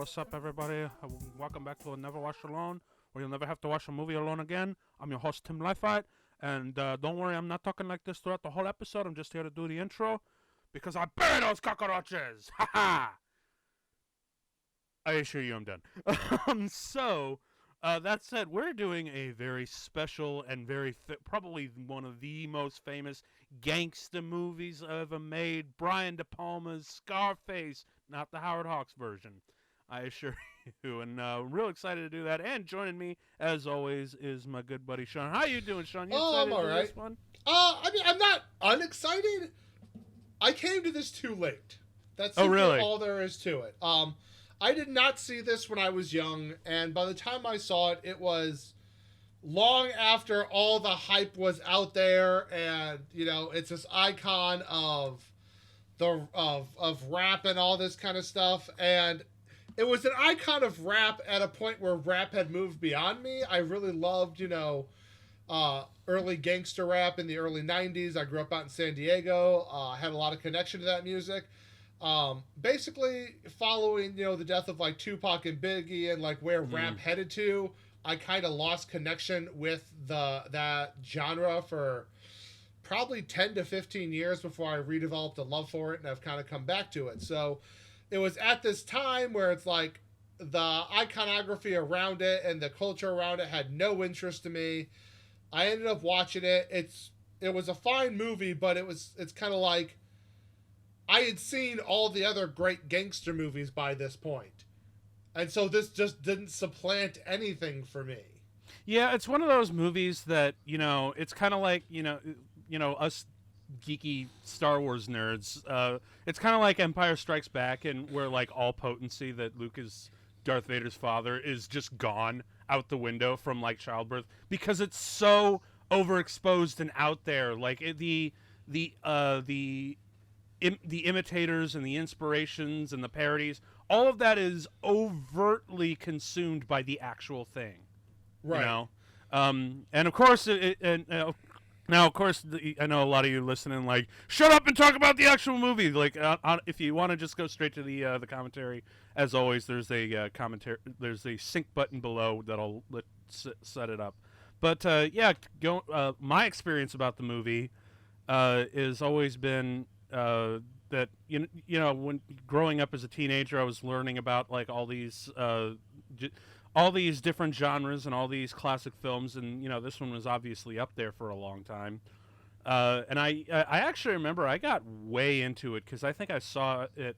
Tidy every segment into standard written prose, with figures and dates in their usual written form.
what's up, everybody? Welcome back to Never Watch Alone, where you'll never have to watch a movie alone again. I'm your host, Tim Lifeit, and don't worry, I'm not talking like this throughout the whole episode. I'm just here to do the intro, because I bury those cockroaches! Ha ha! I assure you I'm done. That said, we're doing a very special and probably one of the most famous gangsta movies ever made, Brian De Palma's Scarface, not the Howard Hawks version, I assure you. And real excited to do that. And joining me, as always, is my good buddy Sean. How you doing, Sean? You excited I'm all to do right. this one? I'm not unexcited. I came to this too late. That's really? all there is to it. I did not see this when I was young, and by the time I saw it, it was long after all the hype was out there, and it's this icon of rap and all this kind of stuff, and it was an icon of rap at a point where rap had moved beyond me. I really loved, early gangster rap in the early 90s. I grew up out in San Diego. I had a lot of connection to that music. Basically following, the death of like Tupac and Biggie and like where rap headed to, I kind of lost connection with that genre for probably 10 to 15 years before I redeveloped a love for it, and I've kind of come back to it. So it was at this time where it's like the iconography around it and the culture around it had no interest to me. I ended up watching it. It was a fine movie, but it's kind of like I had seen all the other great gangster movies by this point. And so this just didn't supplant anything for me. Yeah, it's one of those movies that, it's kind of like, us geeky Star Wars nerds. It's kind of like Empire Strikes Back, and where like all potency that Luke is Darth Vader's father is just gone out the window from like childbirth because it's so overexposed and out there. Like the imitators and the inspirations and the parodies, all of that is overtly consumed by the actual thing, right? And of course, now of course, I know a lot of you listening, like, shut up and talk about the actual movie. Like, if you want to just go straight to the commentary, as always, there's a commentary, there's a sync button below that'll set it up. But my experience about the movie has always been. That when growing up as a teenager, I was learning about like all these different genres and all these classic films, and this one was obviously up there for a long time. And I actually remember I got way into it because I think I saw it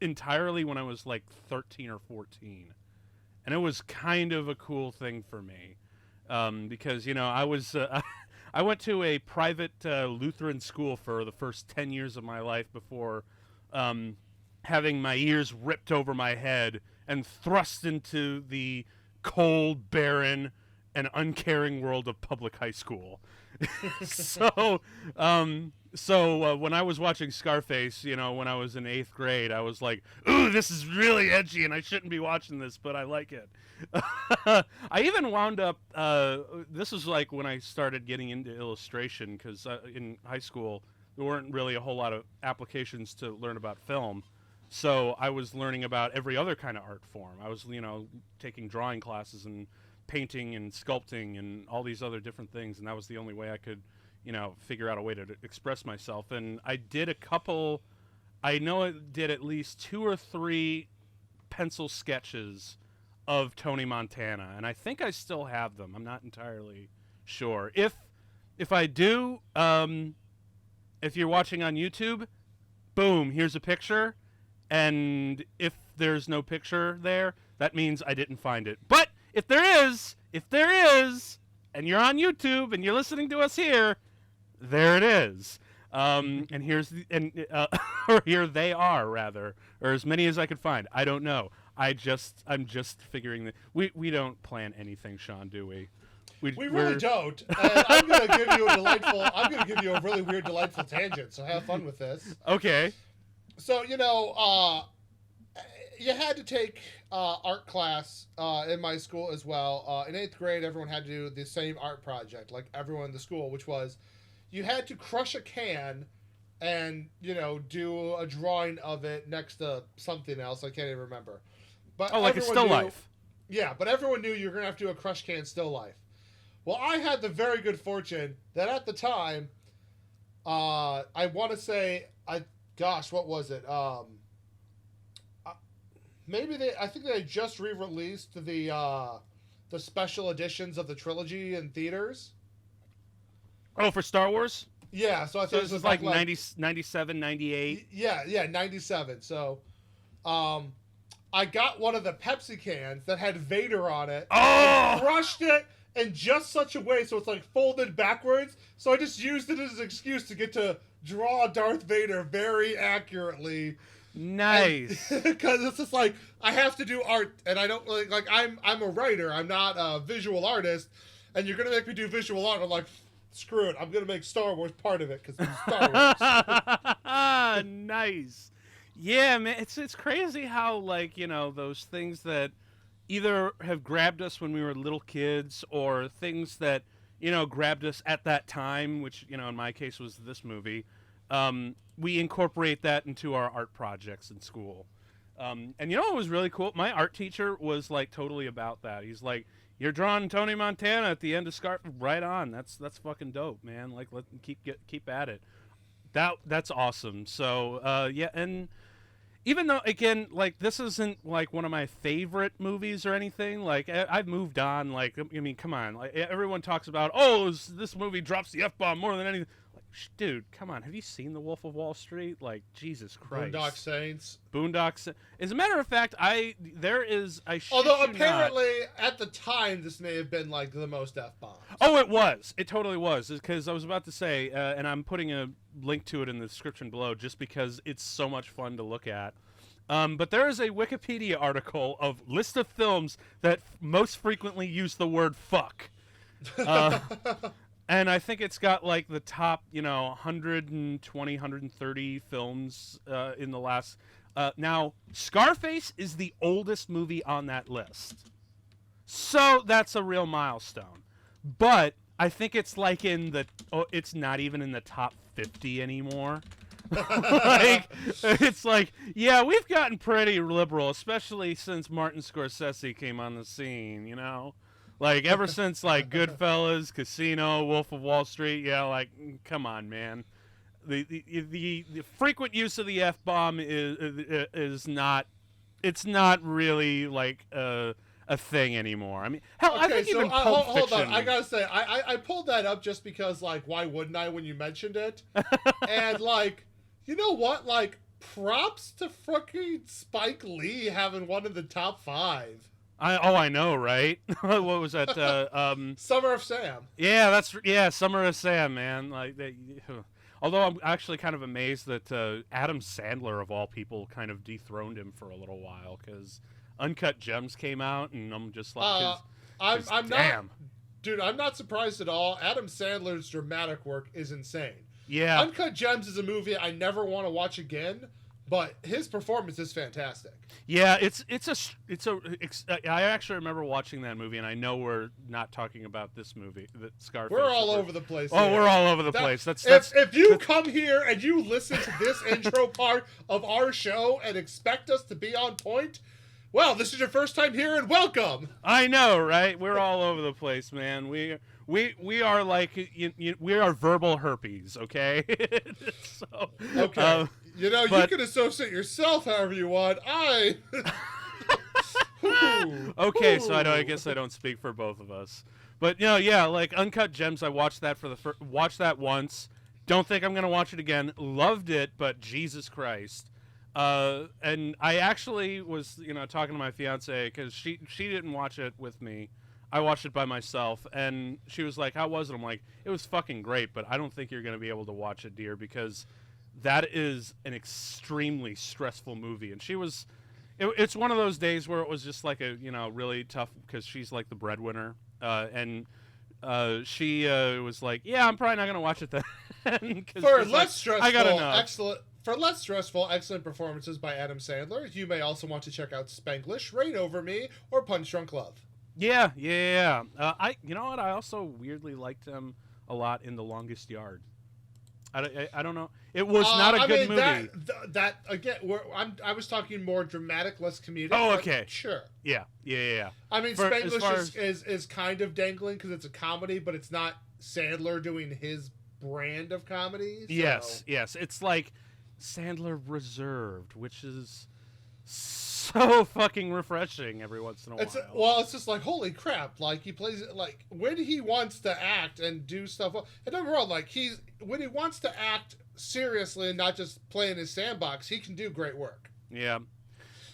entirely when I was like 13 or 14, and it was kind of a cool thing for me because I was. I went to a private Lutheran school for the first 10 years of my life before having my ears ripped over my head and thrust into the cold, barren, and uncaring world of public high school. So when I was watching Scarface, when I was in 8th grade, I was like, ooh, this is really edgy and I shouldn't be watching this, but I like it. I even wound up, this was like when I started getting into illustration, because in high school, there weren't really a whole lot of applications to learn about film. So I was learning about every other kind of art form. I was, taking drawing classes and painting and sculpting and all these other different things, and that was the only way I could figure out a way to express myself. And I did I did at least 2 or 3 pencil sketches of Tony Montana, and I think I still have them. I'm not entirely sure. If I do, if you're watching on YouTube, boom, here's a picture, and if there's no picture there, that means I didn't find it. But if there is, and you're on YouTube and you're listening to us here, there it is. And or here they are, rather, or as many as I could find. I don't know. I'm just figuring that we don't plan anything, Sean, do we? We really don't. And I'm gonna give you a really weird, delightful tangent. So have fun with this. Okay. So you had to take art class in my school as well. In 8th grade, everyone had to do the same art project, like everyone in the school, which was you had to crush a can and do a drawing of it next to something else. I can't even remember. But Oh, like a still life. Yeah, but everyone knew you were going to have to do a crush can still life. Well, I had the very good fortune that at the time, I want to say, what was it? I think they just re-released the special editions of the trilogy in theaters. Oh, for Star Wars? Yeah, so I think this is like 90, 97, 98. Yeah, 97. So, I got one of the Pepsi cans that had Vader on it. Oh! And crushed it in just such a way so it's like folded backwards. So I just used it as an excuse to get to draw Darth Vader very accurately. Nice. Because it's just like, I have to do art, and I don't like I'm a writer. I'm not a visual artist, and you're gonna make me do visual art. I'm like, screw it. I'm gonna make Star Wars part of it because it's Star Wars. Nice. Yeah, man. It's crazy how, like, you know, those things that either have grabbed us when we were little kids, or things that, you know, grabbed us at that time, which, you know, in my case was this movie. We incorporate that into our art projects in school. And you know what was really cool? My art teacher was like totally about that. He's like, "You're drawing Tony Montana at the end of Scarface. Right on. That's fucking dope, man. Like, keep at it." That's awesome. So yeah, and even though, again, like, this isn't like one of my favorite movies or anything, like, I've moved on. Like, I mean, come on, like, everyone talks about, oh, this movie drops the F-bomb more than anything. Dude, come on. Have you seen The Wolf of Wall Street? Like, Jesus Christ. Boondock Saints. As a matter of fact, Although apparently at the time this may have been like the most F-bombs. Oh, it was. It totally was. Because I was about to say, and I'm putting a link to it in the description below just because it's so much fun to look at. But there is a Wikipedia article of list of films that most frequently use the word fuck. And I think it's got like the top, 120, 130 films in the last. Now, Scarface is the oldest movie on that list. So that's a real milestone. But I think it's like it's not even in the top 50 anymore. Like, it's like, yeah, we've gotten pretty liberal, especially since Martin Scorsese came on the scene, you know? Like, ever since, like, Goodfellas, Casino, Wolf of Wall Street, yeah, like, come on, man. The frequent use of the F-bomb is not, it's not really, like, a thing anymore. I mean, hell, okay, I think so even Pulp hold Fiction... on, I gotta say, I pulled that up just because, like, why wouldn't I when you mentioned it? And, like, you know what? Like, props to fucking Spike Lee having one of the top 5. I know, right? What was that? Summer of Sam. Yeah, Summer of Sam, man. Like, although I'm actually kind of amazed that Adam Sandler, of all people, kind of dethroned him for a little while, because Uncut Gems came out, and I'm just like, I'm damn. Dude, I'm not surprised at all. Adam Sandler's dramatic work is insane. Yeah. Uncut Gems is a movie I never want to watch again, but his performance is fantastic. Yeah, I actually remember watching that movie, and I know we're not talking about this movie, the Scarface. We're all over the place. Oh, we're all over the place. If you come here and you listen to this intro part of our show and expect us to be on point, well, this is your first time here, and welcome. I know, right? We're all over the place, man. We are like we are verbal herpes, okay? So, okay. You can associate yourself however you want. Okay, so I guess I don't speak for both of us. But yeah, like Uncut Gems, I watched that watched that once. Don't think I'm gonna watch it again. Loved it, but Jesus Christ. And I actually was talking to my fiance because she didn't watch it with me. I watched it by myself, and she was like, "How was it?" I'm like, "It was fucking great, but I don't think you're gonna be able to watch it, dear, because that is an extremely stressful movie." And it's one of those days where it was just like a, really tough, because she's like the breadwinner. And she was like, "Yeah, I'm probably not going to watch it then." For less stressful, I got enough. For less stressful, excellent performances by Adam Sandler, you may also want to check out Spanglish, Reign Over Me, or Punch Drunk Love. Yeah. You know what? I also weirdly liked him a lot in The Longest Yard. I don't know. It was not a good movie. That again, I was talking more dramatic, less comedic. Oh, okay. Sure. Yeah. I mean, Spanglish is kind of dangling because it's a comedy, but it's not Sandler doing his brand of comedy. So. Yes. It's like Sandler Reserved, which is so fucking refreshing every once in a while. It's just like, holy crap, like he plays it like when he wants to act and do stuff. And don't get me wrong, like when he wants to act seriously and not just play in his sandbox, he can do great work. Yeah.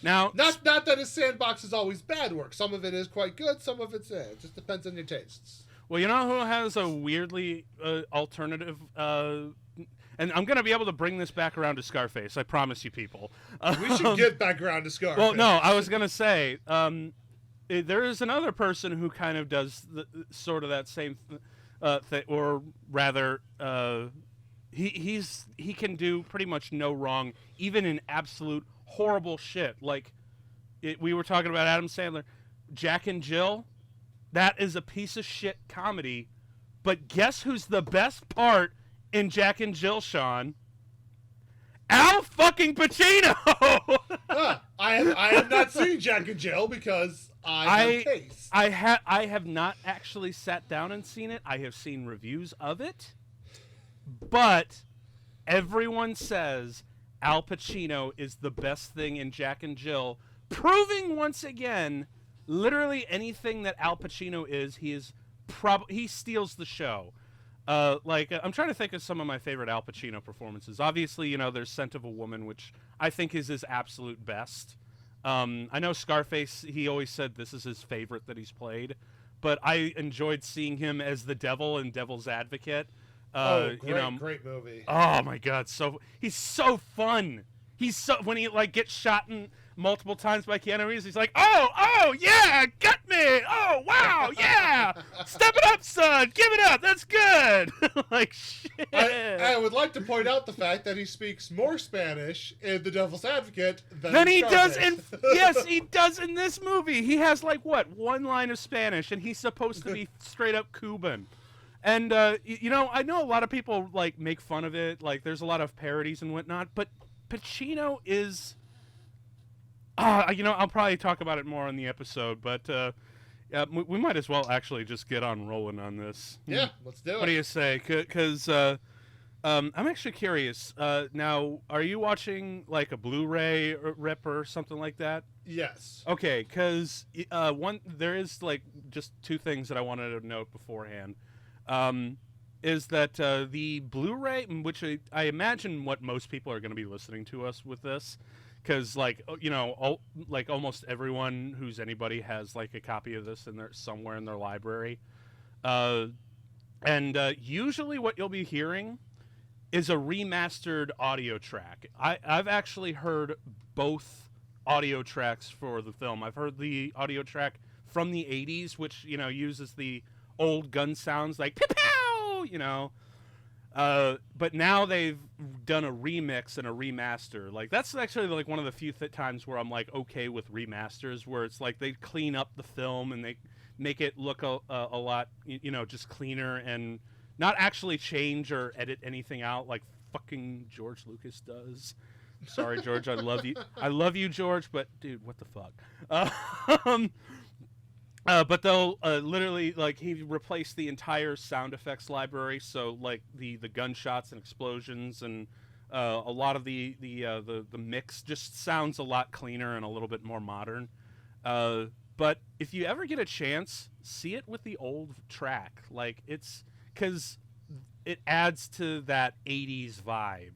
Now, not that his sandbox is always bad work. Some of it is quite good. Some of it's it just depends on your tastes. Well, you know who has a weirdly alternative. And I'm going to be able to bring this back around to Scarface. I promise you, people. We should get back around to Scarface. Well, no, I was going to say, there is another person who kind of does sort of that same thing, or rather, he can do pretty much no wrong, even in absolute horrible shit. Like, we were talking about Adam Sandler. Jack and Jill, that is a piece of shit comedy. But guess who's the best part in Jack and Jill, Sean? Al fucking Pacino! I have not seen Jack and Jill because I have taste. I have not actually sat down and seen it. I have seen reviews of it. But everyone says Al Pacino is the best thing in Jack and Jill, proving once again, literally anything that Al Pacino is, he steals the show. I'm trying to think of some of my favorite Al Pacino performances. Obviously, there's Scent of a Woman, which I think is his absolute best. I know Scarface, he always said this is his favorite that he's played, but I enjoyed seeing him as the devil in Devil's Advocate. Great movie. Oh my God, he's so fun. When he gets shot multiple times by Keanu Reeves, he's like, oh yeah, got me. Oh wow, yeah, step it up, son, give it up. That's good. Like shit. I would like to point out the fact that he speaks more Spanish in The Devil's Advocate than he does in yes, he does in this movie. He has one line of Spanish, and he's supposed to be straight up Cuban. And I know a lot of people make fun of it. Like there's a lot of parodies and whatnot, but Pacino is. I'll probably talk about it more on the episode, but we might as well actually just get on rolling on this. Yeah, let's do it. What do you say? Because I'm actually curious. Now, are you watching a Blu-ray rip or something like that? Yes. Okay, because there is just two things that I wanted to note beforehand. Is that the Blu-ray, which I imagine what most people are going to be listening to us with this, because almost everyone who's anybody has a copy of this somewhere in their library, and usually what you'll be hearing is a remastered audio track. I've actually heard both audio tracks for the film. I've heard the audio track from the 80s, which uses the old gun sounds like pew pew, but now they've done a remix and a remaster. That's actually one of the few times where I'm okay with remasters, where it's they clean up the film and they make it look a lot just cleaner and not actually change or edit anything out like fucking George Lucas does. Sorry, George, I love you, George, but dude, what the fuck? But they'll literally he replaced the entire sound effects library, so the gunshots and explosions and a lot of the mix just sounds a lot cleaner and a little bit more modern. But if you ever get a chance, see it with the old track. It's because it adds to that 80s vibe.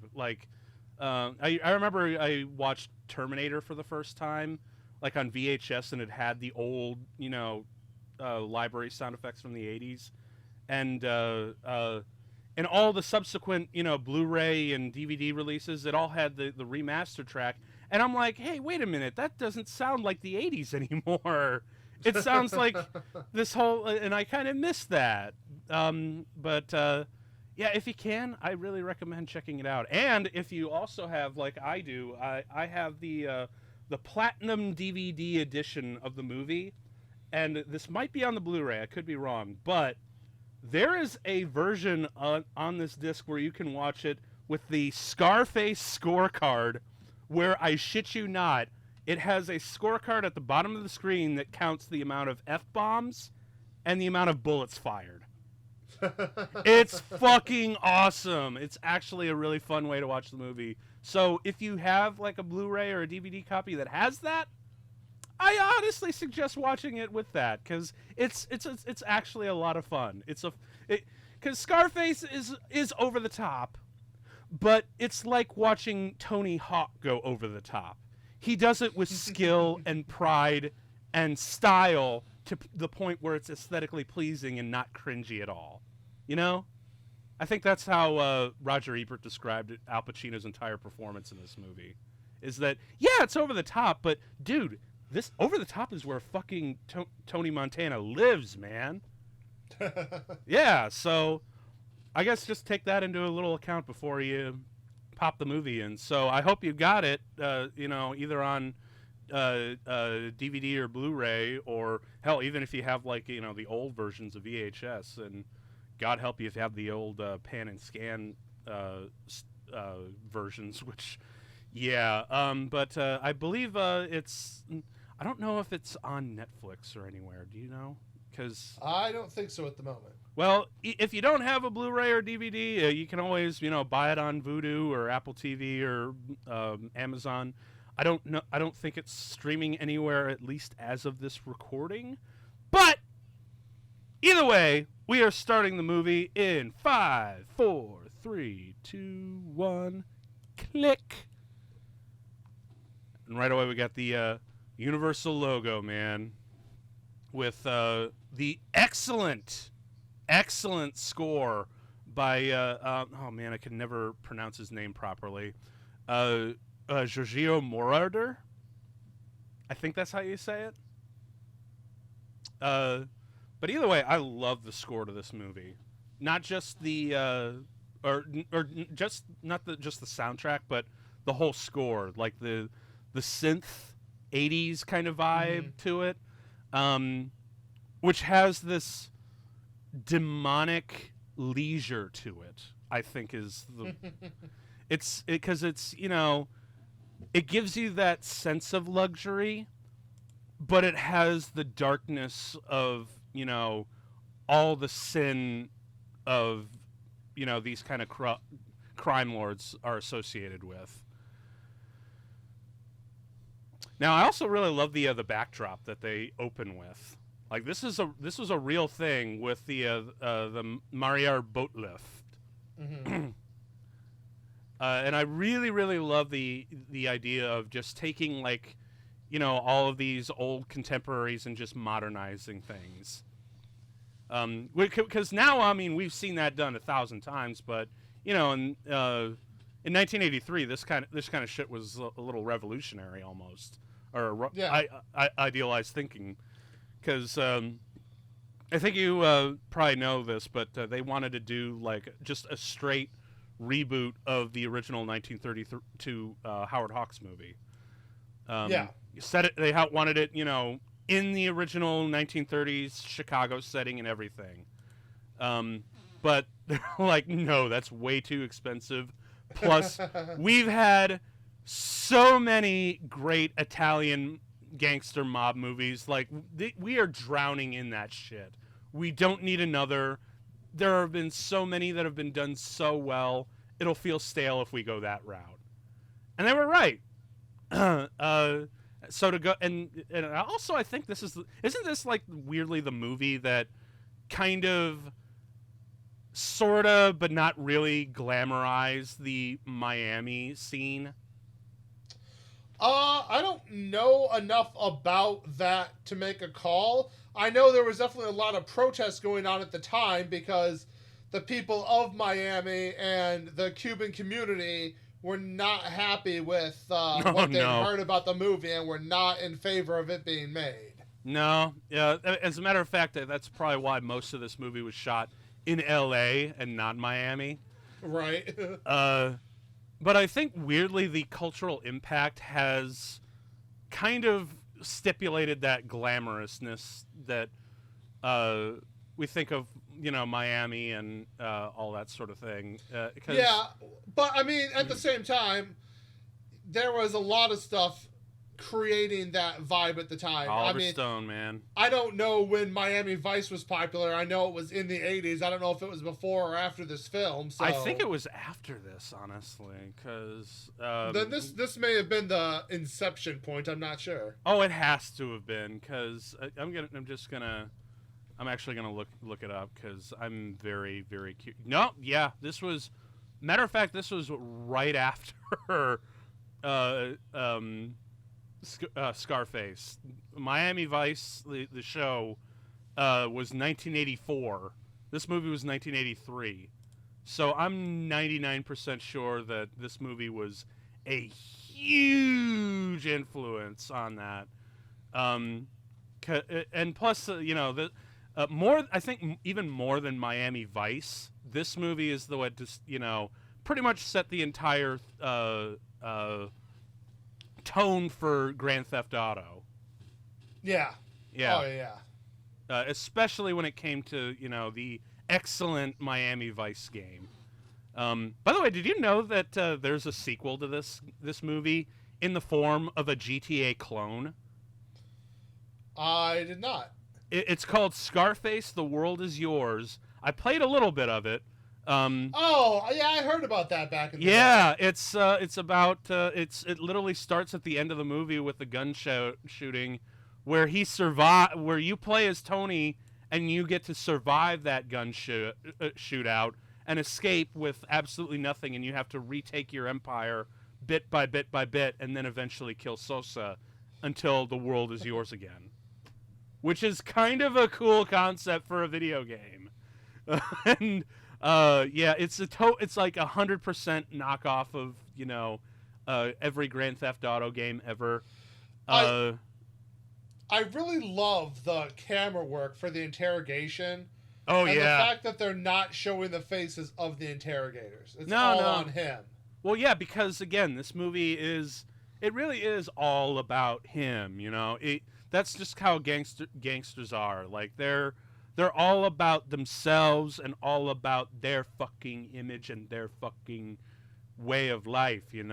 I remember I watched Terminator for the first time on VHS, and it had the old, library sound effects from the 80s, and all the subsequent, Blu-ray and DVD releases, it all had the remaster track, and I'm like, hey, wait a minute, that doesn't sound like the 80s anymore. It sounds like this whole, and I kind of miss that. Yeah, if you can, I really recommend checking it out. And if you also have, like I do, I have the Platinum DVD edition of the movie, and this might be on the Blu-ray, I could be wrong, but There is a version on this disc where you can watch it with the Scarface scorecard, where I shit you not, it has a scorecard at the bottom of the screen that counts the amount of F-bombs and the amount of bullets fired. It's fucking awesome. It's actually a really fun way to watch the movie. So if you have like a Blu-ray or a DVD copy that has that, I honestly suggest watching it with that, because it's actually a lot of fun. Because Scarface is over the top, but it's like watching Tony Hawk go over the top. He does it with skill and pride and style to the point where it's aesthetically pleasing and not cringy at all. You know? I think that's how Roger Ebert described Al Pacino's entire performance in this movie. Is that, yeah, it's over the top, but dude, this over the top is where fucking Tony Montana lives, man. Yeah, so I guess just take that into a little account before you pop the movie in. So I hope you got it, either on DVD or Blu-ray, or hell, even if you have like the old versions of VHS, and God help you if you have the old pan and scan versions, which, yeah, but I believe it's. I don't know if it's on Netflix or anywhere. Do you know? Because I don't think so at the moment. Well, if you don't have a Blu-ray or DVD, you can always buy it on Vudu or Apple TV or Amazon. I don't know. I don't think it's streaming anywhere, at least as of this recording. But either way, we are starting the movie in 5, 4, 3, 2, 1, click. And right away we got the Universal logo, man, with the excellent score by oh man, I can never pronounce his name properly. Giorgio Moroder, I think that's how you say it. But either way, I love the score to this movie. Not just the or just not just the soundtrack, but the whole score, like the synth 80s kind of vibe to it, which has this demonic leisure to it. I think is the because it's it gives you that sense of luxury, but it has the darkness of all the sin of these kind of crime lords are associated with. Now, I also really love the backdrop that they open with. Like this was a real thing with the Mariar boat lift, and I really really love the idea of just taking like all of these old contemporaries and just modernizing things. Because now, I mean, we've seen that done 1,000 times, but in 1983, this kind of shit was a little revolutionary almost, or idealized thinking. Because I think you probably know this, but they wanted to do like just a straight reboot of the original 1932 Howard Hawks movie. They wanted it, in the original 1930s Chicago setting and everything. But they're like, no, that's way too expensive. Plus, we've had so many great Italian gangster mob movies. Like, we are drowning in that shit. We don't need another. There have been so many that have been done so well. It'll feel stale if we go that route. And they were right. So to go and also I think isn't this like weirdly the movie that kind of sorta but not really glamorized the Miami scene? I don't know enough about that to make a call. I know there was definitely a lot of protests going on at the time because the people of Miami and the Cuban community were not happy with what they heard about the movie and were not in favor of it being made. No. Yeah, as a matter of fact, that's probably why most of this movie was shot in L.A. and not Miami. Right. But I think, weirdly, the cultural impact has kind of stipulated that glamorousness that we think of Miami and all that sort of thing. Yeah, but I mean, at the same time, there was a lot of stuff creating that vibe at the time. Oliver Stone, man. I don't know when Miami Vice was popular. I know it was in the 80s. I don't know if it was before or after this film. So I think it was after this, honestly, because then this may have been the inception point. I'm not sure. Oh, it has to have been, because I'm actually gonna look it up, because I'm very, very curious. No, yeah, this was. Matter of fact, this was right after Scarface. Miami Vice, the show, was 1984. This movie was 1983. So I'm 99% sure that this movie was a huge influence on that. And plus, I think even more than Miami Vice, this movie is the one just, pretty much set the entire tone for Grand Theft Auto. Yeah. Yeah. Oh, yeah. Especially when it came to, the excellent Miami Vice game. By the way, did you know that there's a sequel to this movie in the form of a GTA clone? I did not. It's called Scarface, The World Is Yours. I played a little bit of it. Oh, yeah, I heard about that back in the day. It's about it literally starts at the end of the movie with the gun shooting where where you play as Tony and you get to survive that gun shootout and escape with absolutely nothing, and you have to retake your empire bit by bit by bit and then eventually kill Sosa until the world is yours again. Which is kind of a cool concept for a video game. And yeah, it's like 100% knockoff of every Grand Theft Auto game ever. I really love the camera work for the interrogation. Oh, and yeah. the fact that they're not showing the faces of the interrogators. It's all on him. Well, yeah, because again, this movie really is all about him. That's just how gangsters are. Like they're all about themselves and all about their fucking image and their fucking way of life, And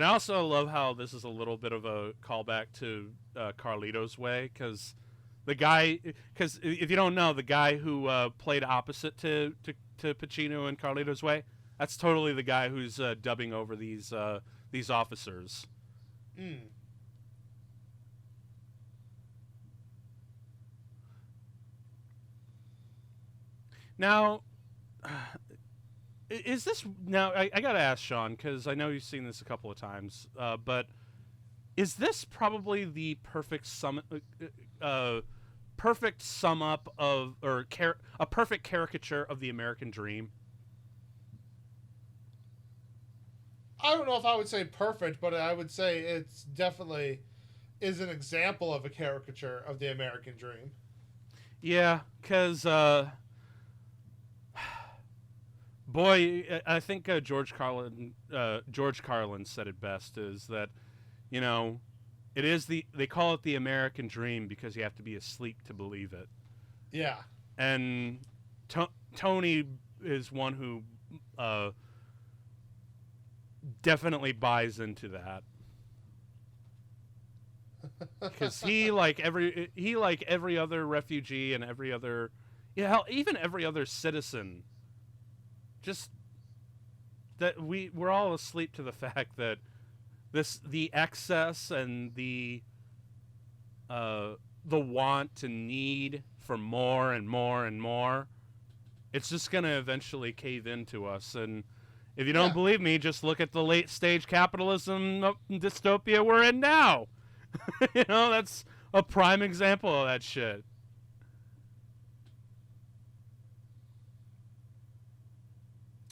I also love how this is a little bit of a callback to Carlito's Way, because if you don't know, the guy who played opposite to Pacino in Carlito's Way, that's totally the guy who's dubbing over these officers. Mm. Now, is this now? I gotta ask Sean, because I know you've seen this a couple of times. But is this probably the perfect sum up of, or a perfect caricature of the American dream? I don't know if I would say perfect, but I would say it's definitely is an example of a caricature of the American dream. Yeah, because boy, I think George Carlin said it best, is that it is they call it the American dream because you have to be asleep to believe it. Yeah, and Tony is one who definitely buys into that, because he like every other refugee and every other, even every other citizen, just that we're all asleep to the fact that the excess and the want and need for more and more and more, it's just going to eventually cave into us. And if you don't believe me, just look at the late stage capitalism dystopia we're in now. That's a prime example of that shit.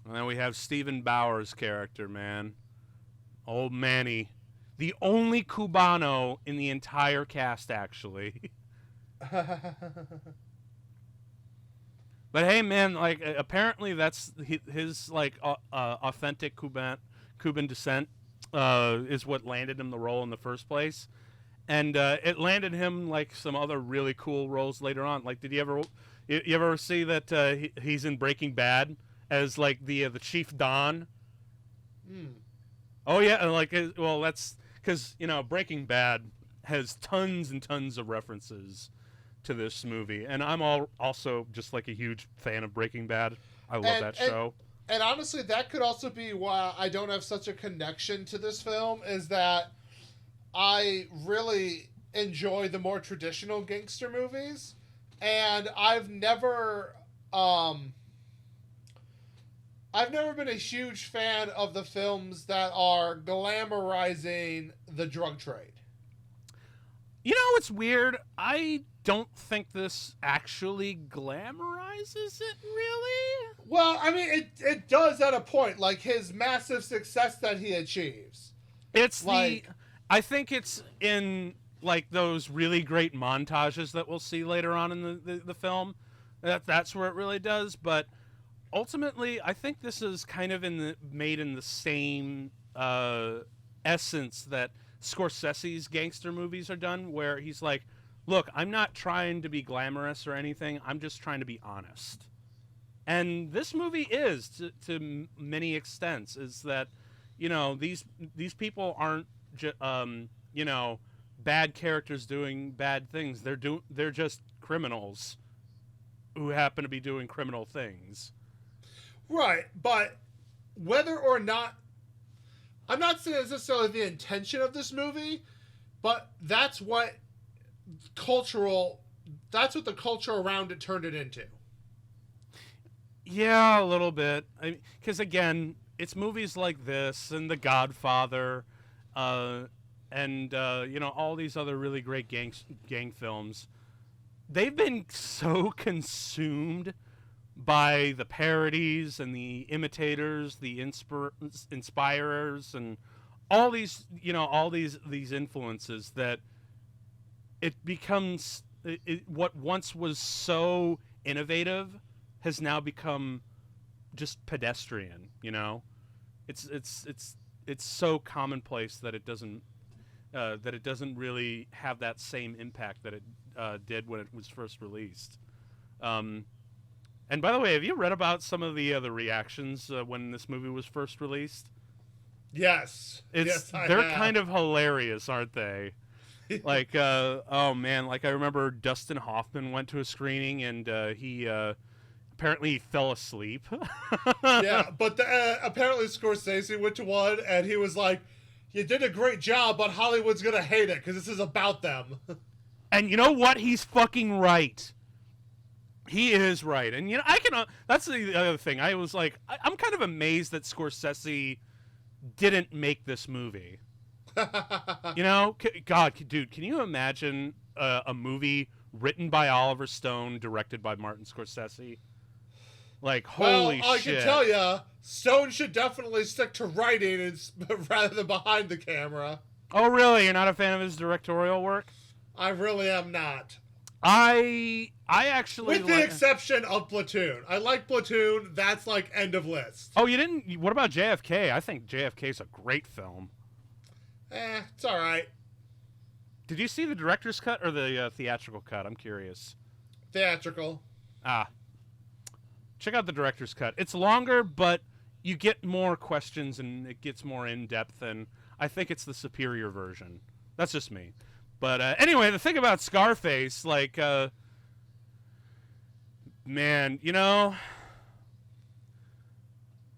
And then we have Stephen Bauer's character, man. Old Manny. The only Cubano in the entire cast, actually. But hey, man, like apparently that's his like authentic Cuban descent. is what landed him the role in the first place, and it landed him like some other really cool roles later on. Like, did you ever see that he's in Breaking Bad as like the Chief Don? Hmm. Oh yeah, and like well, that's because Breaking Bad has tons and tons of references to this movie, and I'm also just like a huge fan of Breaking Bad. I love that show. And honestly, that could also be why I don't have such a connection to this film, is that I really enjoy the more traditional gangster movies, and I've never been a huge fan of the films that are glamorizing the drug trade. It's weird. I don't think this actually glamorizes it, really. Well, I mean, it does at a point, like his massive success that he achieves. I think it's in like those really great montages that we'll see later on in the film. That's where it really does. But ultimately, I think this is kind of made in the same essence that Scorsese's gangster movies are done, where he's like, look, I'm not trying to be glamorous or anything. I'm just trying to be honest. And this movie is, to many extents, is that, these people aren't, bad characters doing bad things. They're just criminals who happen to be doing criminal things. Right, but whether or not, I'm not saying it's necessarily the intention of this movie, but that's what the culture around it turned it into. Yeah, a little bit. Because again, it's movies like this and The Godfather, and all these other really great gang films. They've been so consumed by the parodies and the imitators, the inspirers, and all these influences that it becomes what once was so innovative has now become just pedestrian. It's so commonplace that it doesn't really have that same impact that it did when it was first released. And by the way, have you read about some of the reactions when this movie was first released? Yes. They're kind of hilarious, aren't they? Like, oh man, like I remember Dustin Hoffman went to a screening and he apparently fell asleep. Yeah, but apparently Scorsese went to one and he was like, "You did a great job, but Hollywood's gonna hate it because this is about them." And you know what? He's fucking right. He is right. And that's the other thing. I was like, I'm kind of amazed that Scorsese didn't make this movie. God, dude, can you imagine a movie written by Oliver Stone, directed by Martin Scorsese? Like, holy shit. I can tell you, Stone should definitely stick to writing rather than behind the camera. Oh, really? You're not a fan of his directorial work? I really am not. I actually, with the exception of Platoon. I like Platoon. That's like end of list. Oh, you didn't? What about JFK? I think JFK's a great film. It's all right. Did you see the director's cut or the theatrical cut? I'm curious. Theatrical. Check out the director's cut. It's longer, but you get more questions and it gets more in depth, and I think it's the superior version. That's just me. But anyway, the thing about Scarface, like, man,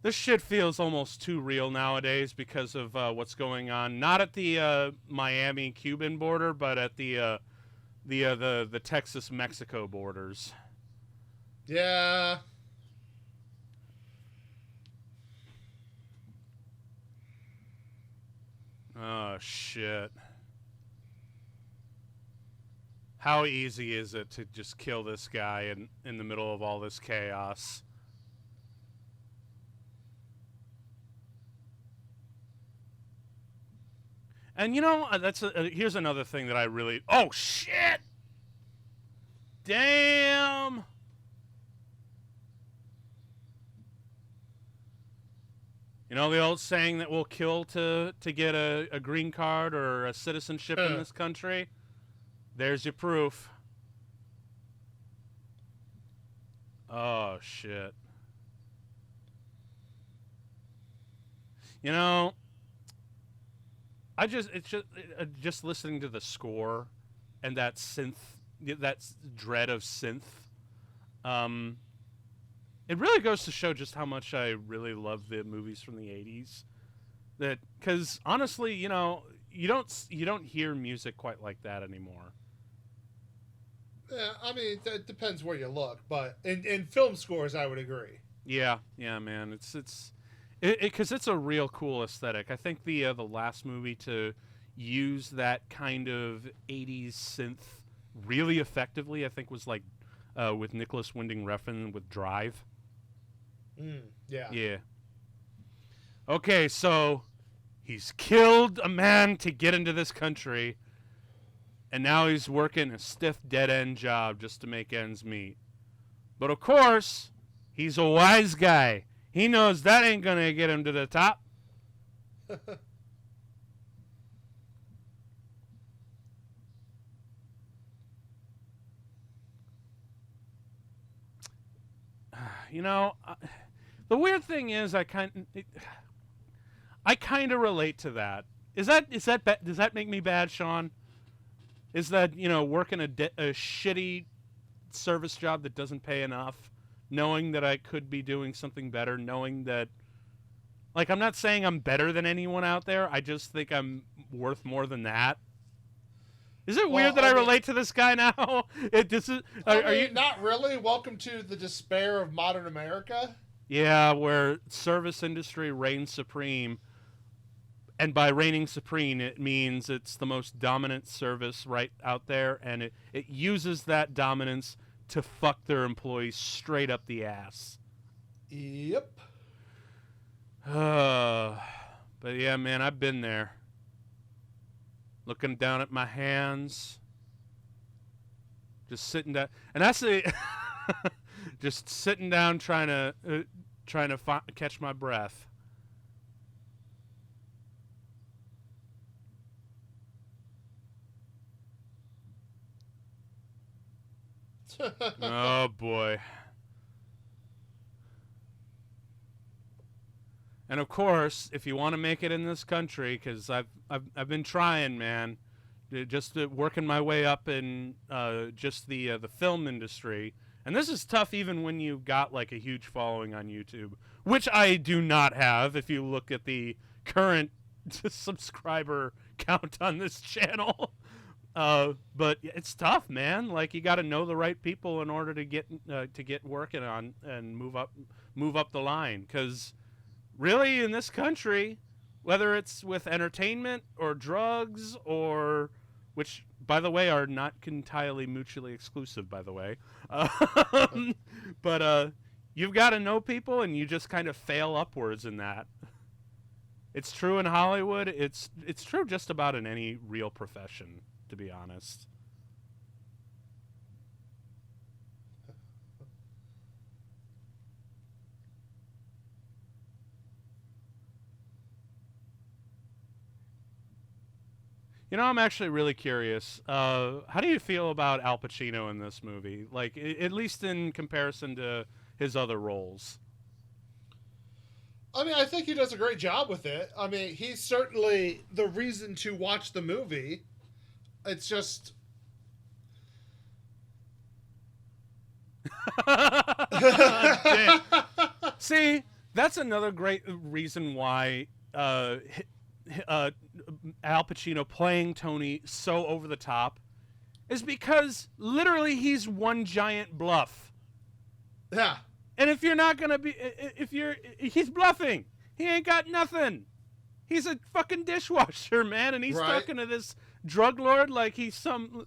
this shit feels almost too real nowadays because of what's going on. Not at the Miami-Cuban border, but at the Texas-Mexico borders. Yeah. Oh, shit. How easy is it to just kill this guy in the middle of all this chaos? And here's another thing that I really... Oh, shit! Damn! You know the old saying that we'll kill to get a green card or a citizenship in this country? There's your proof. Oh, shit. You know, just listening to the score and that synth, that dread of synth, it really goes to show just how much I really love the movies from the 80s. That, because honestly, you know, you don't hear music quite like that anymore. Yeah, I mean, it depends where you look, but in film scores, I would agree. Yeah, man, it's because it's a real cool aesthetic. I think the last movie to use that kind of 80s synth really effectively, I think, was like with Nicholas Winding Refn with Drive. Yeah. Yeah. Okay, so he's killed a man to get into this country, and now he's working a stiff dead-end job just to make ends meet. But of course, he's a wise guy. He knows that ain't gonna get him to the top. You know, the weird thing is, I kind of relate to that. Does that make me bad, Sean? Is that, you know, working a shitty service job that doesn't pay enough, knowing that I could be doing something better, knowing that, like, I'm not saying I'm better than anyone out there. I just think I'm worth more than that. Is it weird that I relate to this guy now? Are you not really? Welcome to the despair of modern America. Yeah, where service industry reigns supreme. And by reigning supreme, it means it's the most dominant service right out there, and it uses that dominance to fuck their employees straight up the ass. Yep. But yeah, man, I've been there. Looking down at my hands. Just sitting down. And that's just sitting down trying to catch my breath. Oh boy. And of course, if you want to make it in this country, because I've been trying, man, just working my way up in just the film industry, and this is tough even when you've got like a huge following on YouTube, which I do not have. If you look at the current subscriber count on this channel. But it's tough, man. Like, you got to know the right people in order to get working on and move up the line. Because really, in this country, whether it's with entertainment or drugs or, which by the way are not entirely mutually exclusive, by the way, but you've got to know people, and you just kind of fail upwards in that. It's true in Hollywood. It's true just about in any real profession, to be honest. You know, I'm actually really curious. How do you feel about Al Pacino in this movie? Like, at least in comparison to his other roles. I mean, I think he does a great job with it. I mean, he's certainly the reason to watch the movie. It's just... See, that's another great reason why Al Pacino playing Tony so over the top is because literally he's one giant bluff. Yeah. And if you're not going to be... he's bluffing. He ain't got nothing. He's a fucking dishwasher, man, and he's talking to this drug lord like he's some...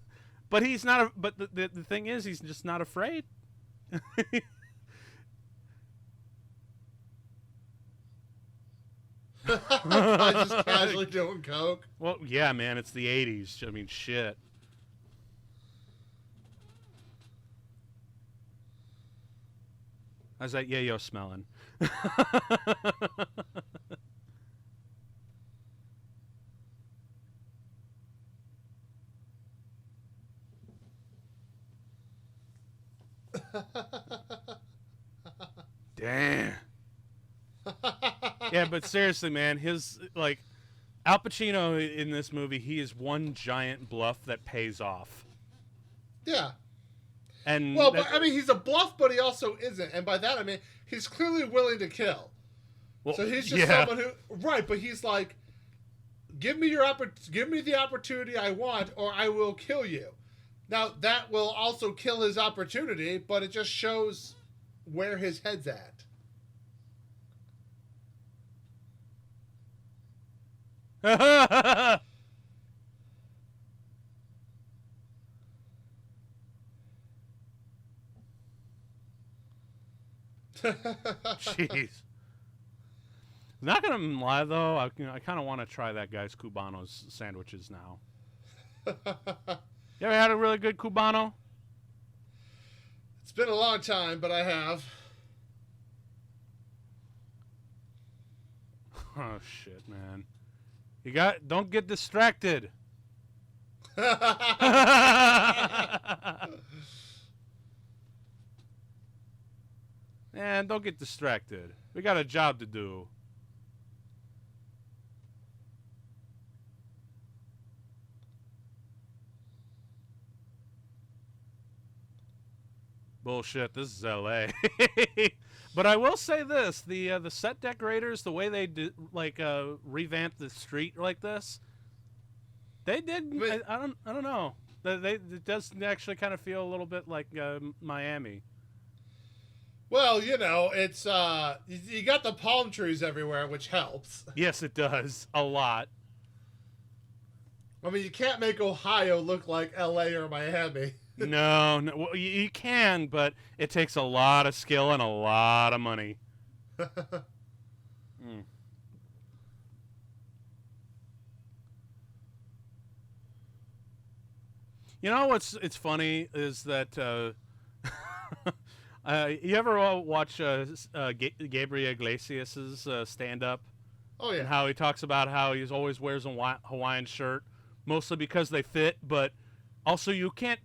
But he's not... But the thing is, he's just not afraid. I just casually doing coke. Well, yeah, man, it's the 80s. I mean, shit. How's that yayo smelling? Damn. Yeah, but seriously, man, his like Al Pacino in this movie, he is one giant bluff that pays off. Yeah. And well, but I mean, he's a bluff, but he also isn't, and by that I mean he's clearly willing to kill. Well, so he's just someone who, right? But he's like, give me the opportunity I want, or I will kill you. Now that will also kill his opportunity, but it just shows where his head's at. Jeez. Not gonna lie though, I kind of want to try that guy's Cubano's sandwiches now. You ever had a really good Cubano? It's been a long time, but I have. Oh shit, man! Don't get distracted. Man, don't get distracted. We got a job to do. Bullshit, this is LA. But I will say this, the set decorators, the way they did revamp the street like this, they did I don't know. It does actually kind of feel a little bit like Miami. Well, you know, it's you got the palm trees everywhere, which helps. Yes, it does. A lot. I mean, you can't make Ohio look like LA or Miami. No. Well, you can, but it takes a lot of skill and a lot of money. You know it's funny is that you ever watch Gabriel Iglesias' stand-up? Oh, yeah. And how he talks about how he always wears a Hawaiian shirt, mostly because they fit, but also you can't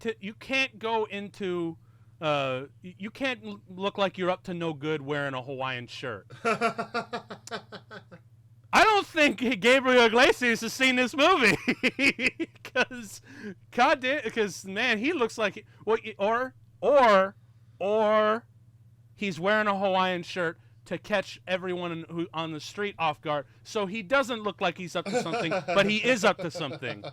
go into you can't look like you're up to no good wearing a Hawaiian shirt. I don't think Gabriel Iglesias has seen this movie because man, he looks like or he's wearing a Hawaiian shirt to catch everyone on the street off guard, so he doesn't look like he's up to something, but he is up to something.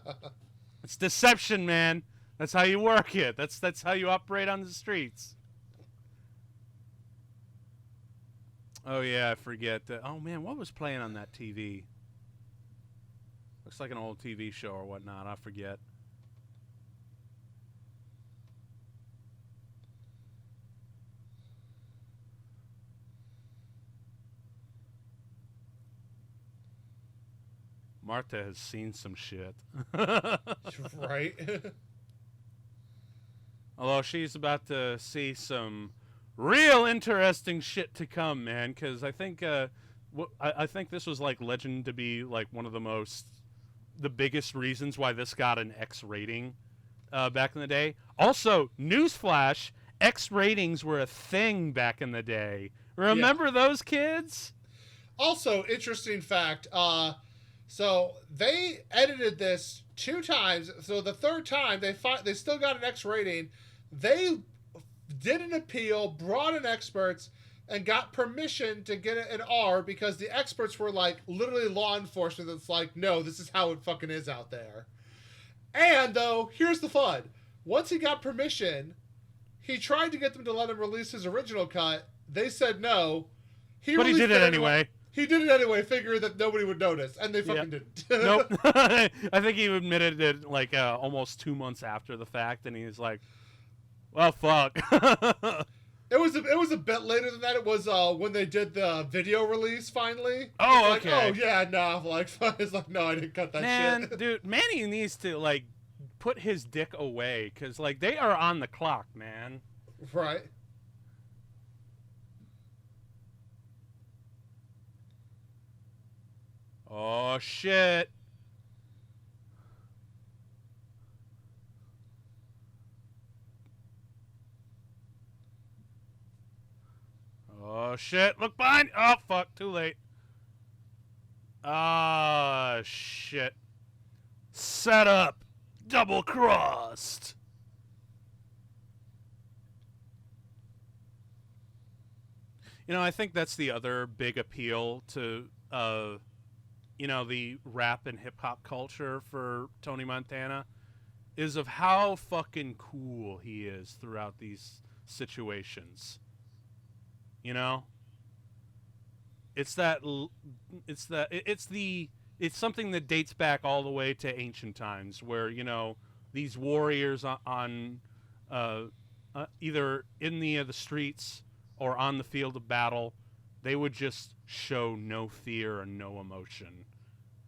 It's deception, man. That's how you work it. That's how you operate on the streets. Oh yeah, I forget. Oh man, what was playing on that TV? Looks like an old TV show or whatnot. I forget. Martha has seen some shit. Right. Although she's about to see some real interesting shit to come, man. Because I think I think this was like legend to be like one of the biggest reasons why this got an X rating back in the day. Also, newsflash: X ratings were a thing back in the day. Remember those kids? Also, interesting fact. So they edited this 2 times. So the third time they still got an X rating. They did an appeal, brought in experts, and got permission to get an R because the experts were like literally law enforcement. That's like, no, this is how it fucking is out there. And though, here's the fun. Once he got permission, he tried to get them to let him release his original cut. They said no. But he did it anyway. He did it anyway, figuring that nobody would notice, and they fucking didn't. Nope. I think he admitted it like almost 2 months after the fact, and he's like, "Well, fuck." It was a bit later than that. It was when they did the video release finally. Oh, it's okay. Like, oh yeah, no. Like it's like no, I didn't cut that Man, shit. dude, Manny needs to like put his dick away because like they are on the clock, man. Right. Oh shit. Oh, shit. Look behind. Oh, fuck. Too late. Ah, shit. Set up. Double crossed. You know, I think that's the other big appeal to, you know, the rap and hip-hop culture for Tony Montana is of how fucking cool he is throughout these situations. You know? It's something that dates back all the way to ancient times where, you know, these warriors on either in the streets or on the field of battle, they would just show no fear and no emotion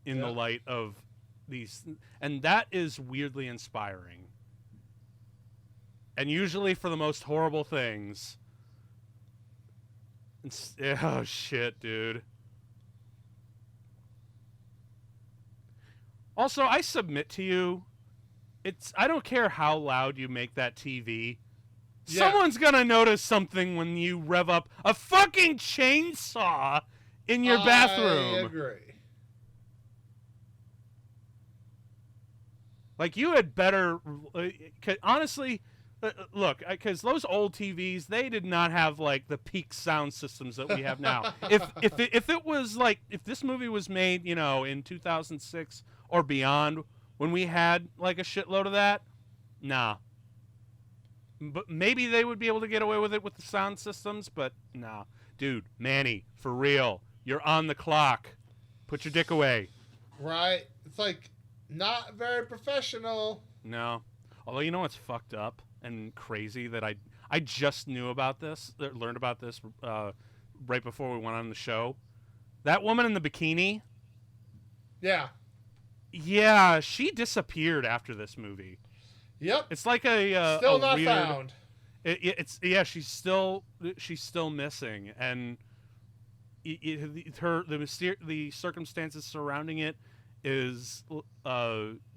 in the light of these, and that is weirdly inspiring. And usually for the most horrible things. Oh shit, dude. Also, I submit to you, I don't care how loud you make that TV. Yeah. Someone's gonna notice something when you rev up a fucking chainsaw in your bathroom. I agree. Like, you had better... honestly, look, because those old TVs, they did not have, like, the peak sound systems that we have now. If it was, like, if this movie was made, you know, in 2006 or beyond, when we had, like, a shitload of that, nah. But maybe they would be able to get away with it with the sound systems, but nah. Dude, Manny, for real, you're on the clock. Put your dick away. Right. It's like, not very professional. No. Although, you know what's fucked up and crazy that I just knew about this, learned about this right before we went on the show? That woman in the bikini? Yeah. Yeah, she disappeared after this movie. Yep. It's like a still a not weird, found. She's still missing, and the circumstances surrounding it is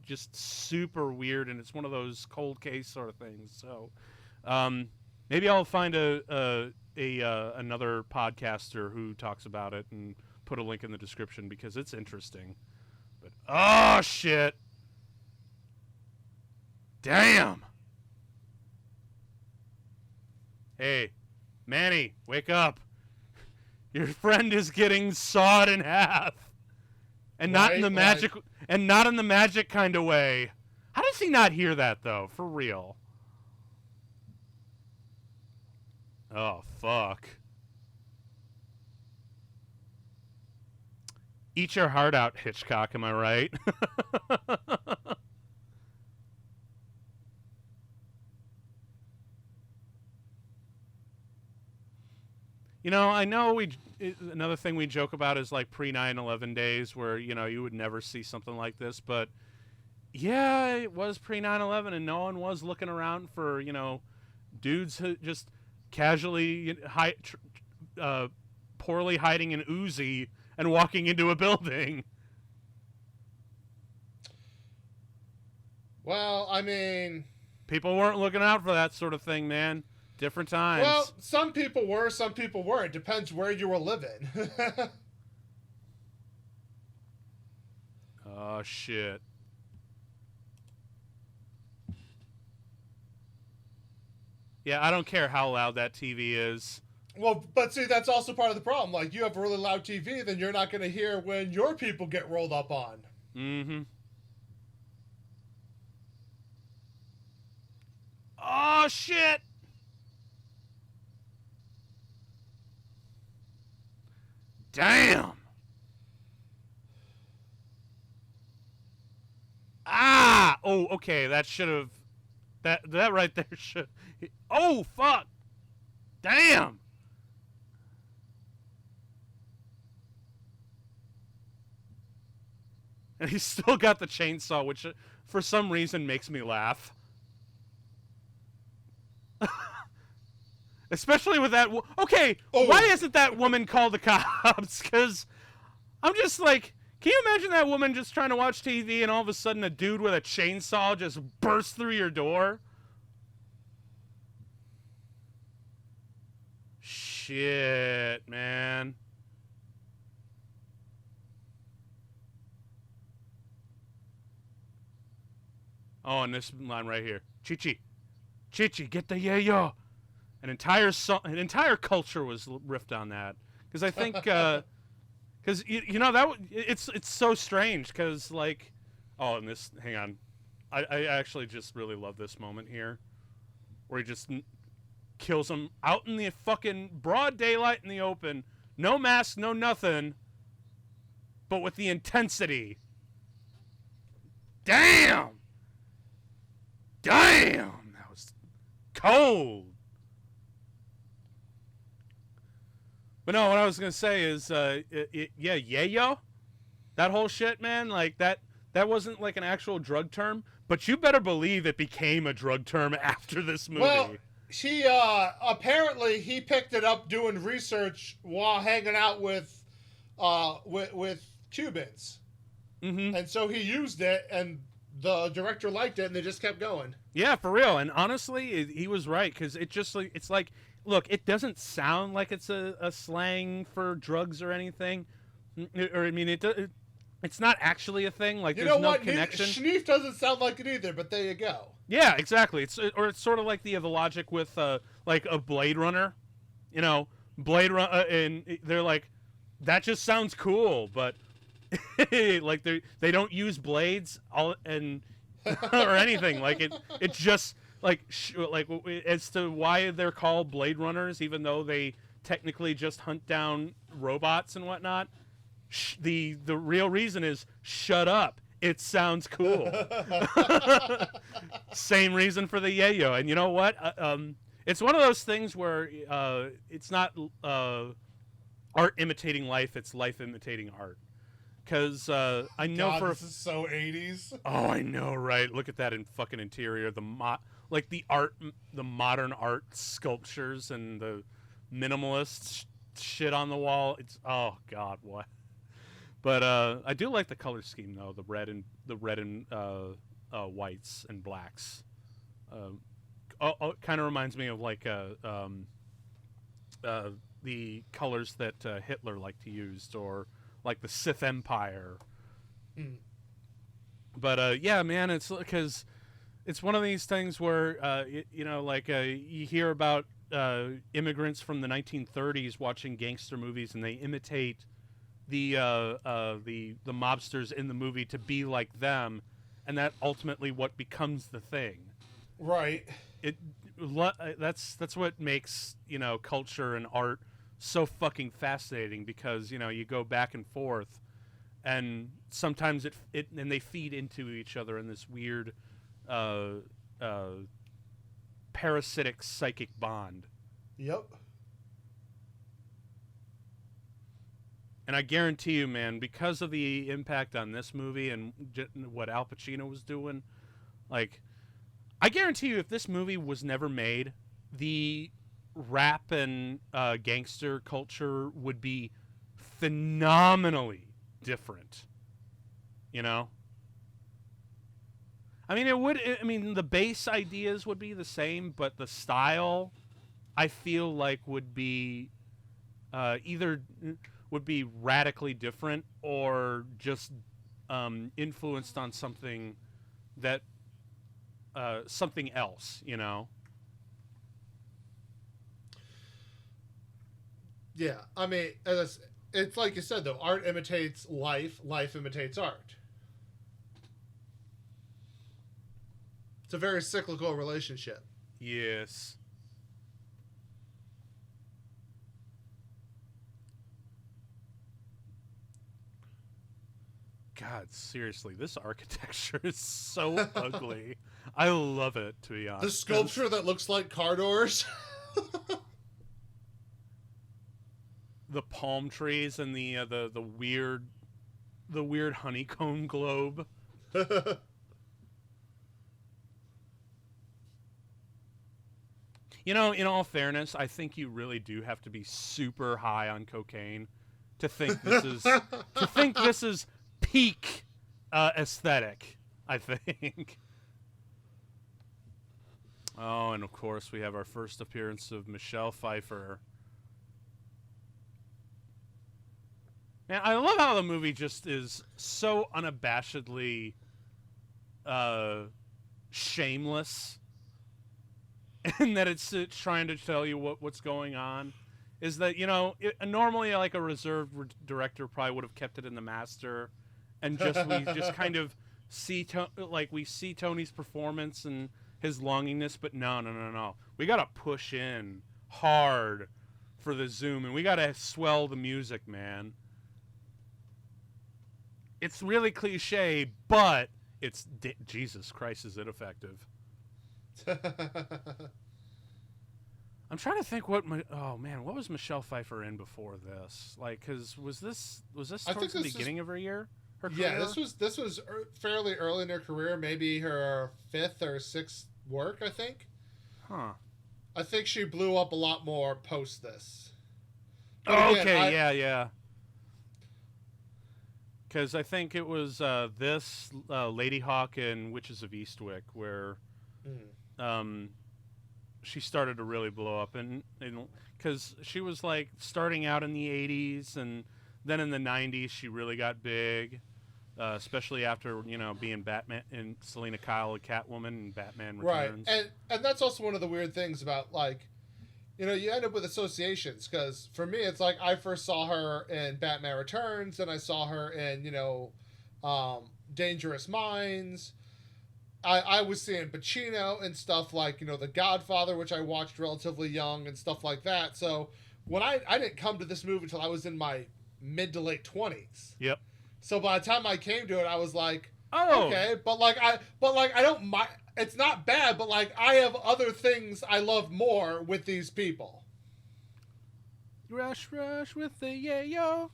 just super weird, and it's one of those cold case sort of things. So maybe I'll find another podcaster who talks about it and put a link in the description because it's interesting. But oh shit. Damn! Hey, Manny, wake up. Your friend is getting sawed in half. And not in the magic kind of way. How does he not hear that though? For real. Oh, fuck. Eat your heart out, Hitchcock, am I right? You know, I know another thing we joke about is like pre-9/11 days where, you know, you would never see something like this, but yeah, it was pre-9/11 and no one was looking around for, you know, dudes who just casually poorly hiding an Uzi and walking into a building. Well, I mean, people weren't looking out for that sort of thing, man. Different times. Well, some people were, some people weren't. Depends where you were living. Oh, shit. Yeah, I don't care how loud that TV is. Well, but see, that's also part of the problem. Like, you have a really loud TV, then you're not going to hear when your people get rolled up on. Mm-hmm. Oh, shit! Damn! Ah! Oh, okay, that should have... That right there should... Oh, fuck! Damn! And he's still got the chainsaw, which for some reason makes me laugh. Especially with that... Okay, why isn't that woman called the cops? Because I'm just like... Can you imagine that woman just trying to watch TV and all of a sudden a dude with a chainsaw just bursts through your door? shit, man. Oh, and this line right here. Chichi, get the yeyo. An entire culture was riffed on that. Because I think, because you know that it's so strange. Because like, oh, and this, hang on, I actually just really love this moment here, where he just kills him out in the fucking broad daylight in the open, no mask, no nothing, but with the intensity. Damn, that was cold. But no, what I was gonna say is, yeah, yeyo, that whole shit, man. Like that wasn't like an actual drug term, but you better believe it became a drug term after this movie. Well, she apparently he picked it up doing research while hanging out with Cubans, and so he used it, and the director liked it, and they just kept going. Yeah, for real. And honestly, he was right, because it's like. Look, it doesn't sound like it's a slang for drugs or anything, or I mean, it's not actually a thing. Like, there's no connection. Schneef doesn't sound like it either, but there you go. Yeah, exactly. It's sort of like the logic with like a Blade Runner, you know, Blade Runner, and they're like, that just sounds cool, but like they don't use blades or anything. Like it just. Like as to why they're called Blade Runners, even though they technically just hunt down robots and whatnot. The real reason is shut up. It sounds cool. Same reason for the yayo. And you know what? It's one of those things where it's not art imitating life. It's life imitating art. Because I know this is so 80s. Oh, I know, right? Look at that in fucking interior. Like the art, the modern art sculptures and the minimalist shit on the wall. It's, oh god, what? But I do like the color scheme though, the red and whites and blacks. Kind of reminds me of like the colors that Hitler liked to use, or like the Sith Empire. But yeah, man, it's because it's one of these things where you know, like you hear about immigrants from the 1930s watching gangster movies, and they imitate the mobsters in the movie to be like them, and that ultimately what becomes the thing. Right. That's what makes, you know, culture and art so fucking fascinating, because, you know, you go back and forth, and sometimes and they feed into each other in this weird parasitic psychic bond. Yep. And I guarantee you, man, because of the impact on this movie and what Al Pacino was doing, like, I guarantee you, if this movie was never made, the rap and gangster culture would be phenomenally different. You know? I mean, I mean, the base ideas would be the same, but the style, I feel like, would be either would be radically different, or just influenced on something that something else, you know? Yeah, I mean, it's like you said, though, art imitates life, life imitates art. It's a very cyclical relationship. Yes. God, seriously, this architecture is so ugly. I love it, to be honest. The sculpture that looks like car doors. The palm trees and the weird honeycomb globe. You know, in all fairness, I think you really do have to be super high on cocaine to think this is peak aesthetic, I think. Oh, and of course we have our first appearance of Michelle Pfeiffer Man, I love how the movie just is so unabashedly shameless, and that it's trying to tell you what's going on. Is that normally like a reserved director probably would have kept it in the master, and we just kind of see we see Tony's performance and his longingness, but no. We gotta push in hard for the zoom, and we gotta swell the music, man. It's really cliche, but it's Jesus Christ, is it effective? I'm trying to think what was Michelle Pfeiffer in before this? Like, cause was this towards the beginning of her year? Her career? Yeah, this was fairly early in her career, maybe her 5th or 6th work, I think. Huh. I think she blew up a lot more post this. Oh, okay, yeah. Because I think it was this Lady Hawk and Witches of Eastwick where she started to really blow up, and because she was like starting out in the 80s, and then in the 90s she really got big, especially after being Batman and Selena Kyle, a Catwoman, and Batman Returns. Right, and that's also one of the weird things about you end up with associations, because for me it's like I first saw her in Batman Returns, and I saw her in Dangerous Minds. I was seeing Pacino and stuff like The Godfather, which I watched relatively young and stuff like that. So when I didn't come to this movie until I was in my mid to late 20s. Yep. So by the time I came to it, I was like, oh, okay, but I don't mind. It's not bad, but I have other things I love more with these people. Rush with the yeyo.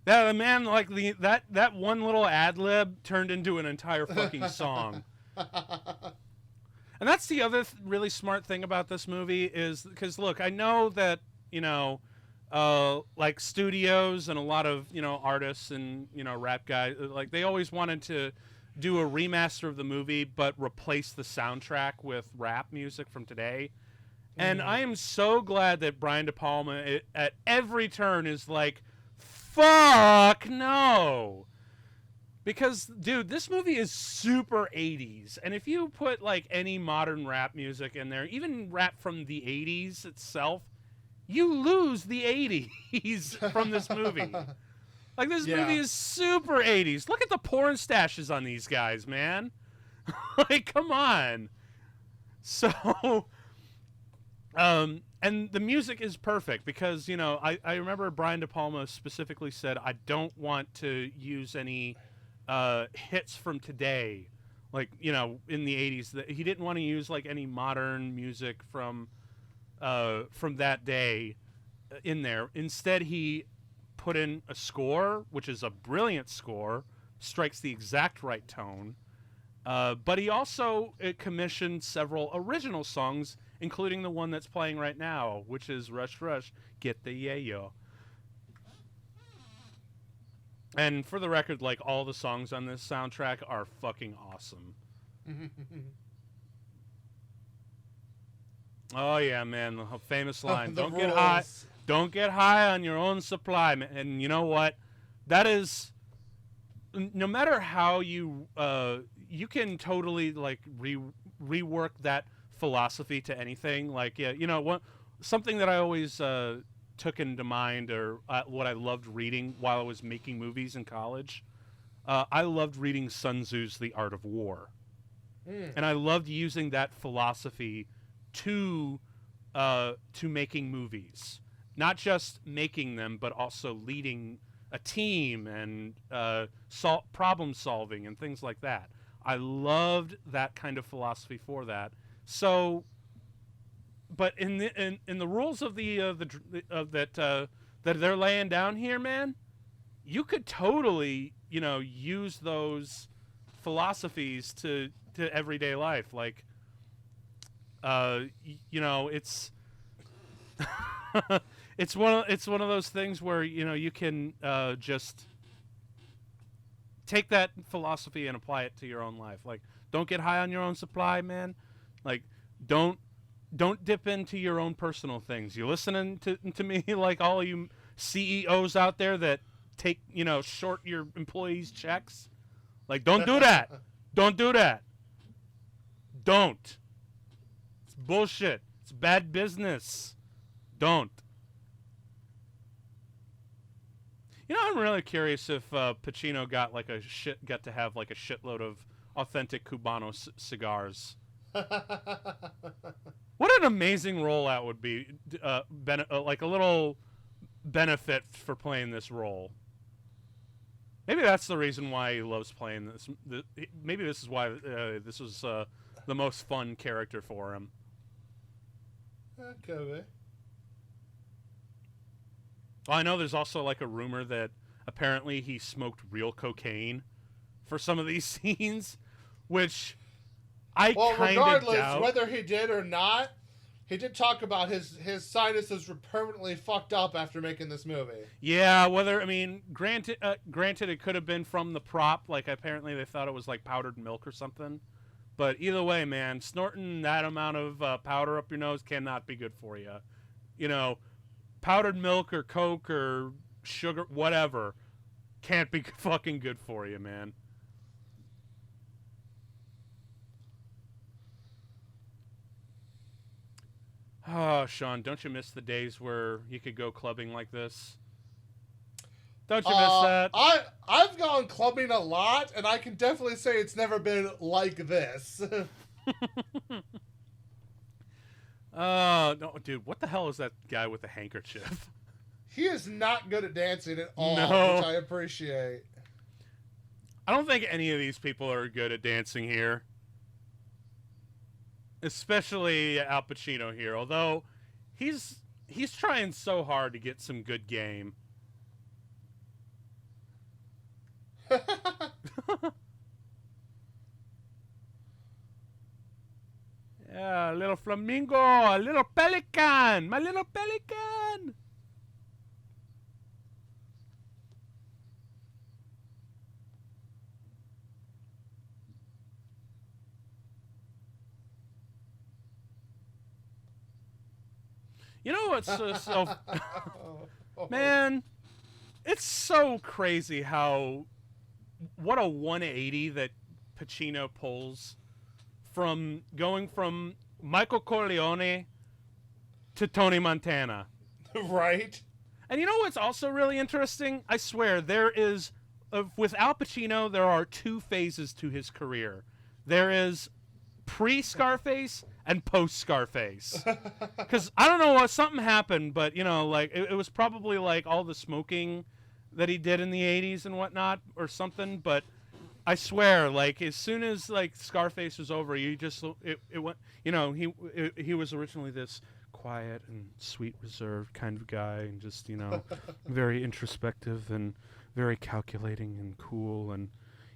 That man, like that one little ad lib turned into an entire fucking song. And that's the other really smart thing about this movie is because look, I know that like studios and a lot of artists and rap guys, like they always wanted to do a remaster of the movie but replace the soundtrack with rap music from today. And I am so glad that Brian De Palma at every turn is like, fuck no. Because, dude, this movie is super 80s. And if you put like any modern rap music in there, even rap from the 80s itself, you lose the 80s from this movie. Like, this movie is super 80s. Look at the porn stashes on these guys, man. Like, come on. So, and the music is perfect because, I remember Brian De Palma specifically said, I don't want to use any hits from today, like, in the 80s. That he didn't want to use, like, any modern music from that day in there. Instead, he put in a score, which is a brilliant score, strikes the exact right tone. But he also commissioned several original songs, including the one that's playing right now, which is Rush Rush, Get the Yeyo. And for the record, like, all the songs on this soundtrack are fucking awesome. Oh yeah, man, the famous line, don't get high on your own supply. And you know what? That is, no matter how you can totally like rework that philosophy to anything. Like, something that I always took into mind, or what I loved reading while I was making movies in college. I loved reading Sun Tzu's The Art of War, and I loved using that philosophy to making movies, not just making them, but also leading a team and problem solving and things like that. I loved that kind of philosophy for that. So, but in the rules of that they're laying down here, man, you could totally use those philosophies to everyday life. Like, it's it's one of those things where you can just take that philosophy and apply it to your own life. Like, don't get high on your own supply, man. Like, don't dip into your own personal things. You listening to me, like all you CEOs out there that take, short your employees' checks. Like, don't do that. Don't do that. Don't. It's bullshit. It's bad business. Don't. I'm really curious if Pacino got to have like a shitload of authentic Cubano cigars. What an amazing role that would be, like a little benefit for playing this role. Maybe that's the reason why he loves playing this. Maybe this is why this was the most fun character for him. That could be. Well, I know there's also like a rumor that apparently he smoked real cocaine for some of these scenes, which I kind of doubt. Regardless whether he did or not, he did talk about his sinuses were permanently fucked up after making this movie. Yeah, granted it could have been from the prop. Like apparently they thought it was like powdered milk or something. But either way, man, snorting that amount of powder up your nose cannot be good for you. Powdered milk or Coke or sugar, whatever, can't be fucking good for you, man. Oh, Sean, don't you miss the days where you could go clubbing like this? Don't you miss that? I've gone clubbing a lot, and I can definitely say it's never been like this. No, dude, what the hell is that guy with the handkerchief? He is not good at dancing at all, No. which I appreciate. I don't think any of these people are good at dancing here. Especially Al Pacino here, although he's trying so hard to get some good game. Yeah, a little flamingo, a little pelican, my little pelican. You know what's so man, it's so crazy what a 180 that Pacino pulls from going from Michael Corleone to Tony Montana. Right? And you know what's also really interesting? I swear, there is, with Al Pacino, there are two phases to his career. There is pre-Scarface and post-Scarface. Because, I don't know what, something happened, but, it was probably like all the smoking that he did in the 80s and whatnot, or something, but I swear, like, as soon as, like, Scarface was over, you just, it went, he was originally this quiet and sweet, reserved kind of guy, and just, very introspective and very calculating and cool, and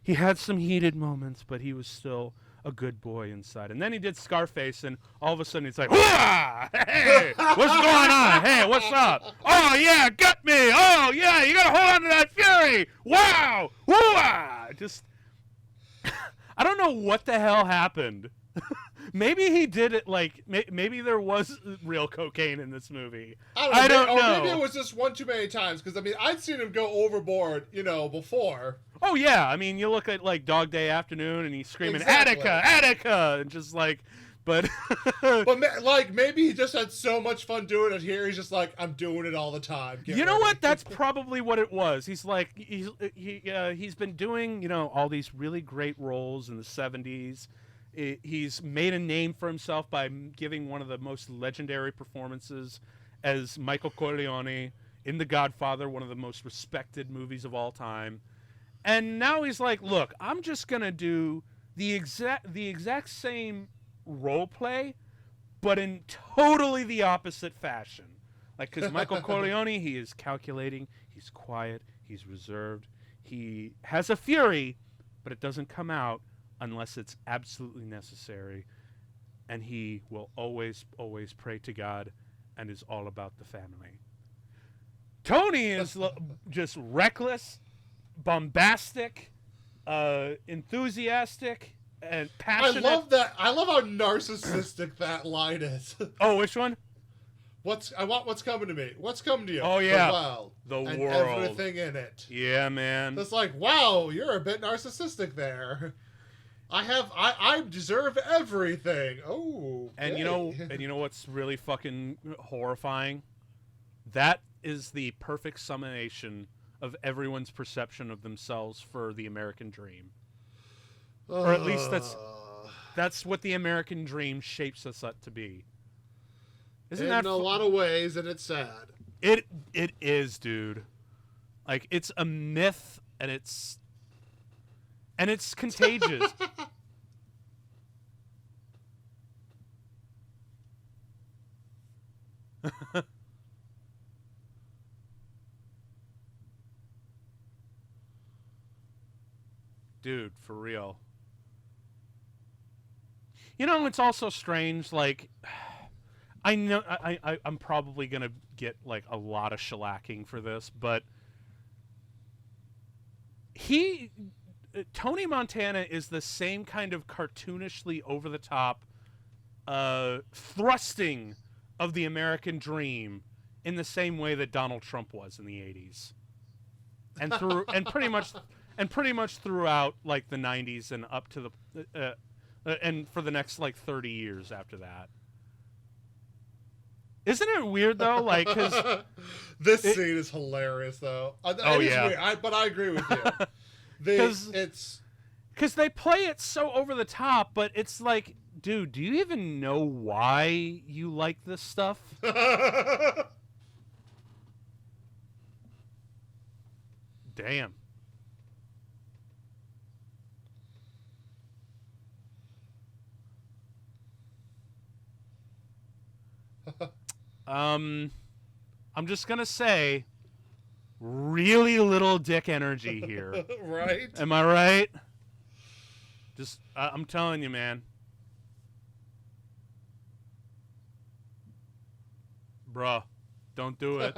he had some heated moments, but he was still a good boy inside. And then he did Scarface, and all of a sudden he's like, "Wah! Hey, what's going on? Hey, what's up? Oh, yeah, got me! Oh, yeah, you gotta hold on to that fury! Wow! Wah!" Just... I don't know what the hell happened. Maybe he did it like maybe there was real cocaine in this movie. I don't know. Or maybe it was just one too many times, because I'd seen him go overboard, before. Oh yeah, you look at like Dog Day Afternoon, and he's screaming Exactly. Attica, Attica, and just like, but maybe he just had so much fun doing it here. He's just like, I'm doing it all the time. You know what? That's probably what it was. He's like, he's been doing all these really great roles in the 70s. He's made a name for himself by giving one of the most legendary performances as Michael Corleone in The Godfather, one of the most respected movies of all time. And now he's like, look, I'm just going to do the exact same role play, but in totally the opposite fashion. Like, because Michael Corleone, he is calculating, he's quiet, he's reserved, he has a fury, but it doesn't come out unless it's absolutely necessary, and he will always, always pray to God and is all about the family. Tony is just reckless, bombastic, enthusiastic, and passionate. I love that. I love how narcissistic that line is. Oh, which one? I want what's coming to me. What's coming to you? Oh, yeah. The world. The and world. everything in it. Yeah, man. It's like, wow, you're a bit narcissistic there. I deserve everything. Oh. And you know what's really fucking horrifying? That is the perfect summation of everyone's perception of themselves for the American dream. Or at least that's what the American dream shapes us up to be. Isn't that in a lot of ways, and it's sad. It is, dude. Like, it's a myth, and it's contagious. Dude, for real. You know, it's also strange, like, I know I'm probably going to get, like, a lot of shellacking for this, but Tony Montana is the same kind of cartoonishly over-the-top thrusting of the American dream in the same way that Donald Trump was in the 80s. And pretty much throughout, like, the 90s and up to the and for the next, like, 30 years after that. Isn't it weird, though? Like, because this scene is hilarious, though. Oh, yeah. Weird, but I agree with you. Because they play it so over the top, but it's like, dude, do you even know why you like this stuff? Damn. I'm just gonna say, really little dick energy here. Right? Am I right? Just, I'm telling you, man. Bruh, don't do it.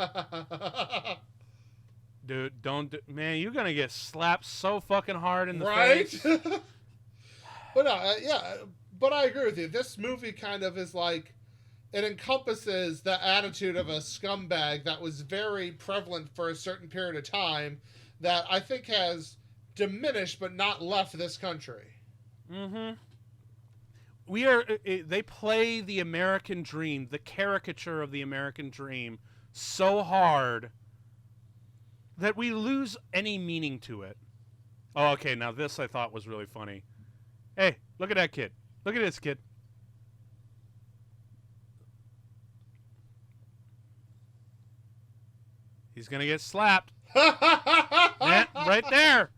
Dude, don't do... Man, you're gonna get slapped so fucking hard in the face. Right? But no, yeah, but I agree with you. This movie kind of is like, it encompasses the attitude of a scumbag that was very prevalent for a certain period of time that I think has diminished but not left this country. Mm-hmm. They play the American dream, the caricature of the American dream, so hard that we lose any meaning to it. Oh, okay, now this I thought was really funny. Hey, look at that kid. Look at this kid. He's gonna get slapped. Yeah, right there.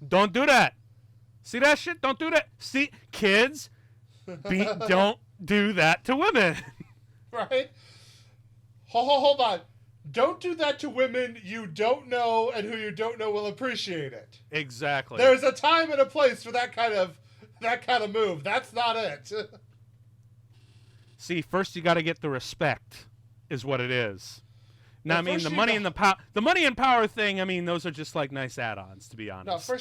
Don't do that. See that shit? Don't do that. See, kids, don't do that to women. Right? Hold on. Don't do that to women you don't know and who you don't know will appreciate it. Exactly. There's a time and a place for that kind of move. That's not it. See, first you got to get the respect, is what it is. Now, well, I mean, the money and power thing. I mean, those are just like nice add-ons, to be honest. No,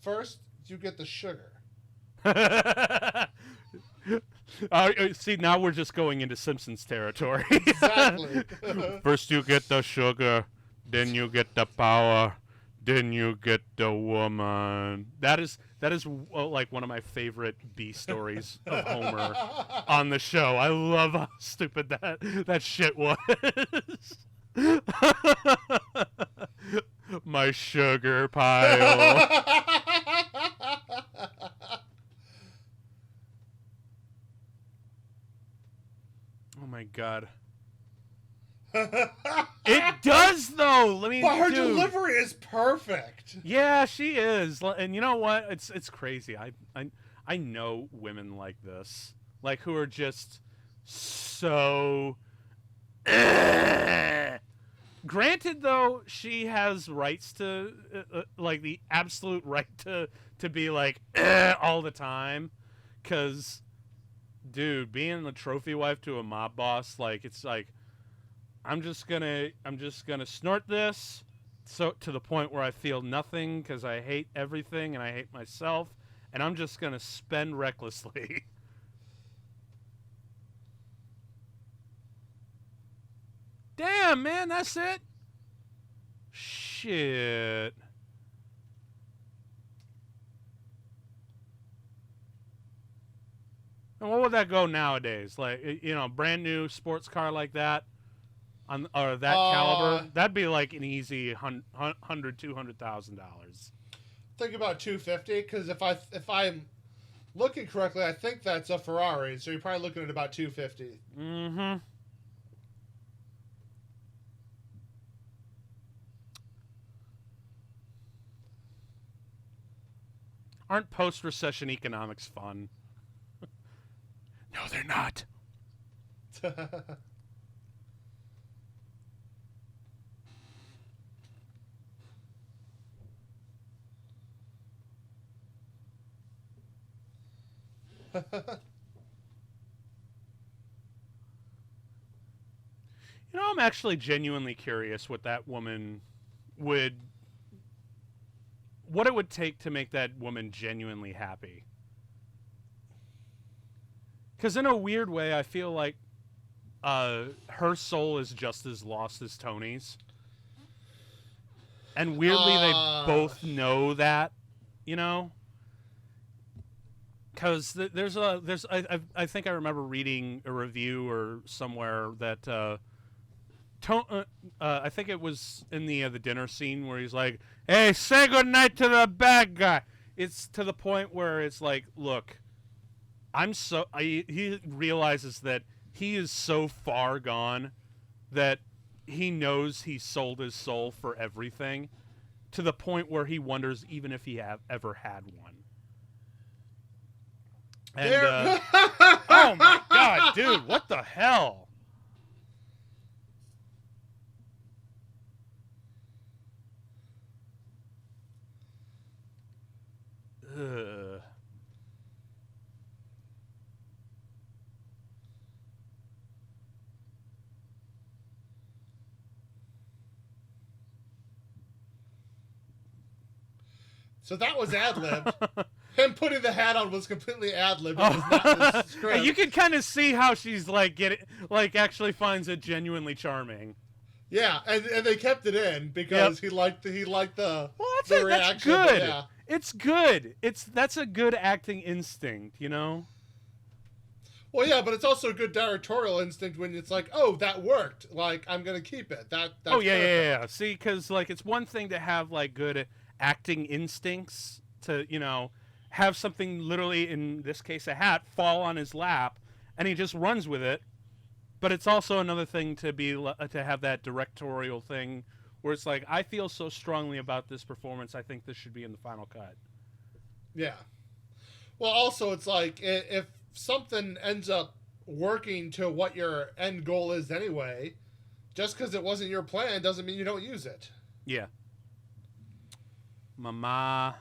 first you get the sugar. See, now we're just going into Simpsons territory. Exactly. First you get the sugar, then you get the power, then you get the woman. That is like one of my favorite B stories of Homer on the show. I love how stupid that shit was. My sugar pile. Oh my god. It does though. Let me. But her dude. delivery is perfect. Yeah, she is. And you know what? It's crazy. I know women like this, like who are just so. Granted, though, she has rights to, like the absolute right to be like all the time, because, dude, being the trophy wife to a mob boss, like it's like, I'm just gonna snort this, so to the point where I feel nothing because I hate everything and I hate myself, and I'm just gonna spend recklessly. Damn, man, that's it? Shit. And what would that go nowadays? Like, you know, brand new sports car like that, or that caliber, that'd be like an easy $200,000. Think about 250, because if I'm looking correctly, I think that's a Ferrari, so you're probably looking at about 250. Mm-hmm. Aren't post-recession economics fun? No, they're not. You know, I'm actually genuinely curious what that woman would... what it would take to make that woman genuinely happy. Because in a weird way, I feel like her soul is just as lost as Tony's. And weirdly, they both know that, you know? Because I think I remember reading a review or somewhere that I think it was in the dinner scene where he's like, "Hey, say goodnight to the bad guy." It's to the point where it's like, look, he realizes that he is so far gone that he knows he sold his soul for everything, to the point where he wonders even if he ever had one. And oh my god, dude, what the hell? Ugh. So that was ad-libbed. Him putting the hat on was completely ad-libbed. It was not in the script. You can kind of see how she's like actually finds it genuinely charming. Yeah, and they kept it in because he liked the reaction. That's good. Yeah. It's good. That's a good acting instinct, you know? Well, yeah, but it's also a good directorial instinct when it's like, oh, that worked. Like, I'm gonna keep it. That's yeah. See, because like it's one thing to have like good acting instincts to, you know, have something literally, in this case a hat, fall on his lap and he just runs with it. But it's also another thing to have that directorial thing where it's like, I feel so strongly about this performance, I think this should be in the final cut. Yeah. Well, also it's like, if something ends up working to what your end goal is anyway, just because it wasn't your plan doesn't mean you don't use it. Yeah. Mama.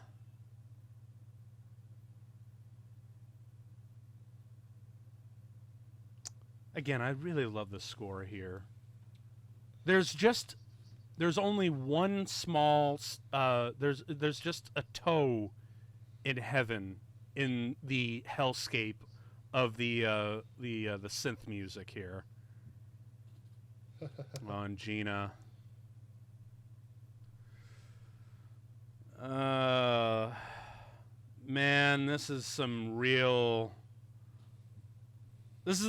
Again, I really love the score here. There's only one small there's just a toe in heaven in the hellscape of the synth music here. On Gina. Man, this is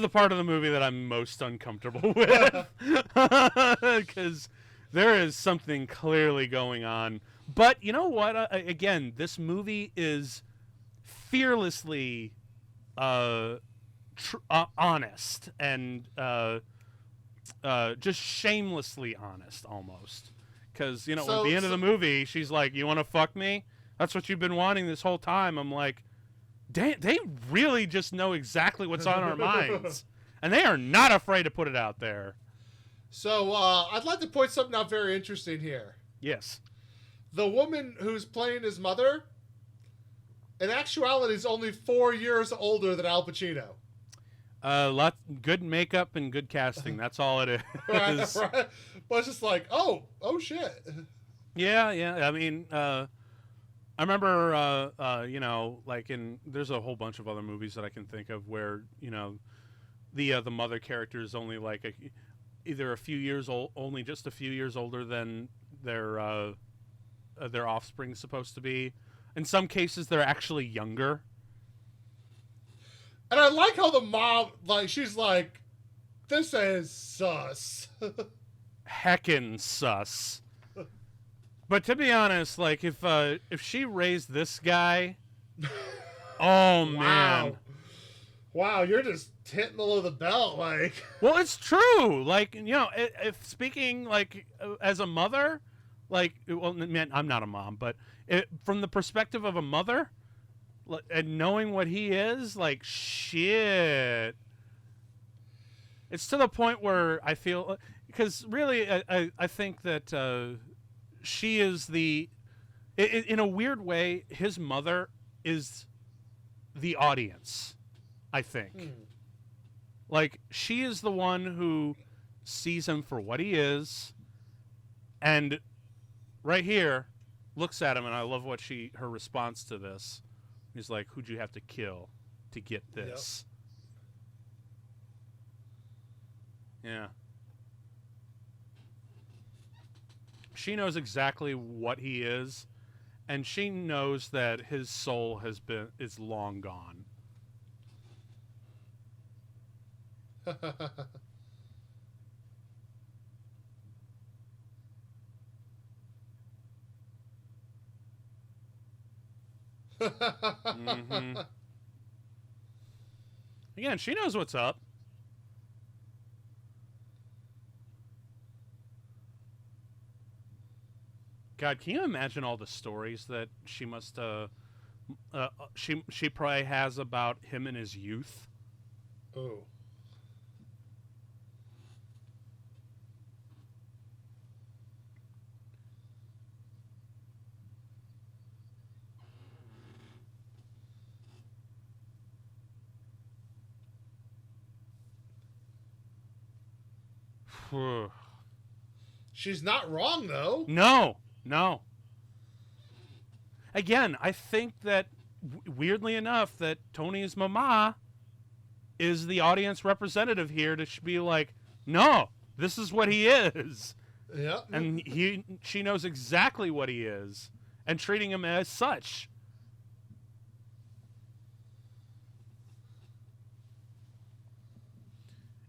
the part of the movie that I'm most uncomfortable with. Because there is something clearly going on. But you know what? Again, this movie is fearlessly honest and just shamelessly honest almost. Because, you know, at the end of the movie, she's like, "You want to fuck me? That's what you've been wanting this whole time." I'm like, they really just know exactly what's on our minds. And they are not afraid to put it out there. So, I'd like to point something out very interesting here. Yes. The woman who's playing his mother, in actuality, is only 4 years older than Al Pacino. Good makeup and good casting. That's all it is. Right. But it's just like, oh shit. Yeah. I mean, I remember, you know, like there's a whole bunch of other movies that I can think of where, you know, the mother character is only like either a few years old, only just a few years older than their offspring's supposed to be. In some cases, they're actually younger. And I like how the mom, like, she's like, this is sus. Heckin' sus. But to be honest, like, if she raised this guy, oh man, wow, you're just hitting below the belt, like. Well, it's true. Like, if speaking like as a mother, like, well, man, I'm not a mom, but from the perspective of a mother, and knowing what he is, like, shit. It's to the point where I feel, because really, I think that she is in a weird way, his mother is the audience, I think. Like, she is the one who sees him for what he is, and right here, looks at him, and I love what her response to this. He's like, who'd you have to kill to get this? Yep. Yeah. She knows exactly what he is, and she knows that his soul is long gone. Mm-hmm. Again, she knows what's up. God, can you imagine all the stories that she must she probably has about him in his youth? Oh. She's not wrong, though. No. Again, I think that, weirdly enough, that Tony's mama is the audience representative here to be like, no, this is what he is. Yeah. And she knows exactly what he is, and treating him as such.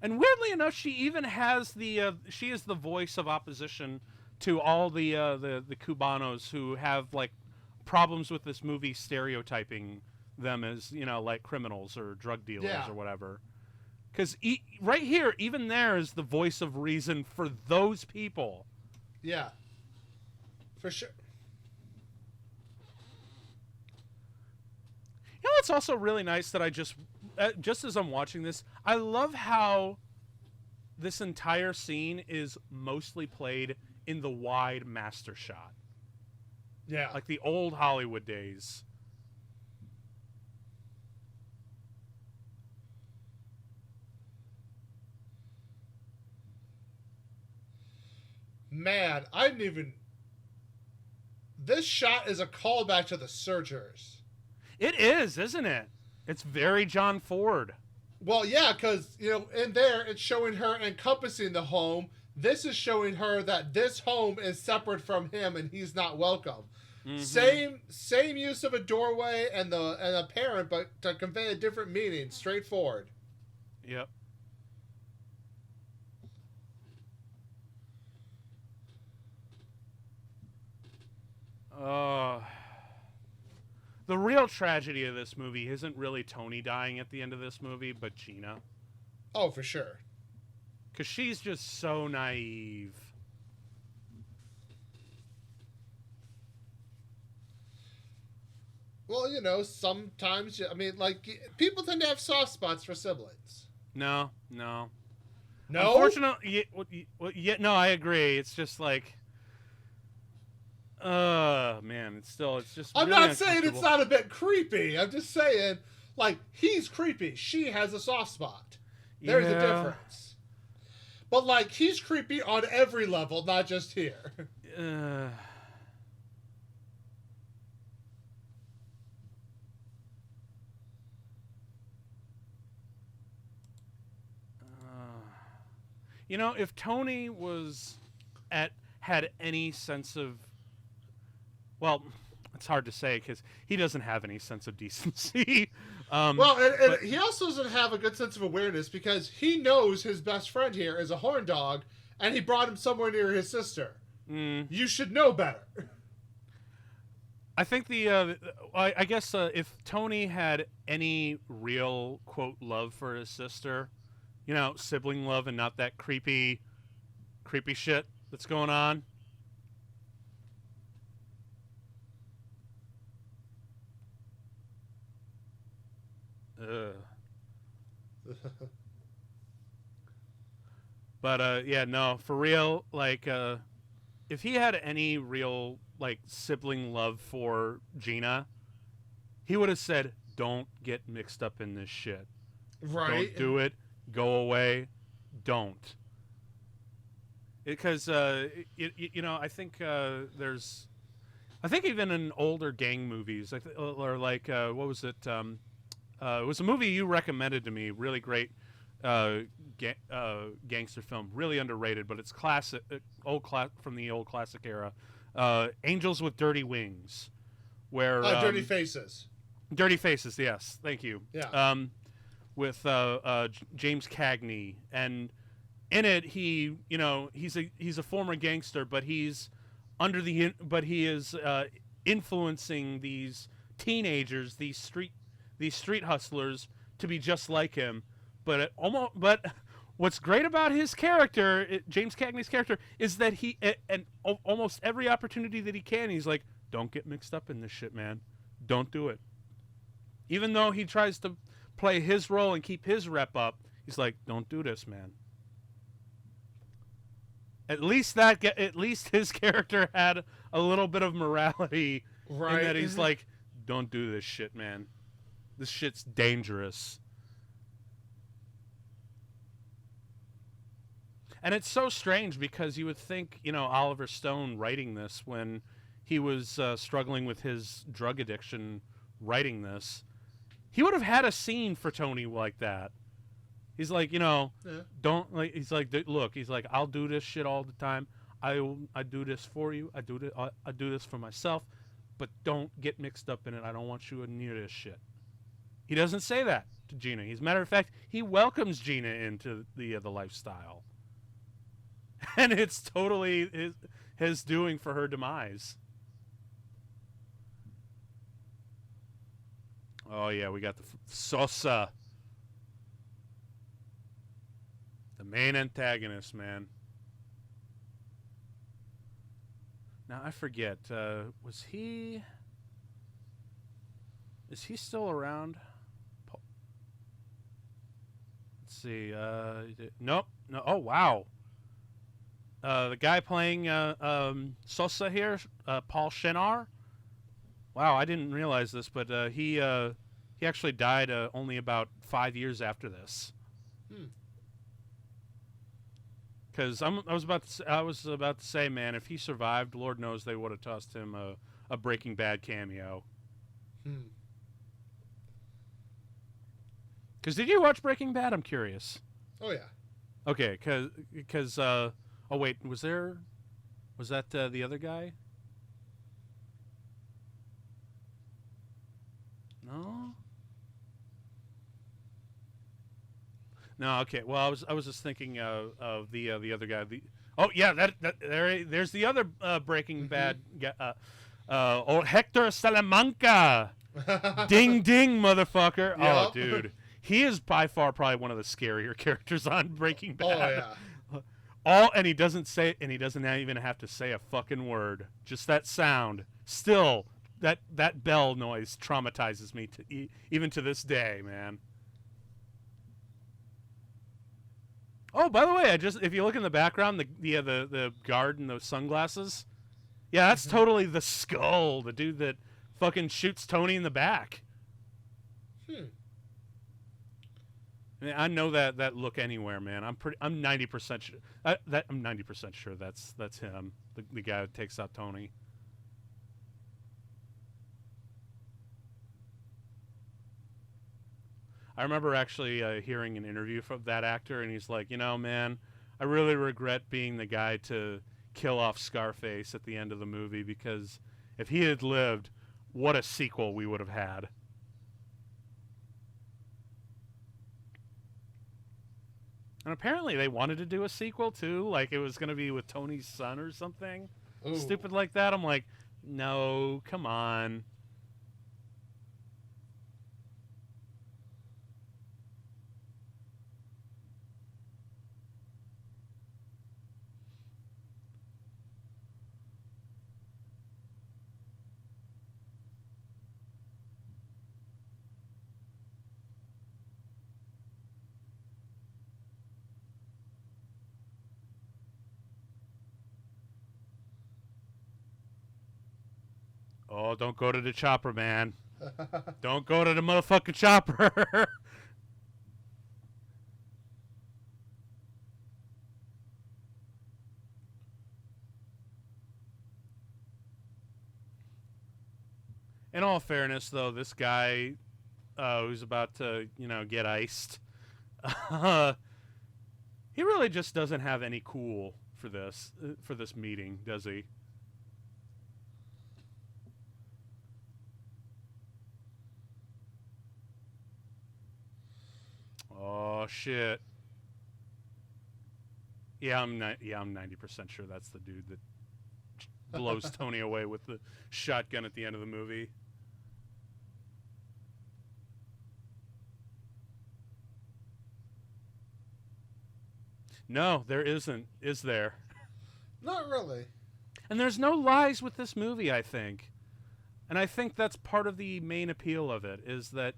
And weirdly enough, she even has she is the voice of opposition to all the Cubanos who have, like, problems with this movie stereotyping them as, like, criminals or drug dealers or whatever. Because right here, even there is the voice of reason for those people. Yeah. For sure. You know what's also really nice that I just as I'm watching this, I love how this entire scene is mostly played in the wide master shot. Yeah. Like the old Hollywood days. Man, I didn't even... This shot is a callback to The Searchers. It is, isn't it? It's very John Ford. Well, yeah, because, in there, it's showing her encompassing the home. This is showing her that this home is separate from him and he's not welcome. Mm-hmm. Same use of a doorway and a parent, but to convey a different meaning. Straightforward. Yep. The real tragedy of this movie isn't really Tony dying at the end of this movie, but Gina. Oh, for sure. Because she's just so naive. Well, sometimes, people tend to have soft spots for siblings. No? No? Unfortunately, no, I agree. It's just like... man, it's just. I'm really not saying it's not a bit creepy. I'm just saying, like, he's creepy. She has a soft spot. There's a difference. But, like, he's creepy on every level, not just here. if Tony was had any sense of, well, it's hard to say because he doesn't have any sense of decency. Well, and he also doesn't have a good sense of awareness because he knows his best friend here is a horn dog, and he brought him somewhere near his sister. You should know better. I think I guess if Tony had any real, quote, love for his sister, sibling love and not that creepy shit that's going on. But yeah, no, for real, like if he had any real like sibling love for Gina, he would have said, "Don't get mixed up in this shit. Right. Don't do it. Go away. Don't." Because I think I think even in older gang movies, or like what was it? It was a movie you recommended to me. Really great gangster film. Really underrated, but it's classic, from the old classic era. Angels with Dirty Wings, where Dirty Faces. Dirty Faces. Yes, thank you. Yeah. With James Cagney, and in it he's a former gangster, but he is influencing these teenagers, these street hustlers to be just like him. But what's great about his character, James Cagney's character, is that almost every opportunity that he can, he's like, "Don't get mixed up in this shit, man. Don't do it." Even though he tries to play his role and keep his rep up, he's like, "Don't do this, man." At least his character had a little bit of morality, right? In that he's like, "Don't do this shit, man. This shit's dangerous." And it's so strange because you would think, Oliver Stone writing this when he was struggling with his drug addiction, writing this, he would have had a scene for Tony like that. He's like, don't like. He's like, look. He's like, I'll do this shit all the time. I do this for you. I do this for myself, but don't get mixed up in it. I don't want you near this shit. He doesn't say that to Gina. As a matter of fact, he welcomes Gina into the lifestyle. And it's totally his doing for her demise. Oh, yeah, we got the Sosa. The main antagonist, man. Now, I forget. Is he still around? Let's see. Nope. No. Oh, wow. The guy playing Sosa here, Paul Shenar. Wow, I didn't realize this, but he actually died only about 5 years after this. Because I was about to say, man, if he survived, Lord knows they would have tossed him a Breaking Bad cameo. Because did you watch Breaking Bad? I'm curious. Oh yeah. Okay, because oh wait, was that the other guy? No. No, okay. Well, I was just thinking of the other guy. Oh yeah, there's the other Breaking Bad guy, old Hector Salamanca. Ding ding, motherfucker! Yep. Oh, dude, he is by far probably one of the scarier characters on Breaking Bad. Oh yeah. And he doesn't even have to say a fucking word. Just that sound. Still, that bell noise traumatizes me even to this day, man. Oh, by the way, if you look in the background, the guard in those sunglasses, yeah, that's totally the Skull, the dude that fucking shoots Tony in the back. I mean, I know that look anywhere, man. I'm 90% sure. I'm 90% sure that's him, the guy that takes out Tony. I remember actually hearing an interview from that actor, and he's like, man, I really regret being the guy to kill off Scarface at the end of the movie, because if he had lived, what a sequel we would have had. And apparently they wanted to do a sequel too, like it was going to be with Tony's son or something. Ooh. Stupid like that. I'm like, no, come on. Oh, don't go to the chopper, man. Don't go to the motherfucking chopper. In all fairness, though, this guy who's about to, get iced, he really just doesn't have any cool for this meeting, does he? Oh shit! Yeah, I'm 90% sure that's the dude that blows Tony away with the shotgun at the end of the movie. No, there isn't. Is there? Not really. And there's no lies with this movie, I think. And I think that's part of the main appeal of it, is that,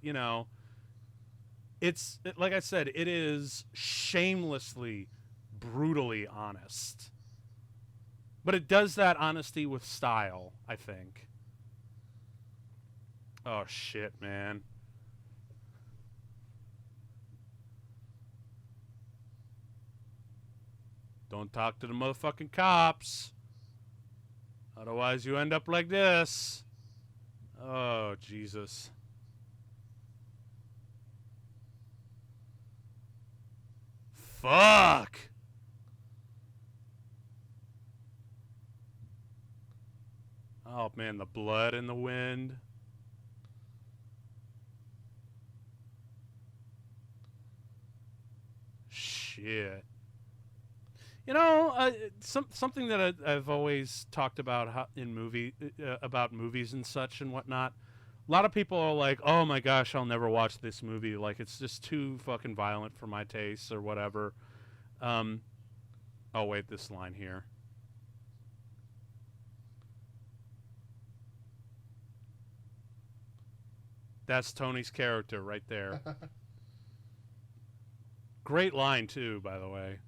it's, like I said, it is shamelessly, brutally honest. But it does that honesty with style, I think. Oh, shit, man. Don't talk to the motherfucking cops. Otherwise you end up like this. Oh, Jesus. Fuck! Oh, man, the blood in the wind. Shit. Something that I've always talked about about movies and such and whatnot. A lot of people are like, "Oh my gosh, I'll never watch this movie. Like, it's just too fucking violent for my tastes or whatever." Oh wait, this line here. That's Tony's character right there. Great line too, by the way.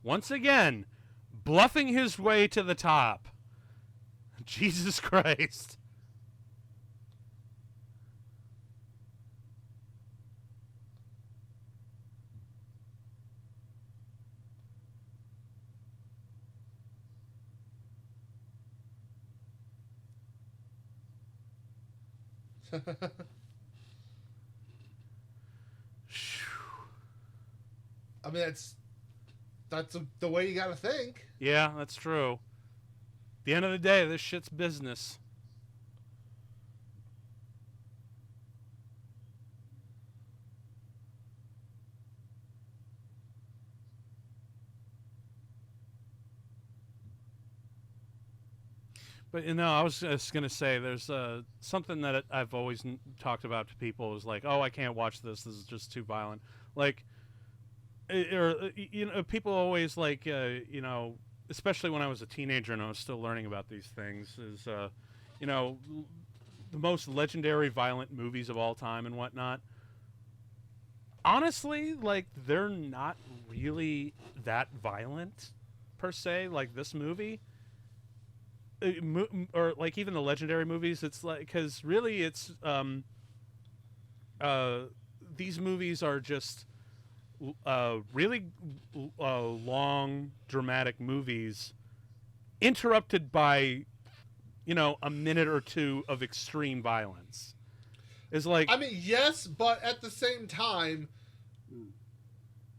Once again, bluffing his way to the top. Jesus Christ. I mean, that's the way you gotta think. Yeah, that's true. At the end of the day, this shit's business. But I was just gonna say, there's something that I've always talked about to people is like, oh, I can't watch this. This is just too violent. Like, people always like, especially when I was a teenager and I was still learning about these things, is the most legendary violent movies of all time and whatnot. Honestly, like, they're not really that violent per se. Like this movie. Or like even the legendary movies, it's like, because really it's these movies are just really long dramatic movies interrupted by, a minute or two of extreme violence. Is like, I mean, yes, but at the same time,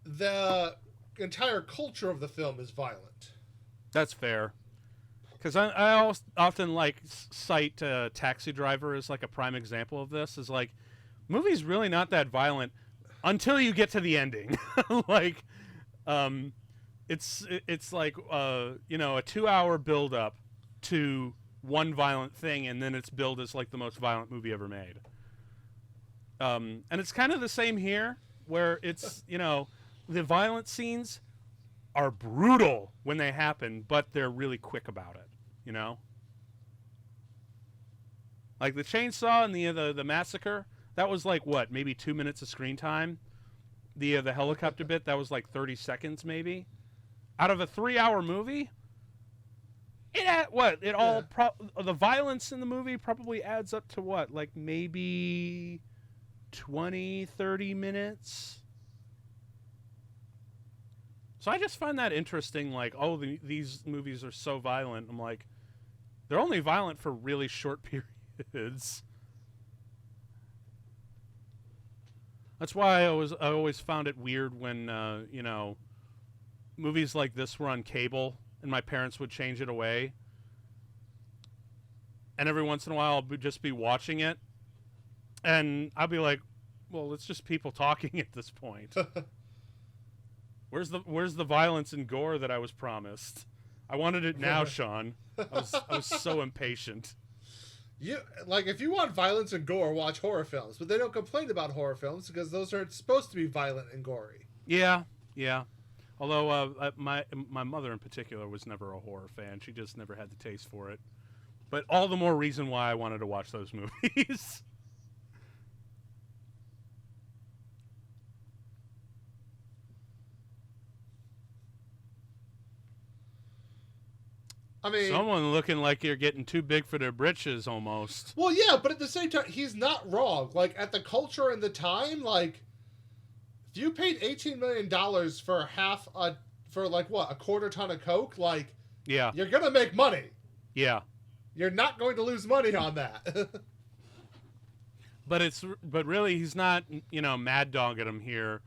the entire culture of the film is violent. that's fair. Because I often cite Taxi Driver as like a prime example of this. Is like, movie's really not that violent until you get to the ending. Like, it's like a 2-hour build up to one violent thing, and then it's billed as like the most violent movie ever made. And it's kind of the same here, where it's the violent scenes are brutal when they happen, but they're really quick about it. Like the chainsaw and the massacre, that was like what, maybe 2 minutes of screen time. The helicopter bit, that was like 30 seconds maybe. Out of a 3-hour movie, the violence in the movie probably adds up to what, like maybe 20, 30 minutes. So I just find that interesting, like, these movies are so violent. I'm like, they're only violent for really short periods. That's why I always found it weird when, movies like this were on cable and my parents would change it away. And every once in a while I'll just be watching it. And I'll be like, well, it's just people talking at this point. Where's the violence and gore that I was promised? I wanted it now, Sean. I was so impatient. If you want violence and gore, watch horror films. But they don't complain about horror films because those aren't supposed to be violent and gory. Yeah. Although my mother in particular was never a horror fan. She just never had the taste for it. But all the more reason why I wanted to watch those movies. I mean, someone looking like you're getting too big for their britches, almost. Well, yeah, but at the same time, he's not wrong. Like, at the culture and the time, like, if you paid $18 million for a quarter ton of coke, like, yeah, you're gonna make money. Yeah, you're not going to lose money on that. But really, he's not, mad dogging him here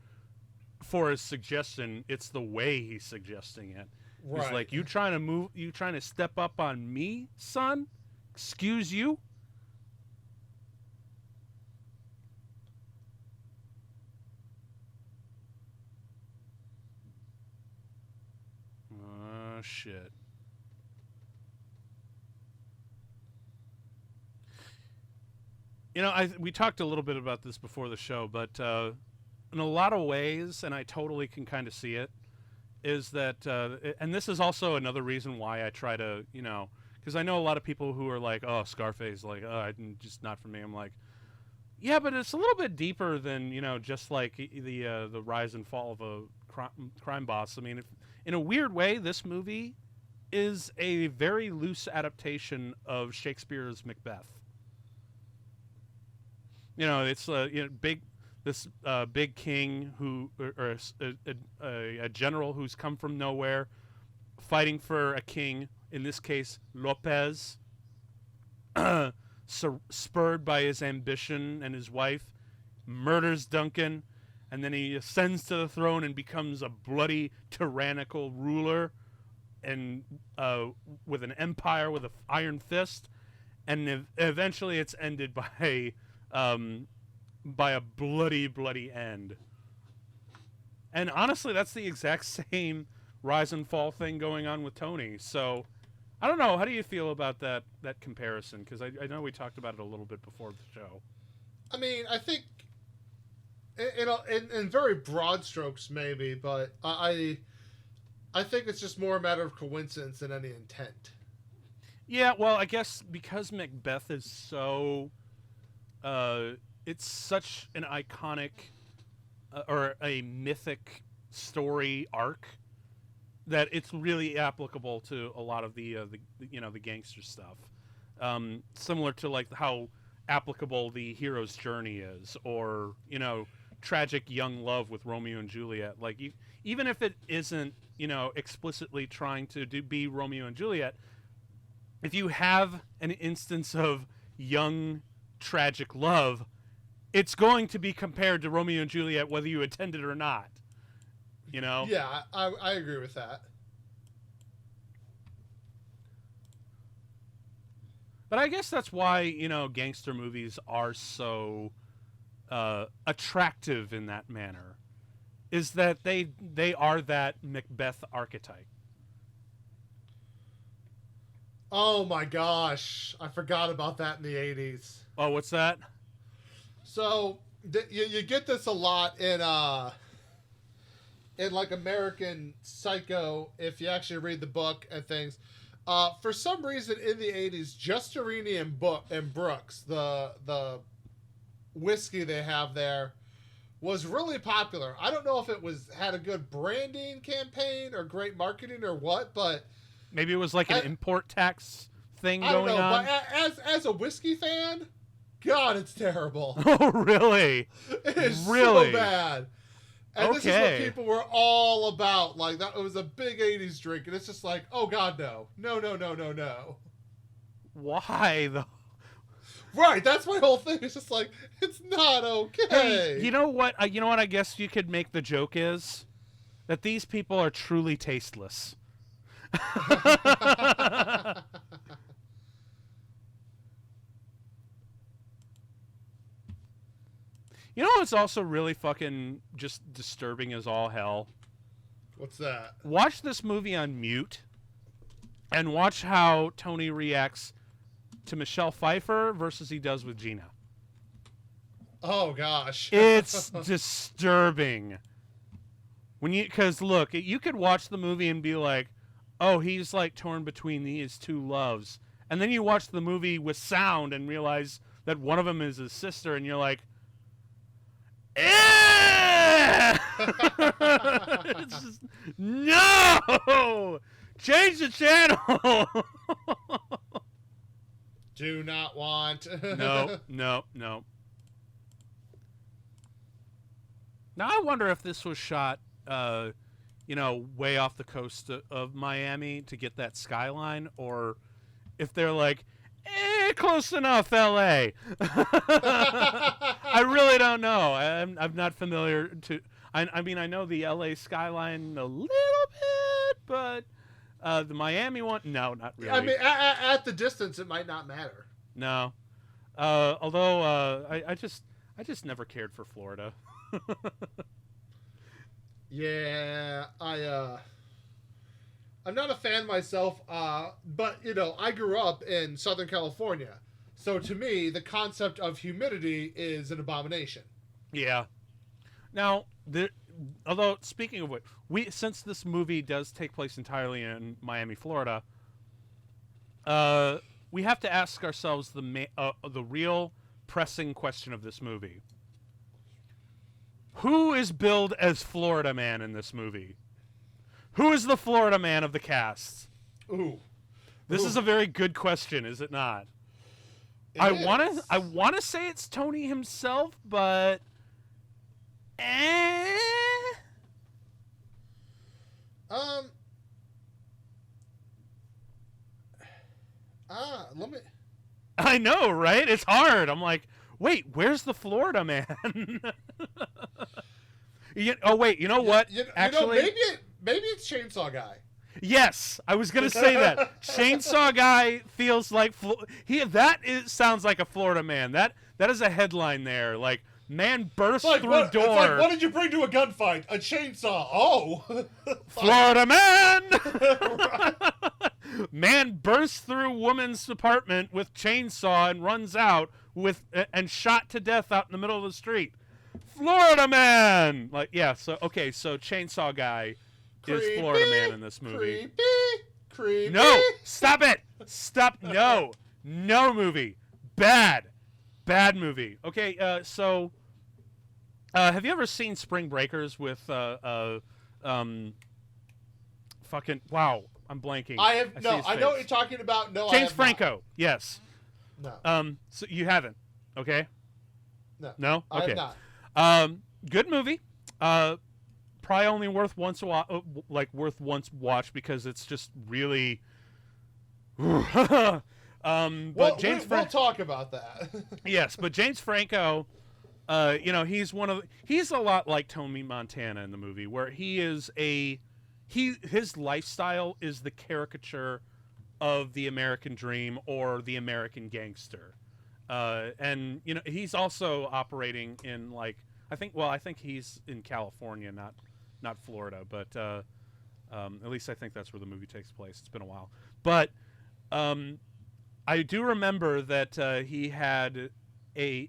for his suggestion. It's the way he's suggesting it. Right. He's like, you trying to step up on me, son? Excuse you? Oh, shit. We talked a little bit about this before the show, but in a lot of ways, and I totally can kind of see it, is that, and this is also another reason why I try to, because I know a lot of people who are like, oh, Scarface, like, oh, just not for me. I'm like, yeah, but it's a little bit deeper than, just like the rise and fall of a crime boss. I mean, in a weird way, this movie is a very loose adaptation of Shakespeare's Macbeth. It's this big king who, or a general who's come from nowhere, fighting for a king. In this case, Lopez, spurred by his ambition and his wife, murders Duncan, and then he ascends to the throne and becomes a bloody, tyrannical ruler, and with an empire with an iron fist, and eventually it's ended by a bloody, bloody end. And honestly, that's the exact same rise and fall thing going on with Tony. So, I don't know. How do you feel about that comparison? Because I know we talked about it a little bit before the show. I mean, I think in very broad strokes, maybe, but I think it's just more a matter of coincidence than any intent. Yeah, well, I guess because Macbeth is so... it's such an iconic or a mythic story arc that it's really applicable to a lot of the gangster stuff. Similar to like how applicable the hero's journey is, or tragic young love with Romeo and Juliet. Like, even if it isn't, explicitly trying to be Romeo and Juliet, if you have an instance of young tragic love, it's going to be compared to Romeo and Juliet whether you attend it or not. Yeah, I agree with that. But I guess that's why, gangster movies are so attractive in that manner, is that they are that Macbeth archetype. Oh my gosh, I forgot about that in the 80s. Oh, what's that? So you get this a lot in like American Psycho, if you actually read the book and things. For some reason in the 80s, Justerini and Brooks, the whiskey they have there, was really popular. I don't know if it had a good branding campaign or great marketing or what, but maybe it was like an import tax thing going on. I don't know, but as a whiskey fan, God, it's terrible. Oh, really? It is really so bad. And this is what people were all about. Like, that, it was a big 80s drink, and it's just like, oh, God, no. No, no, no, no, no. Why, though? Right, that's my whole thing. It's just like, it's not okay. Hey, you know what I guess you could make the joke is? That these people are truly tasteless. You know what's also really fucking just disturbing as all hell? What's that? Watch this movie on mute and watch how Tony reacts to Michelle Pfeiffer versus he does with Gina. Oh, gosh. It's disturbing. Because look, you could watch the movie and be like, oh, he's like torn between these two loves. And then you watch the movie with sound and realize that one of them is his sister, and you're like, it's just, no! Change the channel! Do not want. No. Now I wonder if this was shot, way off the coast of Miami to get that skyline, or if they're like, close enough, L.A. I really don't know. I'm not familiar to. I mean, I know the L.A. skyline a little bit, but the Miami one, no, not really. I mean, at the distance, it might not matter. No, although I just never cared for Florida. Yeah, I'm not a fan myself, but, I grew up in Southern California. So to me, the concept of humidity is an abomination. Yeah. Now, although, speaking of which, since this movie does take place entirely in Miami, Florida, we have to ask ourselves the real pressing question of this movie. Who is billed as Florida Man in this movie? Who is the Florida Man of the cast? Ooh. This is a very good question, is it not? I want to say it's Tony himself, but let me. I know, right? It's hard. I'm like, wait, where's the Florida Man? Wait, you know what? Actually, maybe it's Chainsaw Guy. Yes, I was gonna say that. Chainsaw Guy feels like sounds like a Florida Man. That is a headline there. Like, man bursts through door. It's like, what did you bring to a gunfight? A chainsaw. Oh, Florida Man. Man bursts through woman's apartment with chainsaw and runs out and shot to death out in the middle of the street. Florida Man. Like, yeah. So Chainsaw Guy is Florida Man in this movie. Creepy. No, stop it. Stop. No movie. Bad movie. Okay, so have you ever seen Spring Breakers with fucking wow, I'm blanking. I have no. I know what you're talking about. No, James Franco. Not. Yes. No. So you haven't. Okay. No. No. Okay. I have not. Good movie. Probably only worth worth once watch because it's just really. But we'll talk about that. Yes, but James Franco, he's he's a lot like Tony Montana in the movie, where his lifestyle is the caricature of the American dream or the American gangster, and he's also operating in I think he's in California, not Florida, but at least I think that's where the movie takes place. It's been a while, but I do remember that he had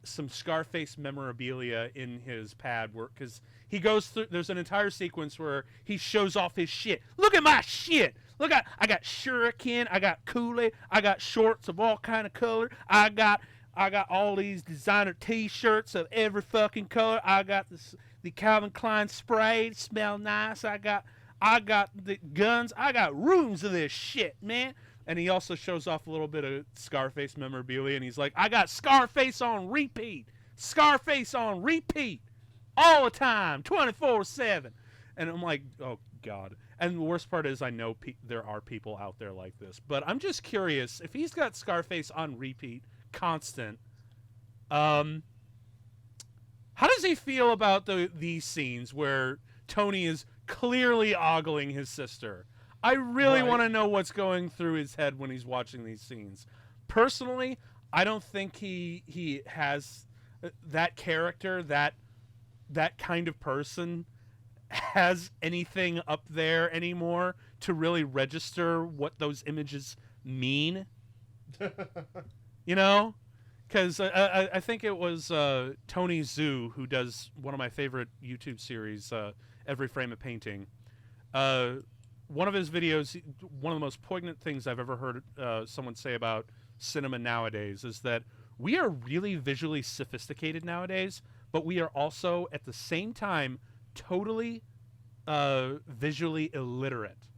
some Scarface memorabilia in his pad, because he goes through. There's an entire sequence where he shows off his shit. Look at my shit. Look, I got Shuriken, I got Kool-Aid, I got shorts of all kind of color. I got all these designer T-shirts of every fucking color. I got the Calvin Klein spray, smell nice. I got the guns. I got rooms of this shit, man. And he also shows off a little bit of Scarface memorabilia, and he's like, I got Scarface on repeat. Scarface on repeat. All the time, 24/7. And I'm like, oh, God. And the worst part is I know there are people out there like this. But I'm just curious, if he's got Scarface on repeat, constant, how does he feel about these scenes where Tony is clearly ogling his sister? I really want to know what's going through his head when he's watching these scenes. Personally, I don't think he has that character, that kind of person has anything up there anymore to really register what those images mean. Because I think it was Tony Zhu who does one of my favorite YouTube series, Every Frame of Painting. One of his videos, one of the most poignant things I've ever heard someone say about cinema nowadays is that we are really visually sophisticated nowadays, but we are also at the same time totally visually illiterate.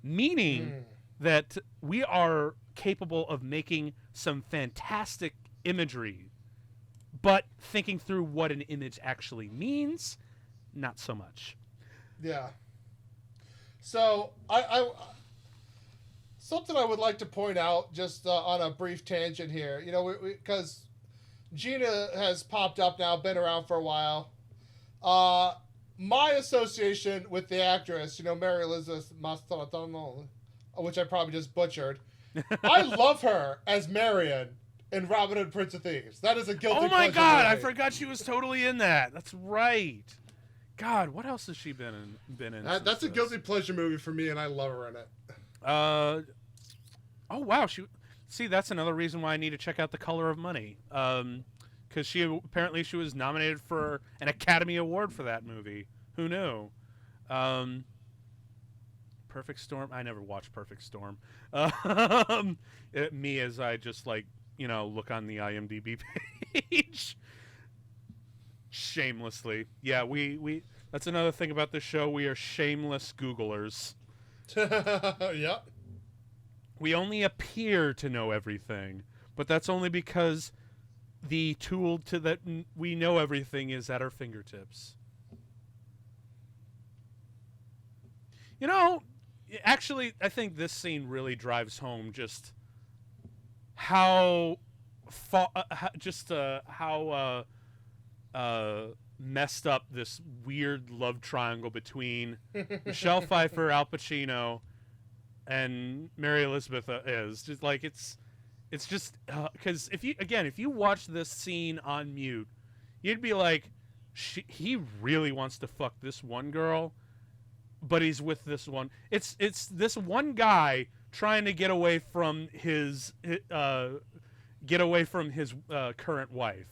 Meaning that we are capable of making some fantastic imagery, but thinking through what an image actually means, not so much. Yeah. So I something I would like to point out just on a brief tangent here, because Gina has popped up now, been around for a while. My association with the actress, Mary Elizabeth Mastrantonio, which I probably just butchered. I love her as Marion in Robin Hood, Prince of Thieves. That is a guilty pleasure. Oh my God, movie. I forgot she was totally in that. That's right. God, what else has she been in? That's a guilty pleasure movie for me, and I love her in it. Oh wow, that's another reason why I need to check out The Color of Money. Because she was nominated for an Academy Award for that movie. Who knew? Perfect Storm. I never watched Perfect Storm. Me as I just look on the IMDb page. Shamelessly. Yeah, we that's another thing about this show. We are shameless Googlers. Yep. We only appear to know everything, but that's only because the tool that we know everything is at our fingertips. Actually, I think this scene really drives home just how messed up this weird love triangle between Michelle Pfeiffer, Al Pacino, and Mary Elizabeth is. Just it's just because if you watch this scene on mute, you'd be like, he really wants to fuck this one girl, but he's with this one. It's this one guy trying to get away from his current wife.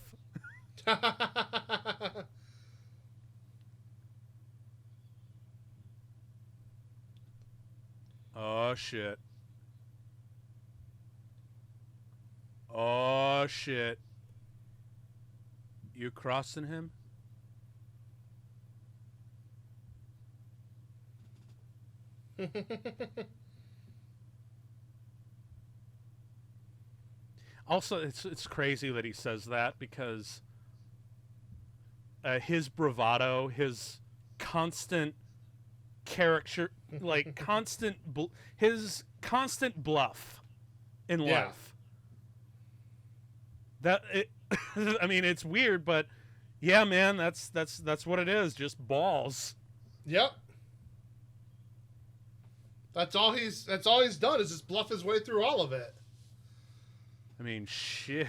Oh shit. Oh shit. You crossing him? Also, it's crazy that he says that, because his bravado, his constant character, like his constant bluff in life. That it, I mean, it's weird, but yeah, man, that's what it is. Just balls. Yep. That's all he's done is just bluff his way through all of it. I mean, shit.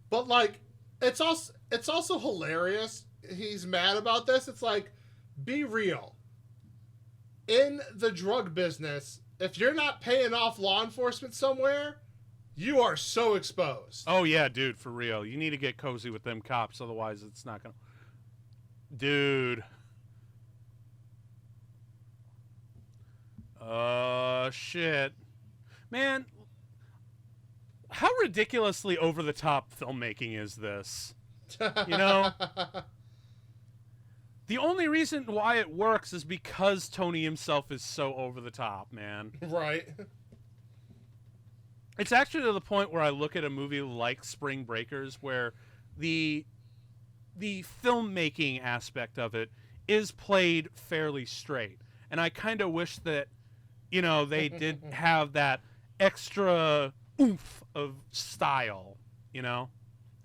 But like, it's also hilarious. He's mad about this. It's like, be real. In the drug business, if you're not paying off law enforcement somewhere, you are so exposed. Oh yeah, dude, for real. You need to get cozy with them cops, otherwise it's not gonna. Dude. Shit. Man, how ridiculously over the top filmmaking is this? You know? The only reason why it works is because Tony himself is so over the top, man. Right. It's actually to the point where I look at a movie like Spring Breakers where the filmmaking aspect of it is played fairly straight. And I kind of wish that, you know, they did have that extra oomph of style, you know?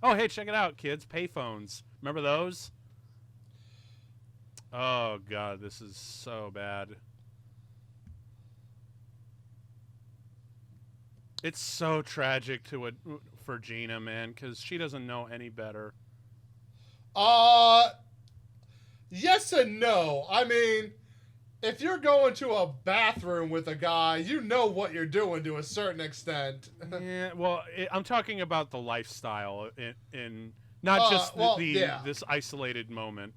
Oh, hey, check it out, kids. Payphones. Remember those? Oh, God, this is so bad. It's so tragic for Gina, man, because she doesn't know any better. Yes and no. I mean, if you're going to a bathroom with a guy, you know what you're doing to a certain extent. Yeah, well, I'm talking about the lifestyle in not just this isolated moment.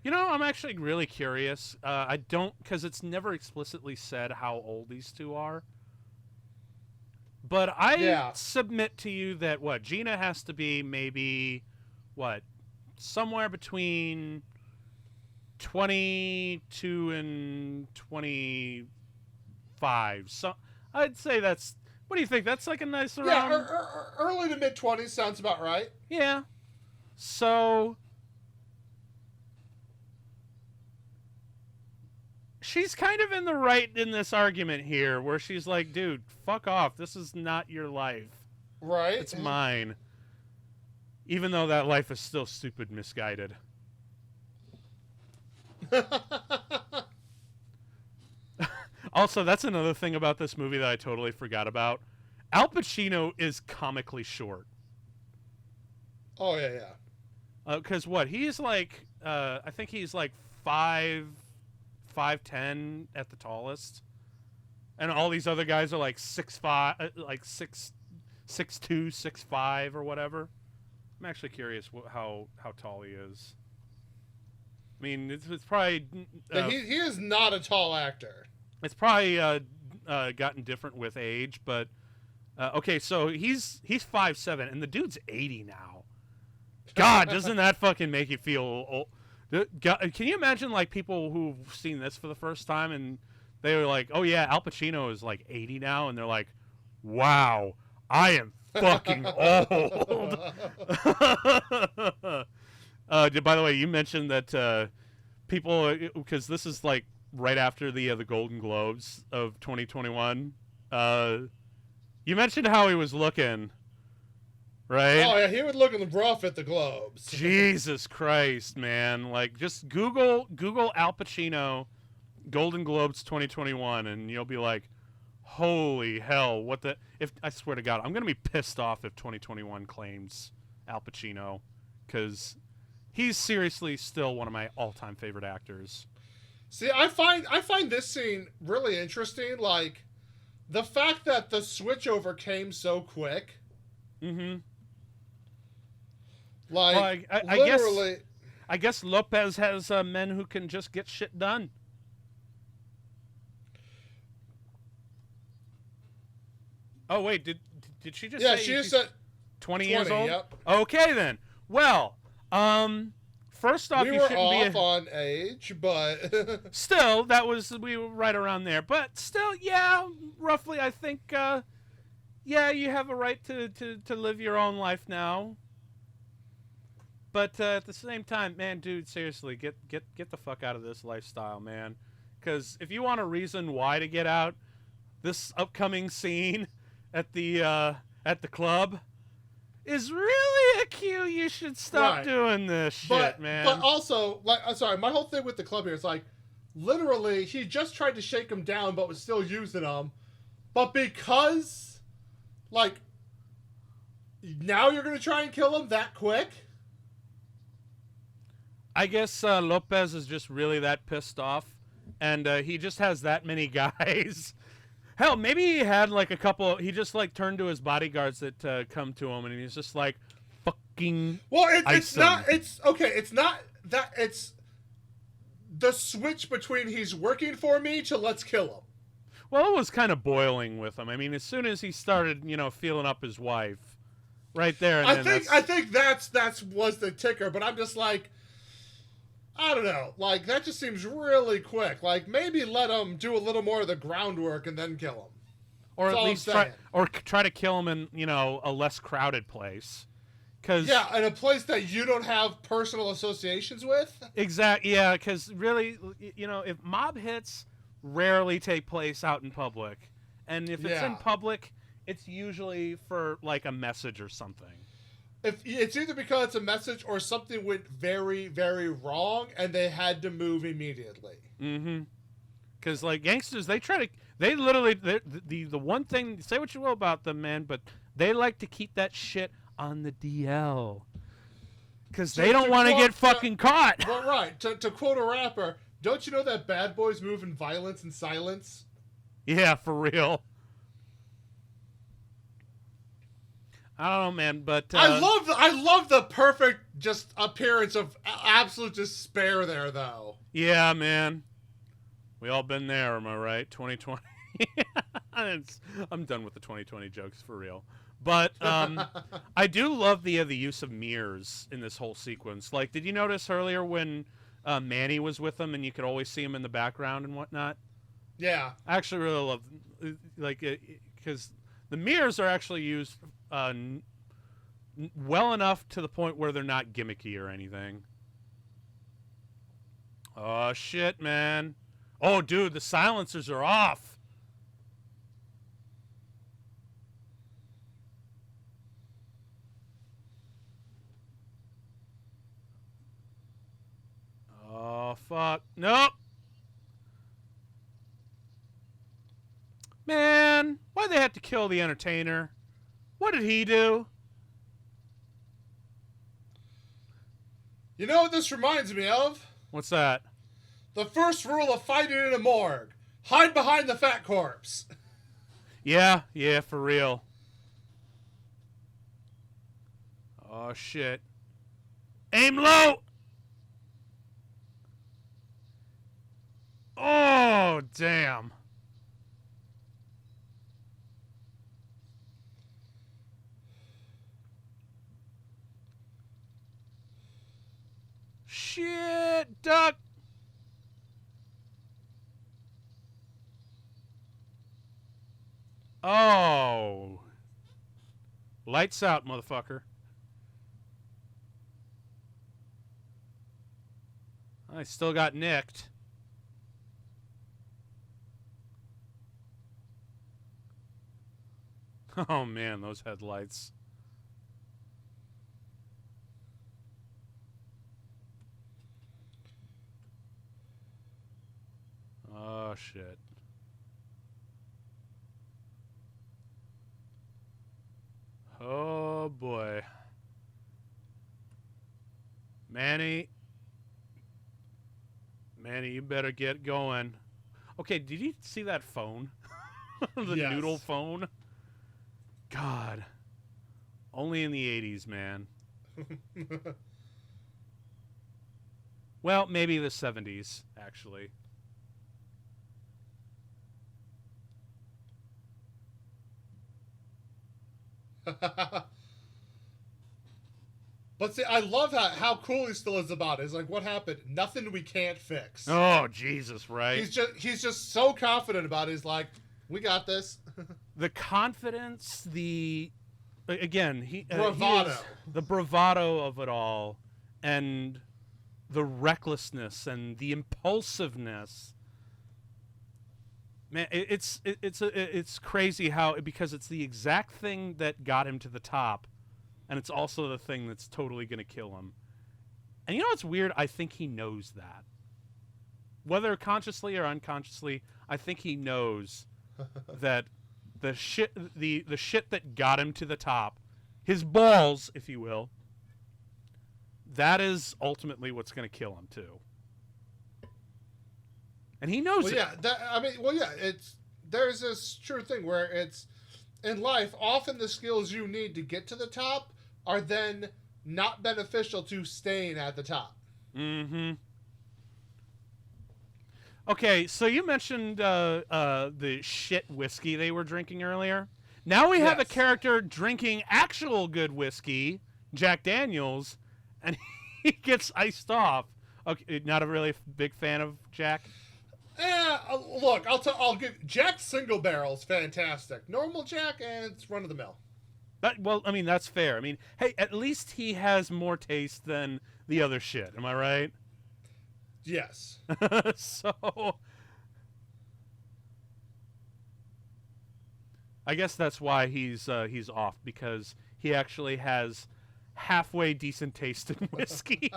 You know, I'm actually really curious. I don't, because it's never explicitly said how old these two are. But I submit to you that, Gina has to be maybe, somewhere between 22 and 25. So I'd say that's, what do you think? That's like a nice around... Yeah, early to mid-20s sounds about right. Yeah. So... she's kind of in the right in this argument here, where she's like, dude, fuck off. This is not your life. Right. It's mine. Even though that life is still stupid and misguided. Also, that's another thing about this movie that I totally forgot about. Al Pacino is comically short. Oh, yeah. Because he's like, I think he's like 5'10" at the tallest, and all these other guys are like 6'5", like 6'2", 6'5", or whatever. I'm actually curious how tall he is. I mean, it's probably he is not a tall actor. It's probably gotten different with age, but okay, so he's 5'7", and the dude's 80 now. God, doesn't that fucking make you feel old? Can you imagine, like, people who've seen this for the first time and they were like, oh yeah, Al Pacino is like 80 now, and they're like, wow, I am fucking old. By the way, you mentioned that people, because this is like right after the Golden Globes of 2021, you mentioned how he was looking. Right? Oh, yeah, he would look rough at the Globes. Jesus Christ, man. Like, just Google Al Pacino Golden Globes 2021, and you'll be like, holy hell, I swear to God, I'm going to be pissed off if 2021 claims Al Pacino, because he's seriously still one of my all-time favorite actors. See, I find this scene really interesting, like, the fact that the switchover came so quick. Mm-hmm. Like, well, literally... I guess Lopez has men who can just get shit done. Oh, wait, did Did she just Yeah, say she just she's said 20 years old? Yep. Okay, then. Well, first off, We you were shouldn't off be... on age, but Still, we were right around there. But still, yeah, roughly, I think, yeah, you have a right to live your own life now. But at the same time, man, dude, seriously, get the fuck out of this lifestyle, man. Because if you want a reason why to get out, this upcoming scene at the club is really a cue. You should stop doing this shit, man. But also, like, I'm sorry, my whole thing with the club here is like, literally, he just tried to shake him down, but was still using him. But because, like, now you're gonna try and kill him that quick? I guess Lopez is just really that pissed off, and he just has that many guys. Hell, maybe he had like a couple. He just like turned to his bodyguards that come to him, and he's just like, "Fucking." Well, it's not. It's okay. It's not that. It's the switch between he's working for me to let's kill him. Well, it was kind of boiling with him. I mean, as soon as he started, feeling up his wife, right there. And I think that's was the ticker, but I'm just like. I don't know. Like, that just seems really quick. Like, maybe let him do a little more of the groundwork and then kill him. Or at least try to kill him in, a less crowded place. Yeah, in a place that you don't have personal associations with? Exactly. Yeah, because really, if mob hits rarely take place out in public. And if it's in public, it's usually for, like, a message or something. If it's either because it's a message or something went very, very wrong and they had to move immediately. Mm-hmm. Because, like, gangsters, the one thing, say what you will about them, man, but they like to keep that shit on the DL. Because they don't want to get fucking caught. Well, right. To quote a rapper, don't you know that bad boys move in violence and silence? Yeah, for real. I don't know, man, but I love the perfect just appearance of absolute despair there, though. Yeah, man. We all been there, am I right? 2020. I'm done with the 2020 jokes for real. But I do love the use of mirrors in this whole sequence. Like, did you notice earlier when Manny was with him and you could always see him in the background and whatnot? Yeah. I actually really love, like, because the mirrors are actually used well enough to the point where they're not gimmicky or anything. Oh, shit, man. Oh, dude, the silencers are off. Oh, fuck. Nope. Man, why'd they have to kill the entertainer? What did he do? You know what this reminds me of? What's that? The first rule of fighting in a morgue. Hide behind the fat corpse. Yeah, for real. Oh, shit. Aim low! Oh, damn. Shit, duck. Oh. Lights out, motherfucker. I still got nicked. Oh, man, those headlights. Oh, shit. Oh, boy. Manny, you better get going. Okay, did you see that phone? The noodle phone? God. Only in the 80s, man. Well, maybe the 70s, actually. But see, I love how cool he still is about it. It's like, what happened? Nothing we can't fix. Oh, Jesus, right? He's just so confident about it. He's like, we got this. The confidence, Bravado. the bravado of it all, and the recklessness and the impulsiveness. Man, it's crazy how, because it's the exact thing that got him to the top, and it's also the thing that's totally going to kill him. And you know what's weird? I think he knows that. Whether consciously or unconsciously, I think he knows that the shit that got him to the top, his balls, if you will, that is ultimately what's going to kill him too. And he knows it. There's this true thing where it's, in life, often the skills you need to get to the top are then not beneficial to staying at the top. Mm-hmm. Okay, so you mentioned the shit whiskey they were drinking earlier. Now we have a character drinking actual good whiskey, Jack Daniels, and he gets iced off. Okay, not a really big fan of Jack. Look, I'll give Jack Single Barrel's fantastic. Normal Jack, and it's run of the mill. Well, I mean, that's fair. I mean, hey, at least he has more taste than the other shit. Am I right? Yes. So, I guess that's why he's off, because he actually has halfway decent taste in whiskey.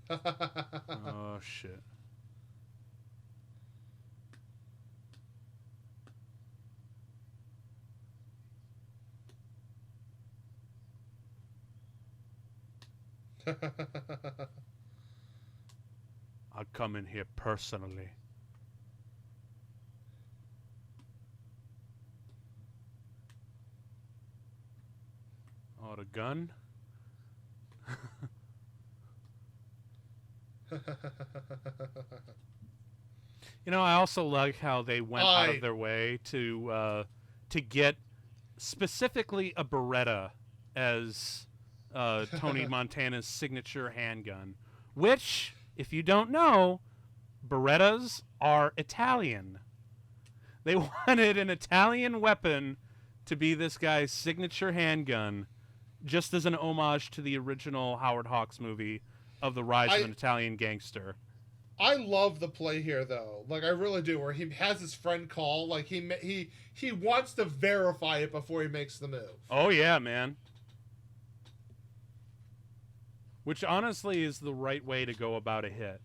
Oh, shit. I'll come in here personally. Oh, the gun? You know, I also like how they went out of their way to get specifically a Beretta as Tony Montana's signature handgun, which, if you don't know, Berettas are Italian. They wanted an Italian weapon to be this guy's signature handgun, just as an homage to the original Howard Hawks movie of the rise of an Italian gangster. I love the play here, though. Like, I really do, where he has his friend call. Like, he wants to verify it before he makes the move. Oh, yeah, man. Which, honestly, is the right way to go about a hit.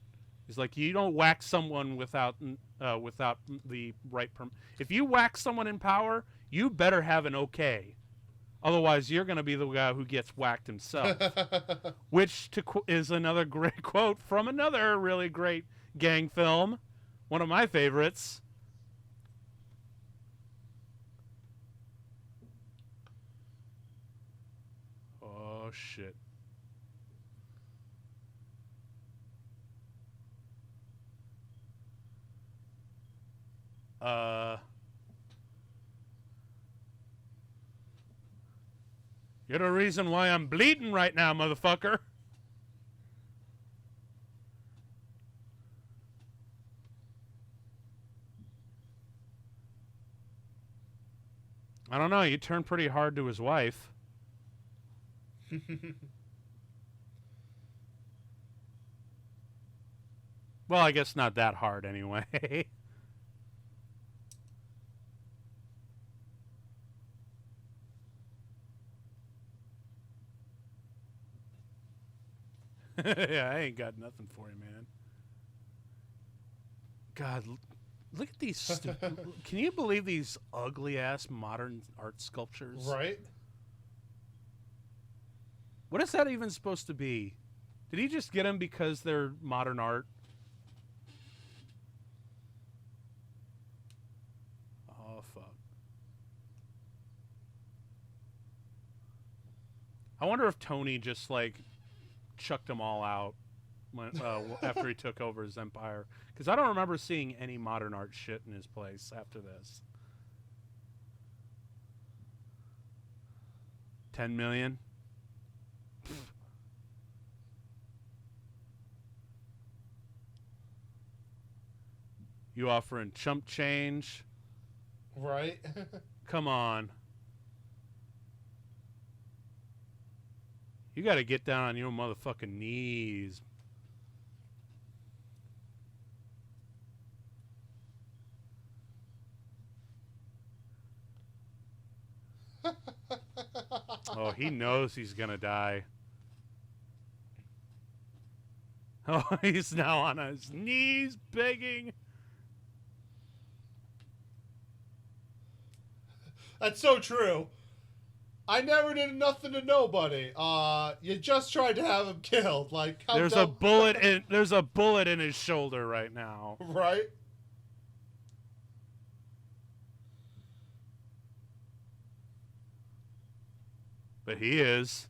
It's like, you don't whack someone without the right... If you whack someone in power, you better have an okay. Otherwise, you're going to be the guy who gets whacked himself. Which is another great quote from another really great gang film. One of my favorites. Oh, shit. You're the reason why I'm bleeding right now, motherfucker. I don't know. You turned pretty hard to his wife. Well, I guess not that hard anyway. Yeah, I ain't got nothing for you, man. God, look at these. Can you believe these ugly-ass modern art sculptures? Right? What is that even supposed to be? Did he just get them because they're modern art? Oh, fuck. I wonder if Tony just, like, chucked them all out when, after he took over his empire. Because I don't remember seeing any modern art shit in his place after this. 10 million? You offering chump change? Right? Come on. You gotta get down on your motherfucking knees. Oh, he knows he's gonna die. Oh, he's now on his knees begging. That's so true. I never did nothing to nobody. You just tried to have him killed. Like, there's a bullet in his shoulder right now. Right? But he is.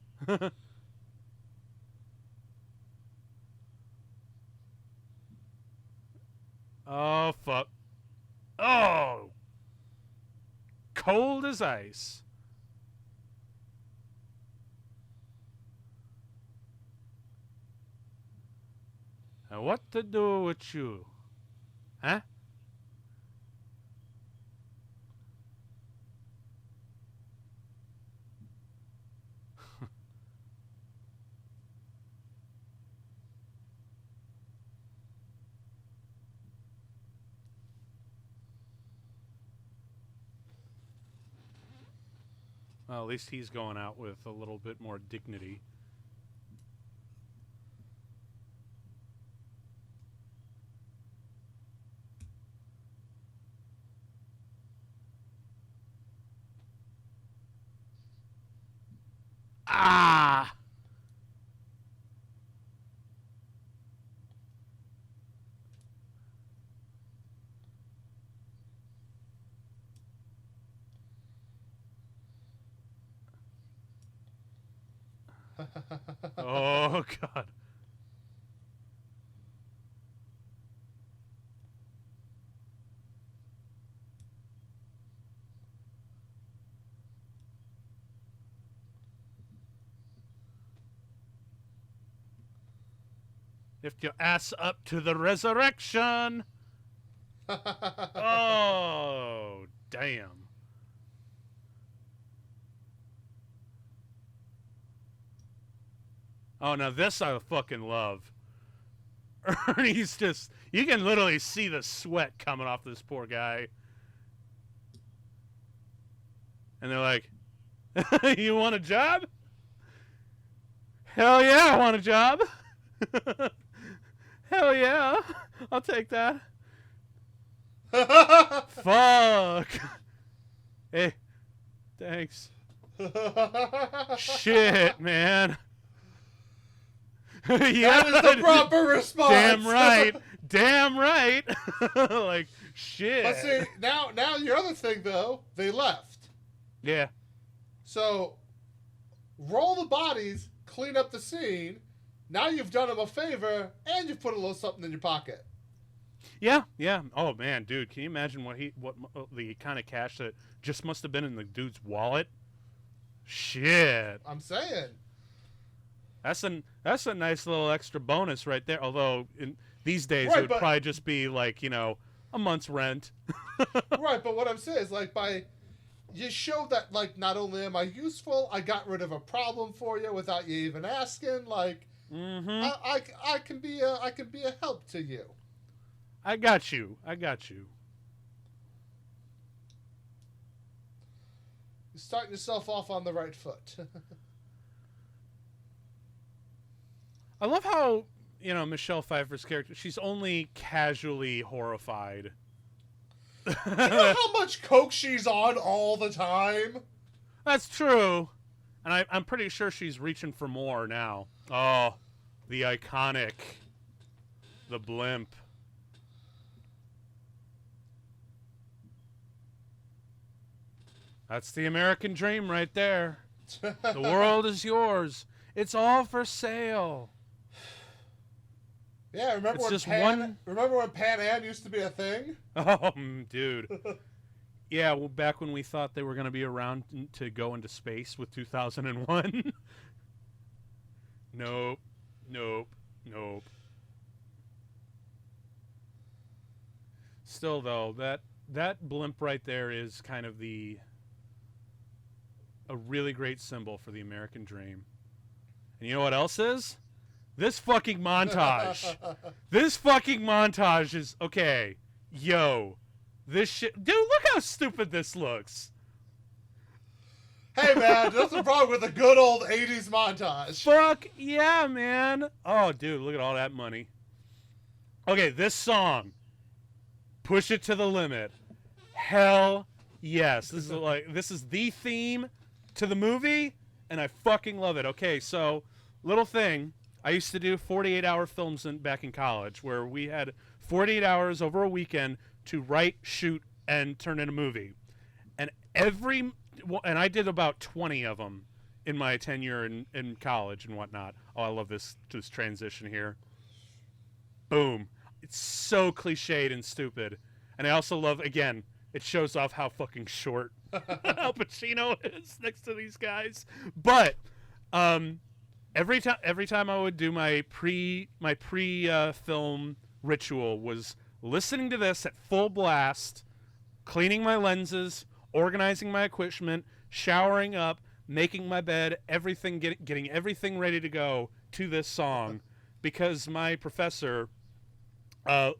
Oh, fuck. Oh! Cold as ice. Now what to do with you? Huh? Well, at least he's going out with a little bit more dignity. Ah! Oh, God. Lift your ass up to the resurrection. Oh, damn. Oh, now this I fucking love. Ernie's just... You can literally see the sweat coming off this poor guy. And they're like, you want a job? Hell yeah, I want a job. Hell yeah, I'll take that. Fuck. Hey, thanks. Shit, man. Yeah, that is the proper response. Damn right. Damn right. Like, shit. But see, now your other thing, though, they left. Yeah. So, roll the bodies, clean up the scene. Now you've done him a favor, and you've put a little something in your pocket. Yeah, yeah. Oh, man, dude, can you imagine what the kind of cash that just must have been in the dude's wallet? Shit. I'm saying. That's a nice little extra bonus right there. Although in these days right, it would probably just be like, you know, a month's rent. Right, but what I'm saying is like you showed that like not only am I useful, I got rid of a problem for you without you even asking. Like I can be a help to you. I got you. You're starting yourself off on the right foot. I love how, you know, Michelle Pfeiffer's character, she's only casually horrified. You know how much coke she's on all the time? That's true. And I'm pretty sure she's reaching for more now. Oh, the iconic. The blimp. That's the American dream right there. The world is yours. It's all for sale. Yeah, remember when Pan Am used to be a thing? Oh, dude. Yeah, well, back when we thought they were going to be around to go into space with 2001. Nope. Still, though, that blimp right there is kind of a really great symbol for the American dream. And you know what else is? This fucking montage. This fucking montage is, okay, yo, this shit. Dude, look how stupid this looks. Hey, man, that's the problem with a good old 80s montage. Fuck yeah, man. Oh, dude, look at all that money. Okay, this song, Push It to the Limit. Hell yes. This is the theme to the movie, and I fucking love it. Okay, so, little thing. I used to do 48-hour films back in college where we had 48 hours over a weekend to write, shoot, and turn in a movie. And I did about 20 of them in my tenure in college and whatnot. Oh, I love this transition here. Boom. It's so cliched and stupid. And I also love, again, it shows off how fucking short Al Pacino is next to these guys. But every time I would do my pre film ritual was listening to this at full blast, cleaning my lenses, organizing my equipment, showering up, making my bed, everything, getting everything ready to go to this song, because my professor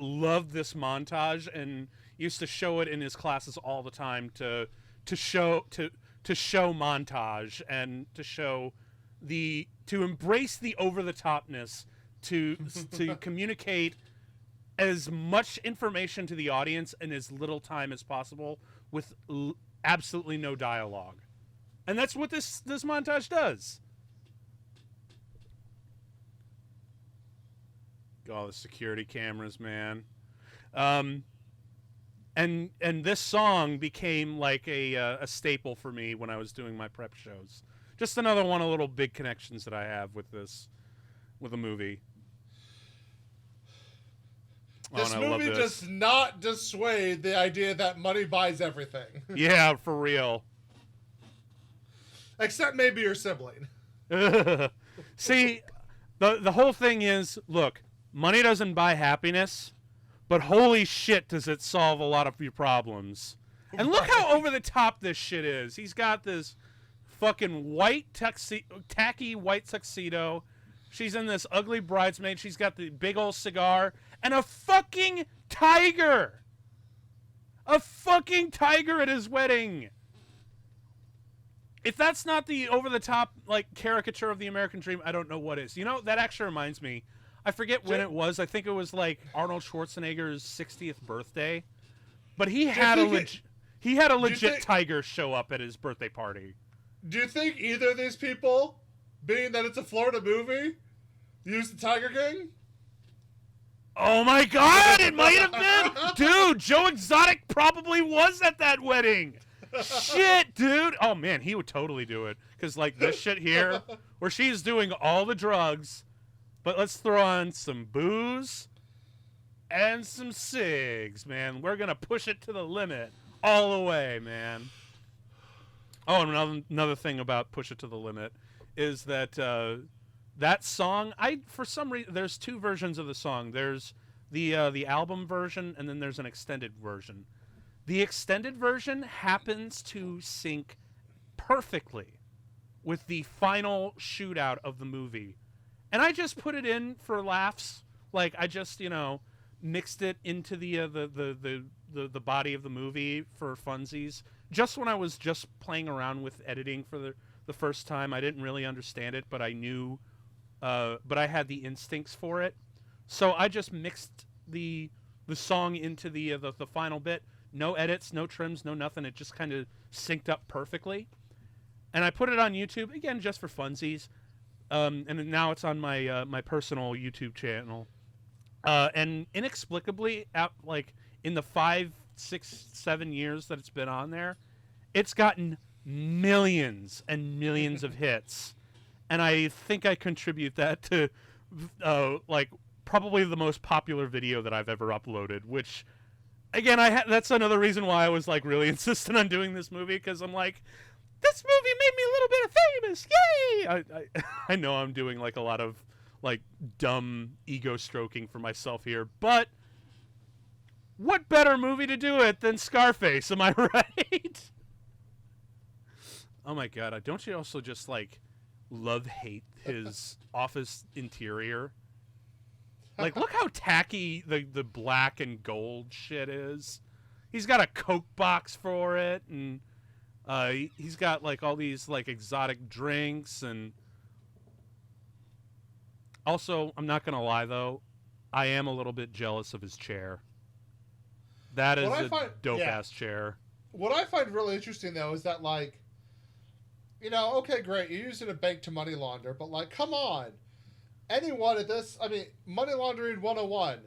loved this montage and used to show it in his classes all the time to show montage and to embrace the over the topness, to communicate as much information to the audience in as little time as possible with absolutely no dialogue. And that's what this montage does. All the security cameras, man. And this song became like a staple for me when I was doing my prep shows. Just another one of little big connections that I have with a movie. This movie does not dissuade the idea that money buys everything. Yeah, for real. Except maybe your sibling. See, the whole thing is, look, money doesn't buy happiness, but holy shit does it solve a lot of your problems. And look how over the top this shit is. He's got this fucking tacky white tuxedo. She's in this ugly bridesmaid. She's got the big old cigar and a fucking tiger. A fucking tiger at his wedding. If that's not the over-the-top like caricature of the American dream, I don't know what is. You know, that actually reminds me. I forget when it was. I think it was like Arnold Schwarzenegger's 60th birthday. But he had a legit tiger show up at his birthday party. Do you think either of these people, being that it's a Florida movie, used the Tiger King? Oh my god, it might have been! Dude, Joe Exotic probably was at that wedding! Shit, dude! Oh man, he would totally do it. Because like this shit here, where she's doing all the drugs, but let's throw on some booze and some cigs, man. We're gonna push it to the limit all the way, man. Oh, and another thing about Push It to the Limit is that that song, for some reason, there's two versions of the song. There's the album version, and then there's an extended version. The extended version happens to sync perfectly with the final shootout of the movie. And I just put it in for laughs. Like, I just, mixed it into the body of the movie for funsies. Just when I was just playing around with editing for the first time, I didn't really understand it, but I knew, but I had the instincts for it. So I just mixed the song into the final bit. No edits, no trims, no nothing. It just kind of synced up perfectly. And I put it on YouTube, again, just for funsies. And now it's on my personal YouTube channel. And inexplicably, in the 5, 6, 7 years that it's been on there, it's gotten millions and millions of hits. And I think I contribute that to probably the most popular video that I've ever uploaded, which, again, that's another reason why I was, like, really insistent on doing this movie, because I'm like, this movie made me a little bit famous, yay! I know I'm doing, like, a lot of, like, dumb ego stroking for myself here, but what better movie to do it than Scarface, am I right? Oh my god, don't you also just, like, love-hate his office interior? Like, look how tacky the black and gold shit is. He's got a Coke box for it, and he's got, like, all these, like, exotic drinks, and... Also, I'm not gonna lie, though, I am a little bit jealous of his chair. That is a dope-ass chair. What I find really interesting, though, is that, like, you know, okay, great, you're using a bank to money launder, but, like, come on. Anyone at this, I mean, money laundering 101,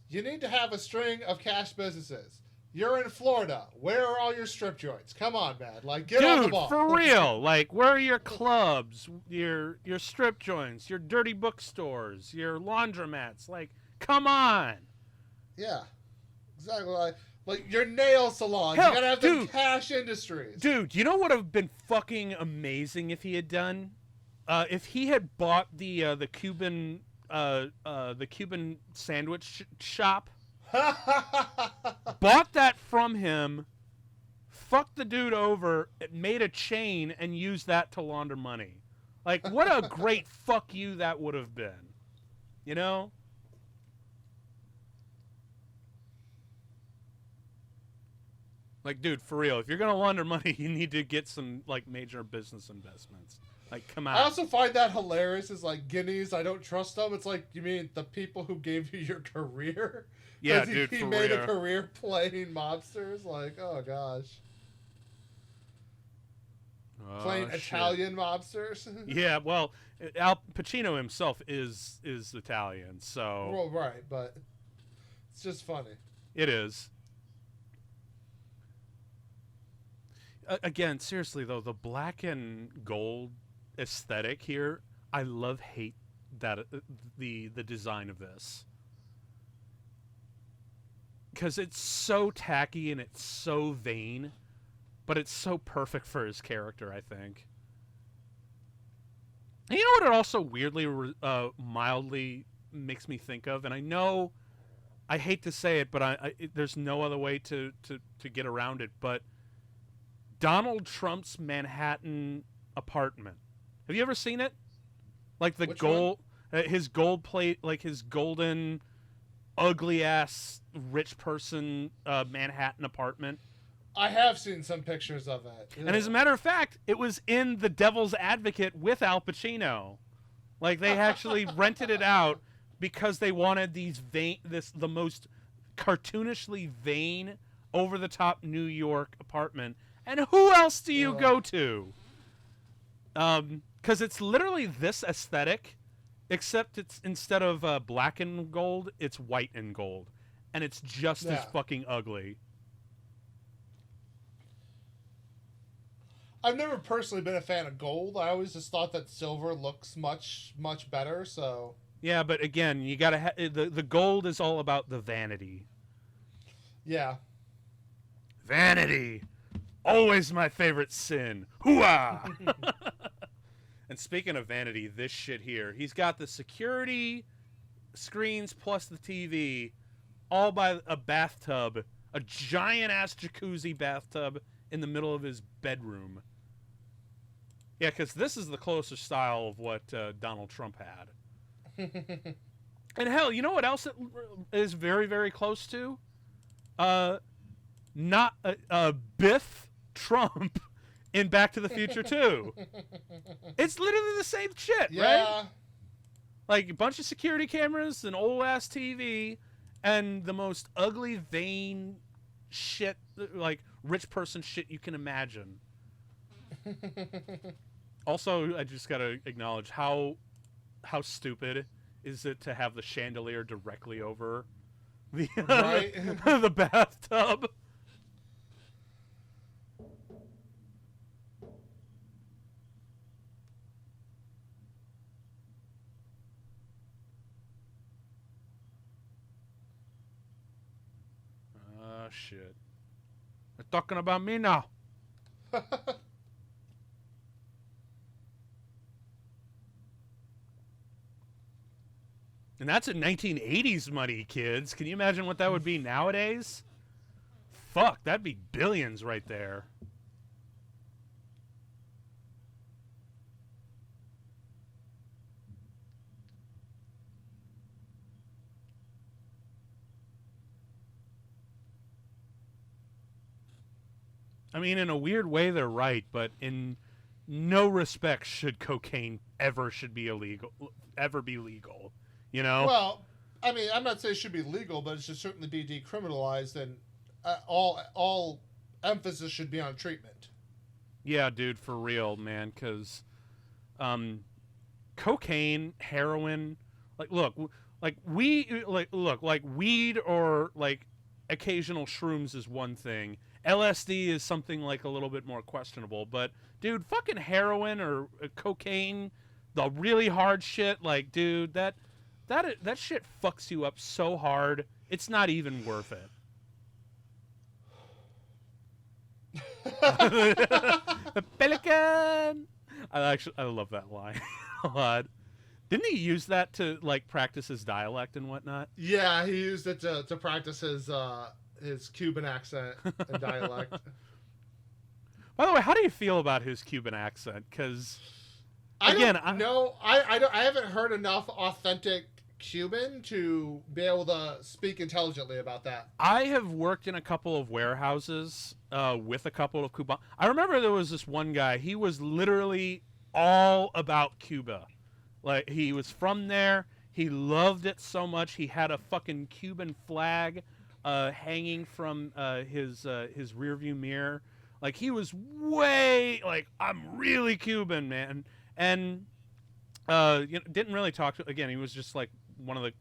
you need to have a string of cash businesses. You're in Florida. Where are all your strip joints? Come on, man. Like, get on the ball. Dude, for real. Like, where are your clubs, your strip joints, your dirty bookstores, your laundromats? Like, come on. Yeah, exactly. Like your nail salons. Hell, you gotta have the cash industries. Dude, you know what would have been fucking amazing if he had done? If he had bought the Cuban sandwich shop, bought that from him, fucked the dude over, made a chain, and used that to launder money. Like, what a great fuck you that would have been. You know? Like, dude, for real, if you're gonna launder money, you need to get some, like, major business investments. Like, come on. I also find that hilarious. Is like Guineas, I don't trust them. It's like, you mean the people who gave you your career? Yeah, dude, he made a career playing mobsters. Like, oh gosh, playing Italian mobsters. Yeah, well, Al Pacino himself is Italian, so. Well, right, but it's just funny. It is. Again, seriously though, the black and gold aesthetic here, I hate that the design of this, because it's so tacky and it's so vain, but it's so perfect for his character, I think. And you know what it also weirdly mildly makes me think of, and I know I hate to say it, but there's no other way to get around it, but Donald Trump's Manhattan apartment. Have you ever seen it? Like the gold, his gold plate, like his golden, ugly ass rich person Manhattan apartment. I have seen some pictures of it. And as a matter of fact, it was in The Devil's Advocate with Al Pacino. Like, they actually rented it out because they wanted the most cartoonishly vain, over the top New York apartment. And who else do you go to? Because it's literally this aesthetic, except it's instead of black and gold, it's white and gold. And it's just as fucking ugly. I've never personally been a fan of gold. I always just thought that silver looks much, much better, so... Yeah, but again, you gotta the gold is all about the vanity. Yeah. Vanity! Always my favorite sin. Hooah! And speaking of vanity, this shit here. He's got the security screens plus the TV all by a bathtub. A giant-ass jacuzzi bathtub in the middle of his bedroom. Yeah, because this is the closer style of what Donald Trump had. And hell, you know what else it is very, very close to? Not Biff Trump in Back to the Future 2. It's literally the same shit, right? Like a bunch of security cameras, an old-ass TV, and the most ugly, vain shit, like rich person shit you can imagine. Also, I just gotta acknowledge how stupid is it to have the chandelier directly over the the bathtub. shit. They're talking about me now. And that's in 1980s money, kids. Can you imagine what that would be nowadays? Fuck, that'd be billions right there. I mean, in a weird way, they're right, but in no respect should cocaine ever be legal. You know? Well, I mean, I'm not saying it should be legal, but it should certainly be decriminalized, and all emphasis should be on treatment. Yeah, dude, for real, man. Because cocaine, heroin, weed or like occasional shrooms is one thing. LSD is something like a little bit more questionable, but dude, fucking heroin or cocaine, the really hard shit, like, dude, that shit fucks you up so hard, it's not even worth it. The pelican. I love that line a lot. Didn't he use that to like practice his dialect and whatnot? Yeah, he used it to practice his Cuban accent and dialect. By the way, how do you feel about his Cuban accent? Because I haven't heard enough authentic Cuban to be able to speak intelligently about that. I have worked in a couple of warehouses with a couple of Cuban. I remember there was this one guy. He was literally all about Cuba. Like, he was from there. He loved it so much. He had a fucking Cuban flag hanging from his rearview mirror. Like, he was way like, I'm really Cuban, man. And didn't really talk to. Again, he was just like one of the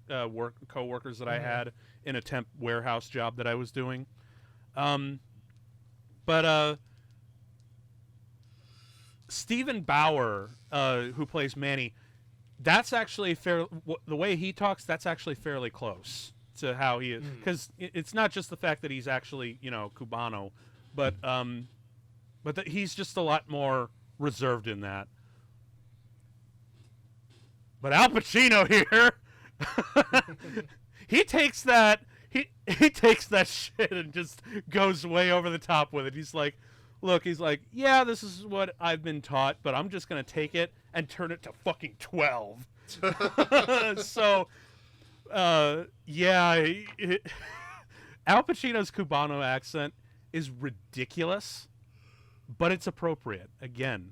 co-workers that I had in a temp warehouse job that I was doing. But Stephen Bauer, who plays Manny, that's actually the way he talks, that's actually fairly close to how he is. Because it's not just the fact that he's actually, Cubano, but he's just a lot more reserved in that. But Al Pacino here, he takes that shit and just goes way over the top with it. He's like, look, yeah, this is what I've been taught, but I'm just going to take it and turn it to fucking 12. So, yeah, Al Pacino's Cubano accent is ridiculous, but it's appropriate. Again,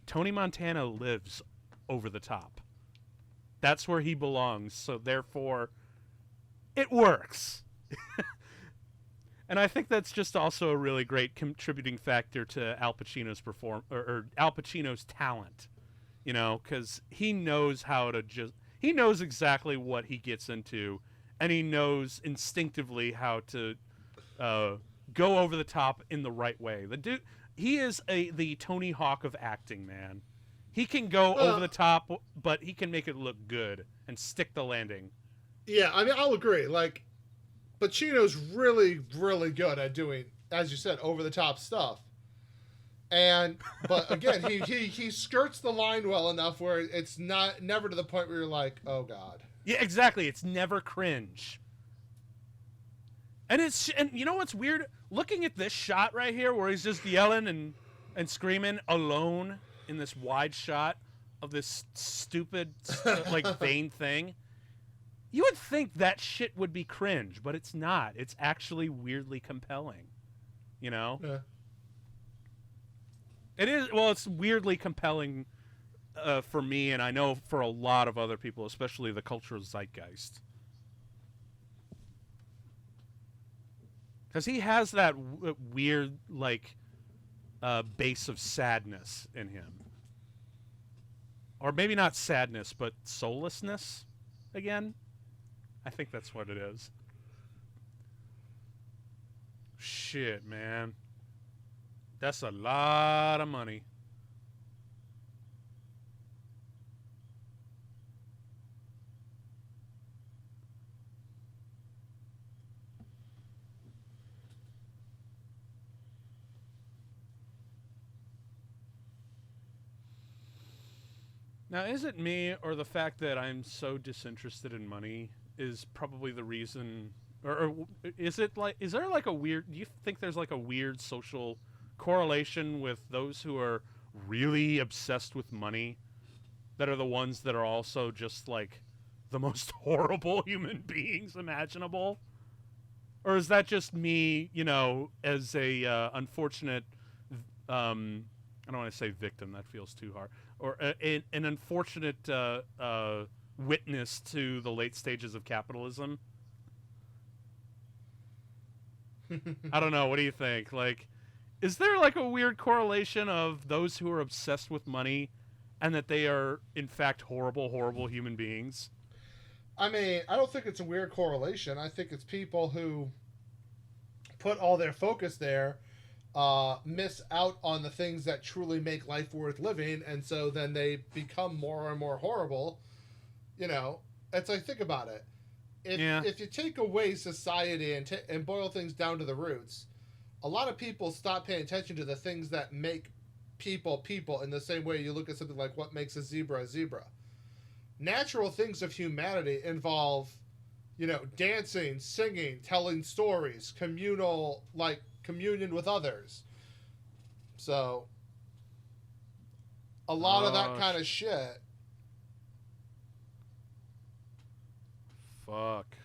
Tony Montana lives over the top. That's where he belongs, so therefore, it works. And I think that's just also a really great contributing factor to Al Pacino's or Al Pacino's talent, because he knows he knows exactly what he gets into, and he knows instinctively how to go over the top in the right way. The dude, he is the Tony Hawk of acting, man. He can go over the top, but he can make it look good and stick the landing. Yeah, I mean, I'll agree. Like, Pacino's really, really good at doing, as you said, over-the-top stuff. But again, he skirts the line well enough where it's never to the point where you're like, oh God. Yeah, exactly. It's never cringe. And you know what's weird? Looking at this shot right here where he's just yelling and screaming alone in this wide shot of this stupid, vain thing. You would think that shit would be cringe, but it's not. It's actually weirdly compelling. Yeah. It is. Well, it's weirdly compelling for me, and I know for a lot of other people, especially the cultural zeitgeist. Because he has that weird, base of sadness in him. Or maybe not sadness, but soullessness, again. I think that's what it is. Shit, man. That's a lot of money. Now, is it me or the fact that I'm so disinterested in money is probably the reason, or is it like, is there like a weird? Do you think there's like a weird social correlation with those who are really obsessed with money, that are the ones that are also just like the most horrible human beings imaginable? Or is that just me, you know, as a unfortunate, I don't want to say victim, that feels too hard, or an unfortunate witness to the late stages of capitalism? I don't know. What do you think? Like, is there like a weird correlation of those who are obsessed with money and that they are, in fact, horrible, horrible human beings? I mean, I don't think it's a weird correlation. I think it's people who put all their focus there, miss out on the things that truly make life worth living, and so then they become more and more horrible. You know, it's like, think about it. If you take away society and boil things down to the roots, a lot of people stop paying attention to the things that make people people. In the same way, you look at something like what makes a zebra a zebra. Natural things of humanity involve, you know, dancing, singing, telling stories, communal, like communion with others. So, a lot of that kind of shit. Fuck.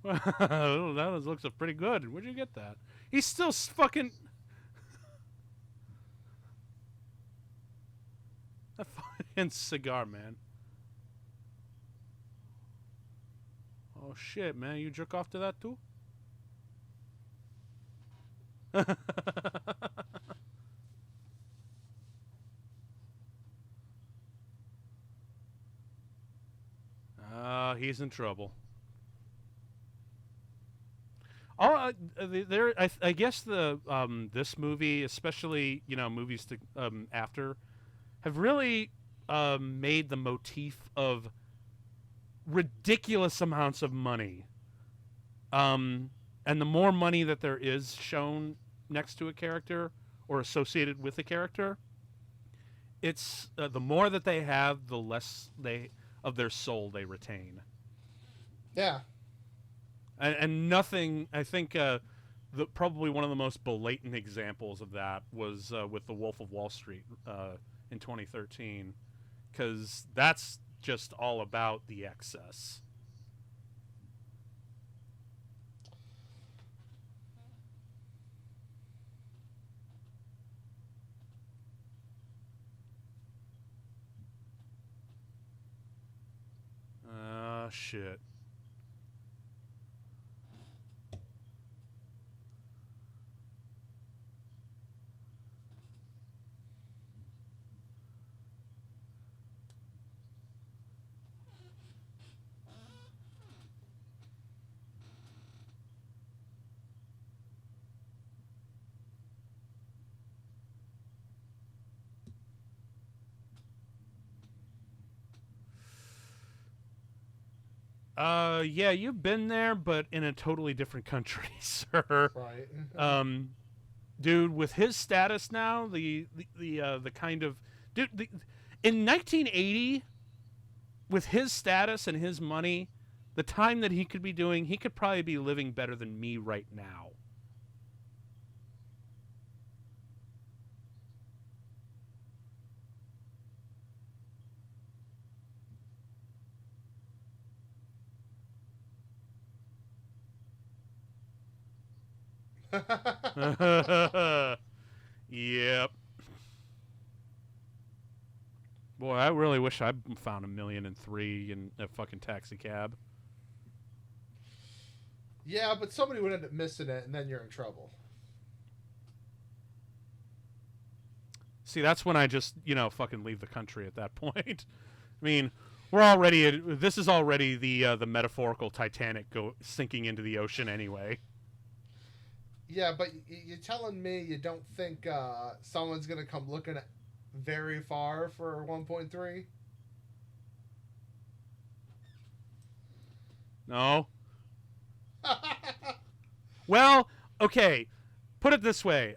That looks pretty good. Where'd you get that? He's still fucking. That fucking cigar, man. Oh shit, man. You jerk off to that too? He's in trouble. I guess the this movie, especially, you know, movies to after, have really made the motif of ridiculous amounts of money, and the more money that there is shown next to a character or associated with a character, it's the more that they have, the less they of their soul they retain. Yeah. And nothing. I think probably one of the most blatant examples of that was with The Wolf of Wall Street in 2013, because that's just all about the excess. Shit. Yeah, you've been there, but in a totally different country, sir. Right. Dude, with his status now, the kind of dude in 1980, with his status and his money, the time that he could be doing, he could probably be living better than me right now. Yep. Boy, I really wish I found $1,000,003 in a fucking taxi cab. Yeah, but somebody would end up missing it, and then you're in trouble. See, that's when I just, you know, fucking leave the country at that point. I mean, we're already. This is already the metaphorical Titanic sinking into the ocean anyway. Yeah, but you're telling me you don't think someone's gonna come looking at very far for 1.3? No. Well, okay. put it this way.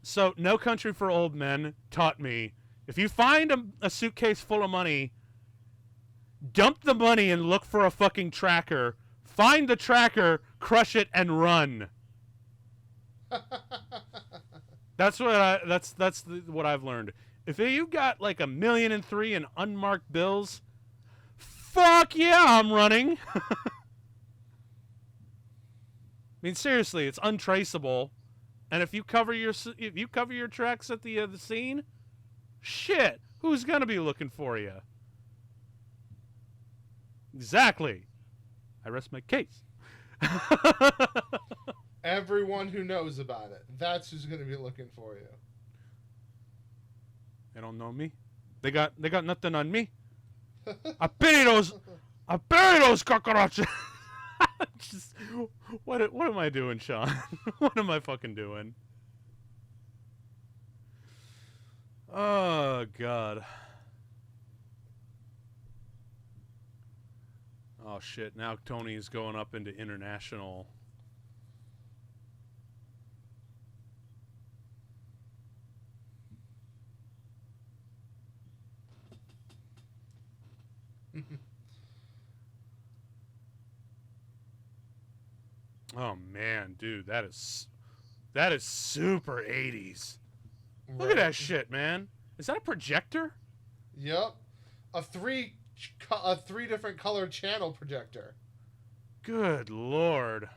So No Country for Old Men taught me, if you find a suitcase full of money, dump the money and look for a fucking tracker. Find the tracker, crush it, and run. That's what I've learned. If you got like $1.3 million in unmarked bills, fuck yeah, I'm running. I mean, seriously, it's untraceable, and if you cover your tracks at the scene, shit, who's gonna be looking for you? Exactly. I rest my case. Everyone who knows about it, that's who's going to be looking for you. They don't know me. They got nothing on me. I bury those cockroaches. Just, what am I doing, Sean? What am I fucking doing? Oh God. Oh shit, now Tony's going up into international. Oh man, dude, that is super 80s. Right. Look at that shit, man. Is that a projector? Yep. A three different color channel projector. Good lord.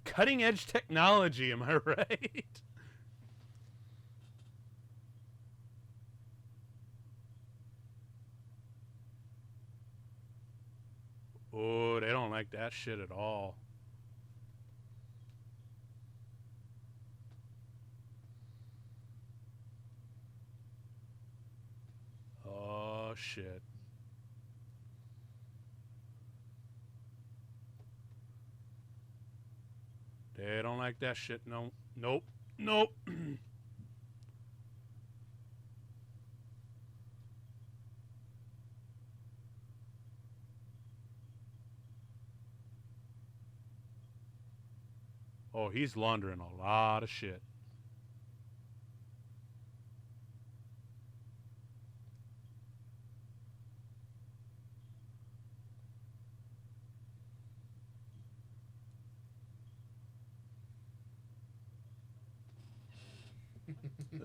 Cutting edge technology, am I right? Oh, they don't like that shit at all. Oh, shit. They don't like that shit. No. Nope. Nope. Oh, he's laundering a lot of shit.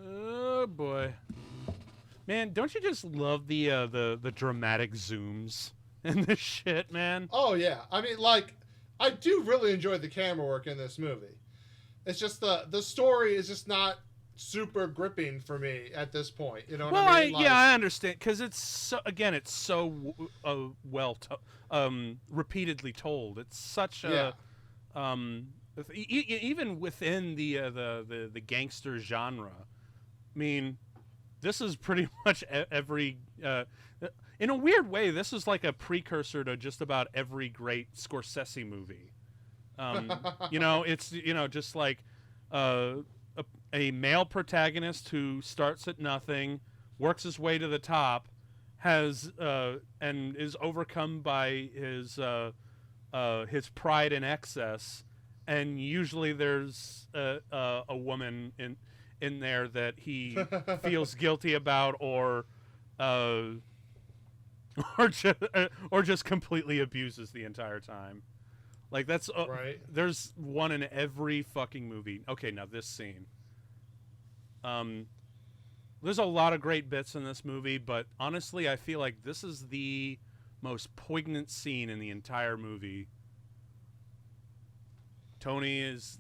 Oh boy, man! Don't you just love the dramatic zooms in this shit, man? Oh yeah, I mean, like, I do really enjoy the camera work in this movie. It's just the story is just not super gripping for me at this point. You know what I mean? Yeah, I understand, because it's so repeatedly told. It's such a even within the gangster genre. I mean, this is pretty much every. In a weird way, this is like a precursor to just about every great Scorsese movie. It's just like a male protagonist who starts at nothing, works his way to the top, has and is overcome by his pride and excess, and usually there's a woman in there that he feels guilty about, or just completely abuses the entire time. Like that's right. There's one in every fucking movie. Okay, now this scene. There's a lot of great bits in this movie, but honestly, I feel like this is the most poignant scene in the entire movie. Tony is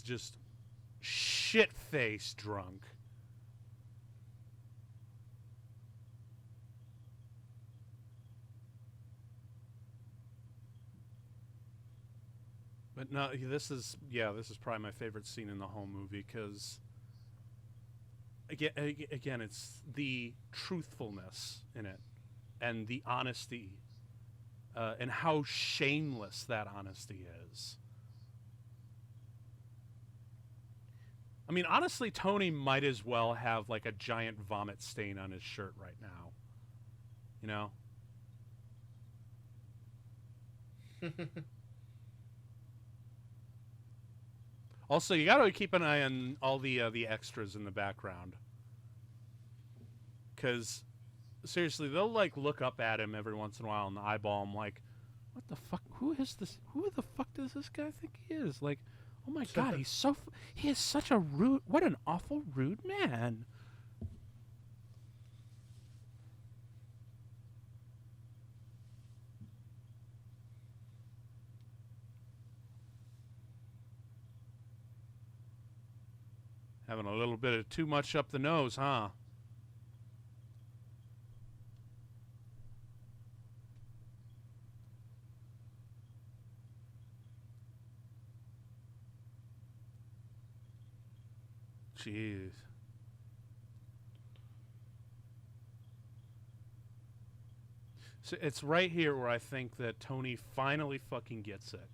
just shit-faced drunk. But no, this is probably my favorite scene in the whole movie, because again, it's the truthfulness in it, and the honesty, and how shameless that honesty is. I mean, honestly, Tony might as well have like a giant vomit stain on his shirt right now. You know? Also, you got to keep an eye on all the extras in the background, because seriously, they'll like look up at him every once in a while and eyeball him like, "What the fuck? Who is this? Who the fuck does this guy think he is?" Like, oh my god, he is such a rude. What an awful rude man. Having a little bit of too much up the nose, huh? Jeez. So it's right here where I think that Tony finally fucking gets it.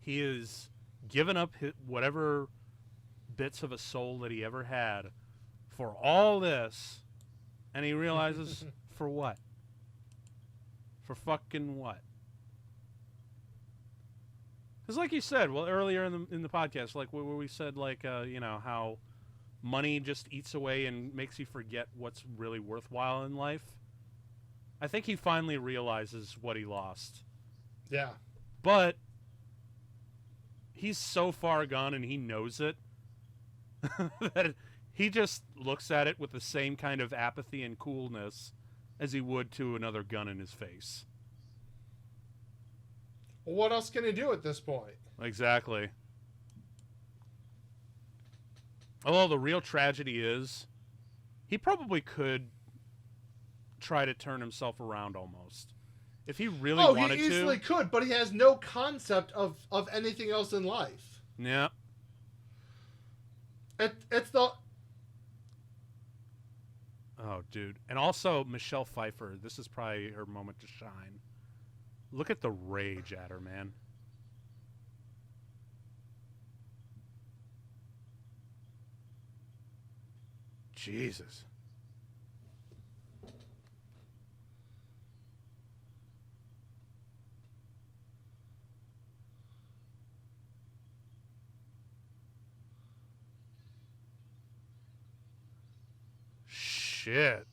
He is given up whatever bits of a soul that he ever had for all this, and he realizes for what? For fucking what? Because like you said, well, earlier in the podcast, like where we said, like you know, how money just eats away and makes you forget what's really worthwhile in life. I think he finally realizes what he lost. Yeah. But he's so far gone and he knows it that he just looks at it with the same kind of apathy and coolness as he would to another gun in his face. Well, what else can he do at this point? Exactly. Although the real tragedy is, he probably could try to turn himself around almost. If he really wanted to. Oh, he easily could, but he has no concept of anything else in life. Yeah. It's the... Oh, dude. And also, Michelle Pfeiffer, this is probably her moment to shine. Look at the rage at her, man. Jesus. Shit.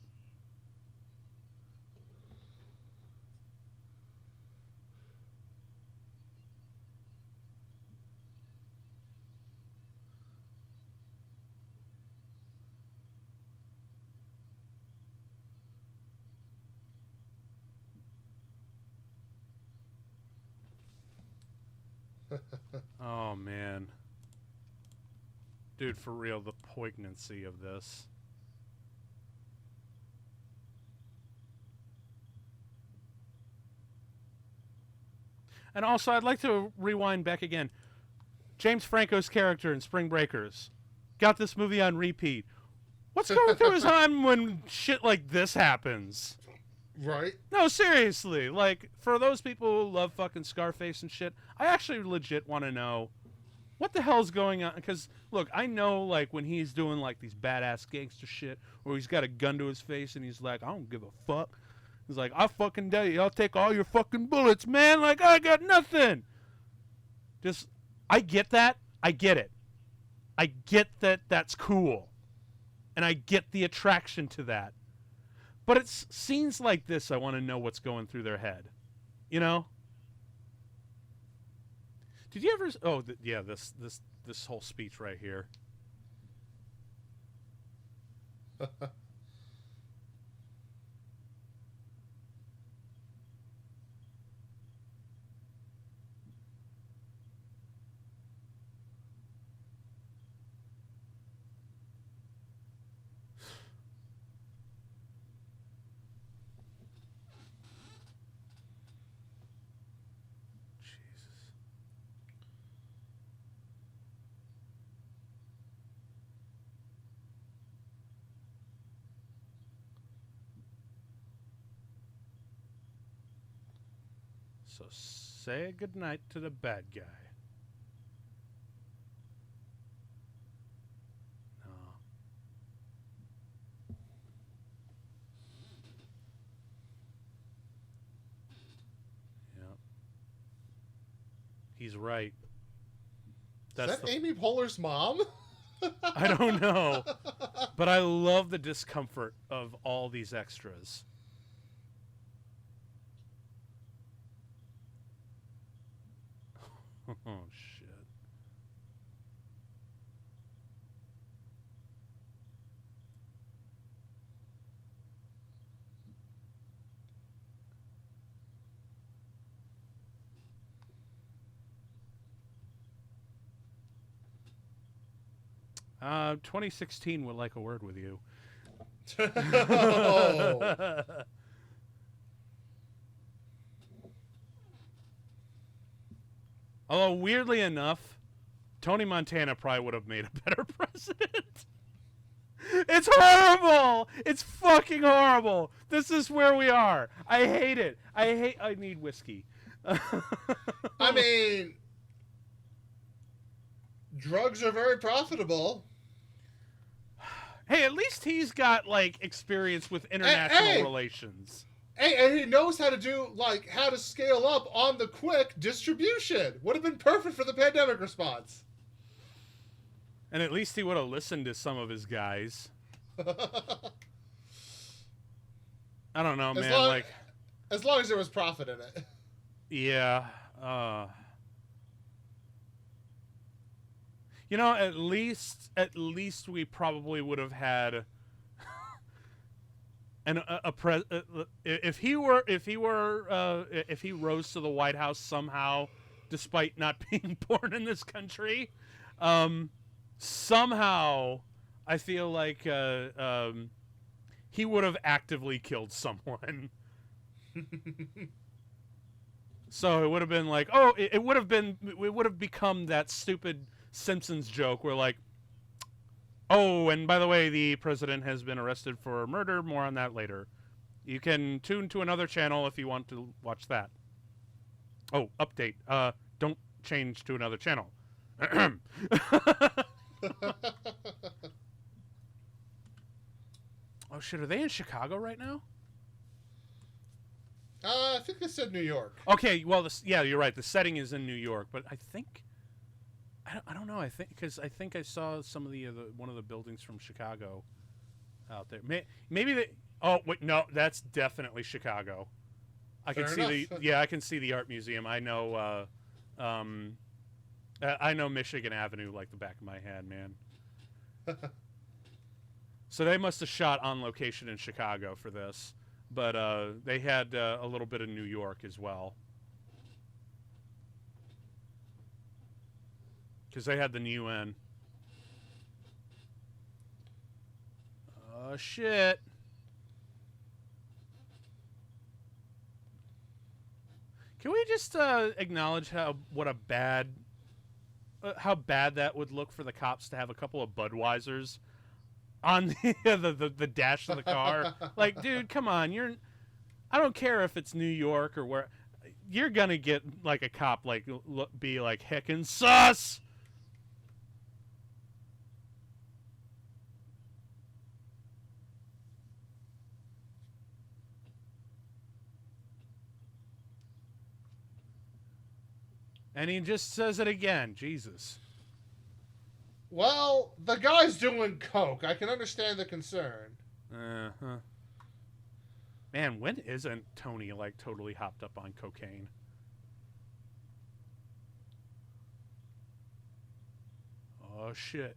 Oh, man. Dude, for real, the poignancy of this. And also, I'd like to rewind back again. James Franco's character in Spring Breakers got this movie on repeat. What's going through his mind when shit like this happens? Right? No, seriously. Like, for those people who love fucking Scarface and shit, I actually legit want to know what the hell's going on. Because, look, I know, like, when he's doing, like, these badass gangster shit, where he's got a gun to his face and he's like, I don't give a fuck. He's like, I'll fucking tell you, I'll take all your fucking bullets, man. Like, I got nothing. Just, I get that. I get it. I get that that's cool. And I get the attraction to that. But it's scenes like this, I want to know what's going through their head. You know? Did you ever... Oh, yeah, this whole speech right here. So say goodnight to the bad guy. No. Yep. He's right. Is that Amy Poehler's mom? I don't know. But I love the discomfort of all these extras. Oh, shit. Uh, 2016 would like a word with you. Oh. Although, weirdly enough, Tony Montana probably would have made a better president. It's horrible! It's fucking horrible! This is where we are. I hate it. I need whiskey. I mean, drugs are very profitable. Hey, at least he's got, like, experience with international relations. Hey, and he knows how to do, like, how to scale up on the quick distribution. Would have been perfect for the pandemic response. And at least he would have listened to some of his guys. I don't know, man. As long as there was profit in it. Yeah. You know, at least we probably would have had if he rose to the White House somehow, despite not being born in this country, somehow I feel like he would have actively killed someone. So it would have been like, oh, it would have become that stupid Simpsons joke where, like, oh, and by the way, the president has been arrested for murder. More on that later. You can tune to another channel if you want to watch that. Oh, update. Don't change to another channel. Oh, shit. Are they in Chicago right now? I think they said New York. Okay, well, yeah, you're right. The setting is in New York, but I think... I don't know. I think I saw some of the one of the buildings from Chicago out there. Maybe they. Oh wait, no, that's definitely Chicago. I can see I can see the art museum. I know. I know Michigan Avenue like the back of my hand, man. So they must have shot on location in Chicago for this, but they had a little bit of New York as well. Because they had the UN. Oh, shit. Can we just acknowledge how bad that would look for the cops to have a couple of Budweisers on the dash of the car? Like, dude, come on. I don't care if it's New York or where. You're gonna get like a cop like be like heckin' sus. And he just says it again. Jesus. Well, the guy's doing coke. I can understand the concern. Uh-huh. Man, when isn't Tony, like, totally hopped up on cocaine? Oh, shit.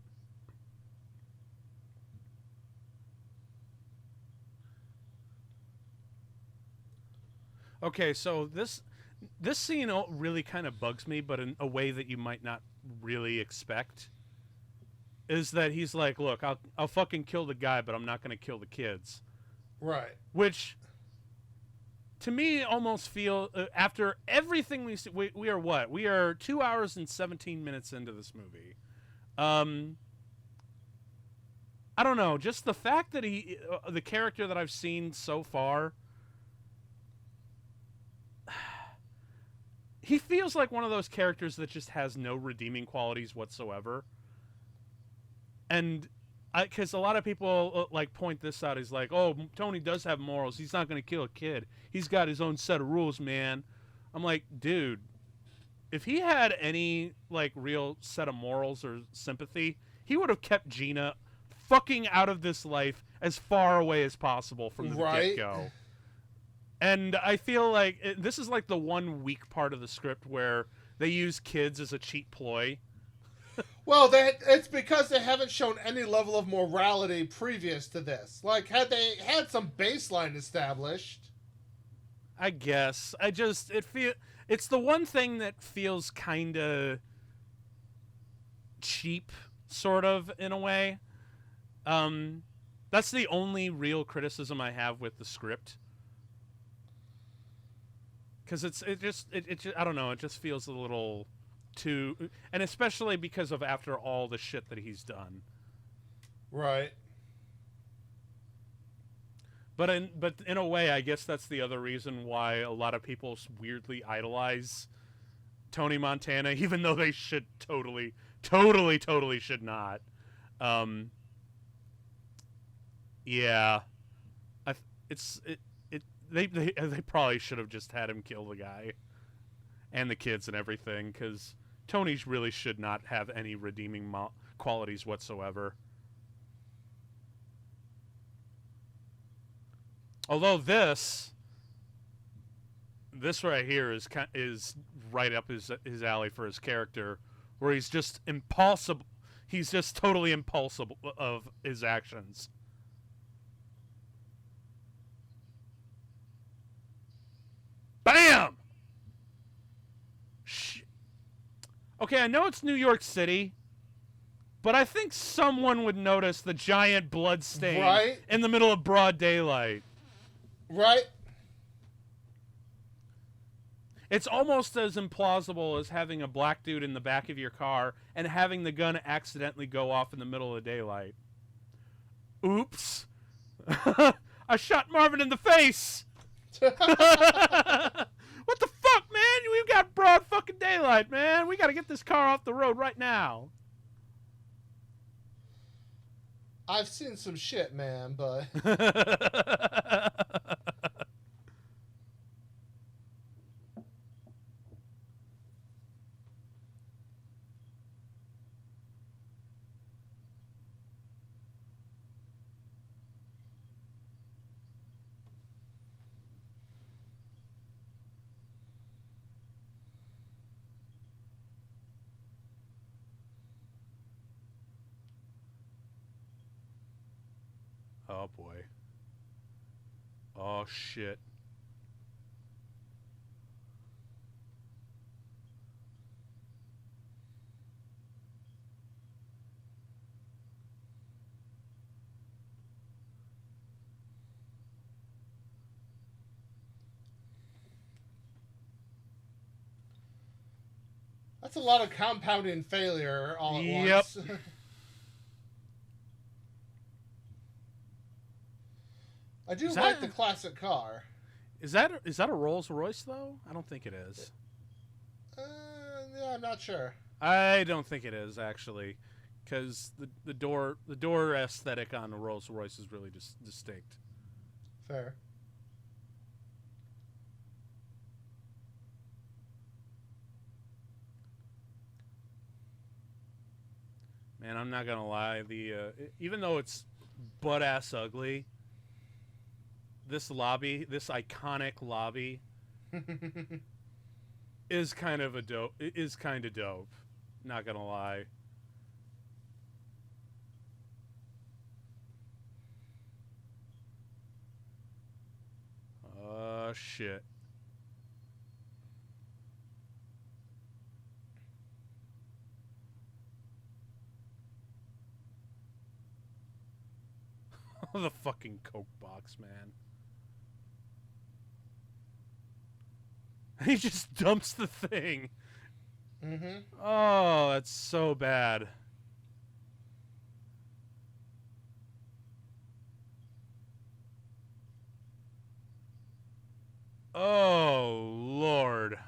Okay, so this scene really kind of bugs me, but in a way that you might not really expect. Is that he's like, look, I'll fucking kill the guy, but I'm not going to kill the kids. Right. Which, to me, almost feel after everything we see, we are what? We are 2 hours and 17 minutes into this movie. I don't know, just the fact that the character that I've seen so far, he feels like one of those characters that just has no redeeming qualities whatsoever. And because a lot of people like point this out, he's like, oh, Tony does have morals. He's not going to kill a kid. He's got his own set of rules, man. I'm like, dude, if he had any like real set of morals or sympathy, he would have kept Gina fucking out of this life as far away as possible from the get-go. And I feel like this is like the one weak part of the script where they use kids as a cheap ploy. Well, it's because they haven't shown any level of morality previous to this. Like, had they had some baseline established, I guess. It's the one thing that feels kind of cheap, sort of, in a way. That's the only real criticism I have with the script. Because it just I don't know, it just feels a little too, and especially because of after all the shit that he's done. Right. But in a way, I guess that's the other reason why a lot of people weirdly idolize Tony Montana, even though they should totally should not. Yeah, they probably should have just had him kill the guy and the kids and everything, because Tony really should not have any redeeming qualities whatsoever. Although this right here is right up his alley for his character, where he's just impulsive. He's just totally impulsive of his actions. Bam! Okay, I know it's New York City, but I think someone would notice the giant blood stain in the middle of broad daylight. Right. It's almost as implausible as having a black dude in the back of your car and having the gun accidentally go off in the middle of daylight. Oops. I shot Marvin in the face. What the fuck, man? We've got broad fucking daylight, man. We got to get this car off the road right now. I've seen some shit, man, but... Oh, boy. Oh, shit. That's a lot of compounding failure all at once. I do like the classic car. Is that a Rolls Royce though? I don't think it is. Yeah, I'm not sure. I don't think it is actually, because the door aesthetic on a Rolls Royce is really just distinct. Fair. Man, I'm not gonna lie. Even though it's butt ass ugly, this iconic lobby, is kind of dope. Not gonna lie. Oh shit. The fucking Coke box, man. He just dumps the thing. Mm-hmm. Oh, that's so bad. Oh, Lord.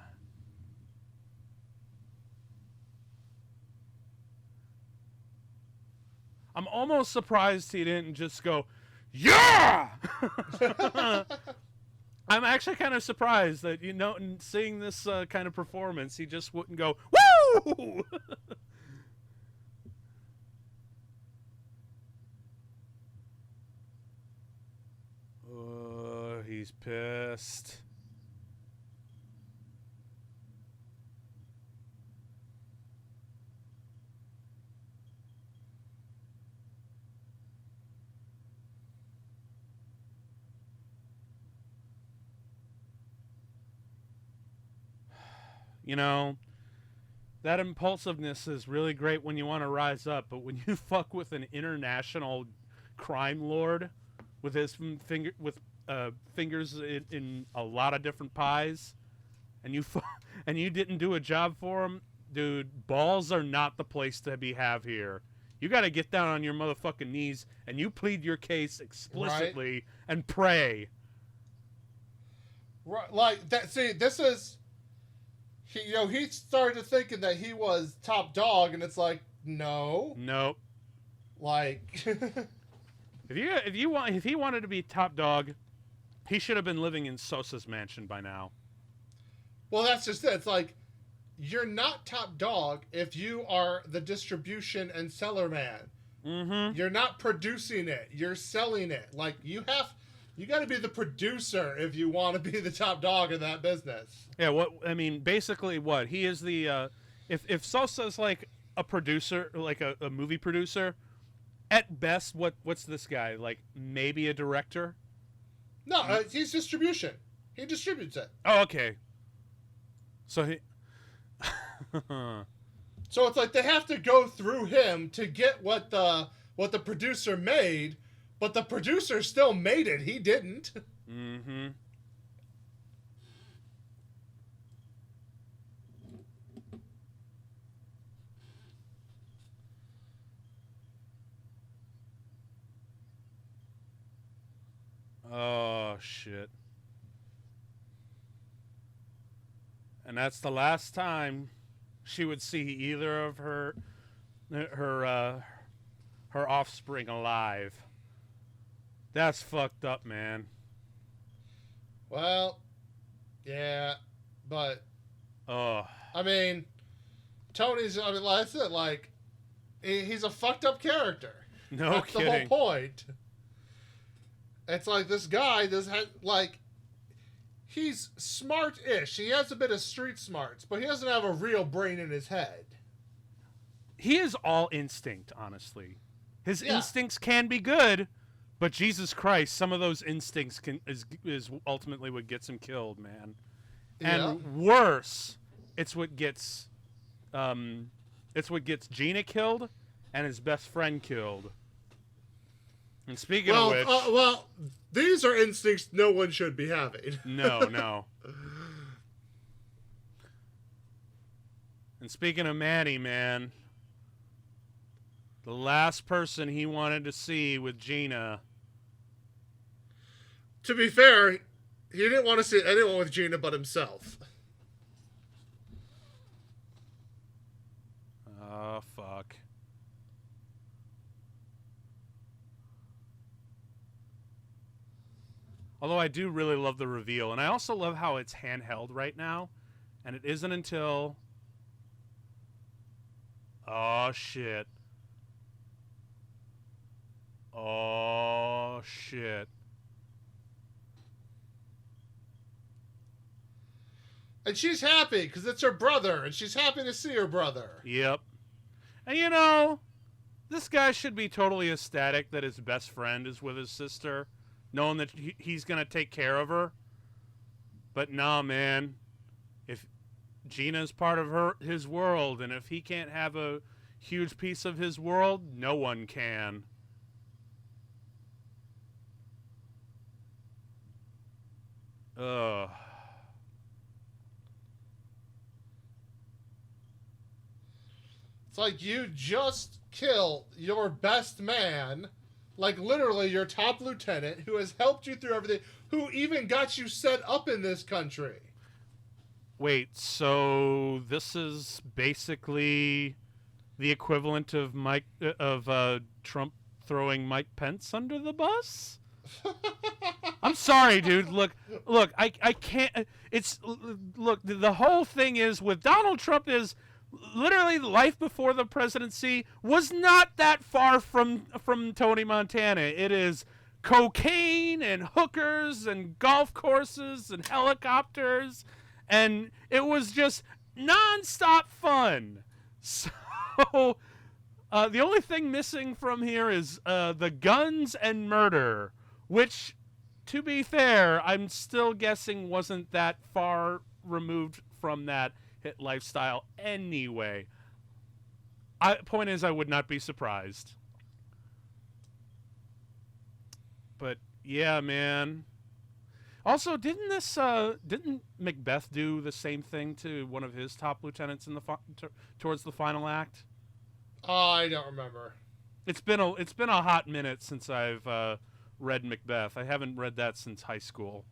I'm almost surprised he didn't just go, yeah! I'm actually kind of surprised that, in seeing this kind of performance, he just wouldn't go, woo! He's pissed. That impulsiveness is really great when you want to rise up, but when you fuck with an international crime lord with his fingers in a lot of different pies, and you didn't do a job for him, dude, balls are not the place to have here. You got to get down on your motherfucking knees and you plead your case explicitly and pray. Right, like that. See, this is. He started thinking that he was top dog, and it's like, no. Nope. Like, if he wanted to be top dog, he should have been living in Sosa's mansion by now. Well, that's just it. It's like, you're not top dog if you are the distribution and seller man. Mm-hmm. You're not producing it. You're selling it. Like, you got to be the producer if you want to be the top dog in that business. Yeah, basically what? He is the, if Sosa's like a producer, like a movie producer, at best, what's this guy? Like, maybe a director? No, he's distribution. He distributes it. Oh, okay. So he... So it's like they have to go through him to get what the producer made, but the producer still made it. He didn't. Mm-hmm. Oh, shit. And that's the last time she would see either of her offspring alive. That's fucked up, man. Well, yeah, but oh, I mean, that's it. Like, he's a fucked up character. No that's kidding. The whole point. It's like this guy he's smart-ish. He has a bit of street smarts, but he doesn't have a real brain in his head. He is all instinct, honestly. His instincts can be good, but Jesus Christ, some of those instincts is ultimately what gets him killed, man. And worse, it's what gets Gina killed and his best friend killed. And speaking of which... these are instincts no one should be having. No. And speaking of Manny, man, the last person he wanted to see with Gina... To be fair, he didn't want to see anyone with Gina but himself. Oh, fuck. Although I do really love the reveal. And I also love how it's handheld right now. And it isn't until... Oh, shit. Oh, shit. And she's happy because it's her brother. And she's happy to see her brother. Yep. And this guy should be totally ecstatic that his best friend is with his sister, knowing that he's going to take care of her. But nah, man. If Gina's part of his world, and if he can't have a huge piece of his world, no one can. Ugh. It's like you just killed your best man, like literally your top lieutenant, who has helped you through everything, who even got you set up in this country. Wait, so this is basically the equivalent of Trump throwing Mike Pence under the bus? I'm sorry, dude. Look, I can't. Look. The whole thing is with Donald Trump is literally life before the presidency was not that far from Tony Montana. It is cocaine and hookers and golf courses and helicopters, and it was just nonstop fun. So the only thing missing from here is the guns and murder, which, to be fair, I'm still guessing wasn't that far removed from that hit lifestyle anyway. Point is, I would not be surprised. But yeah, man. Also, didn't Macbeth do the same thing to one of his top lieutenants in the towards the final act? I don't remember. It's been a hot minute since I've read Macbeth. I haven't read that since high school.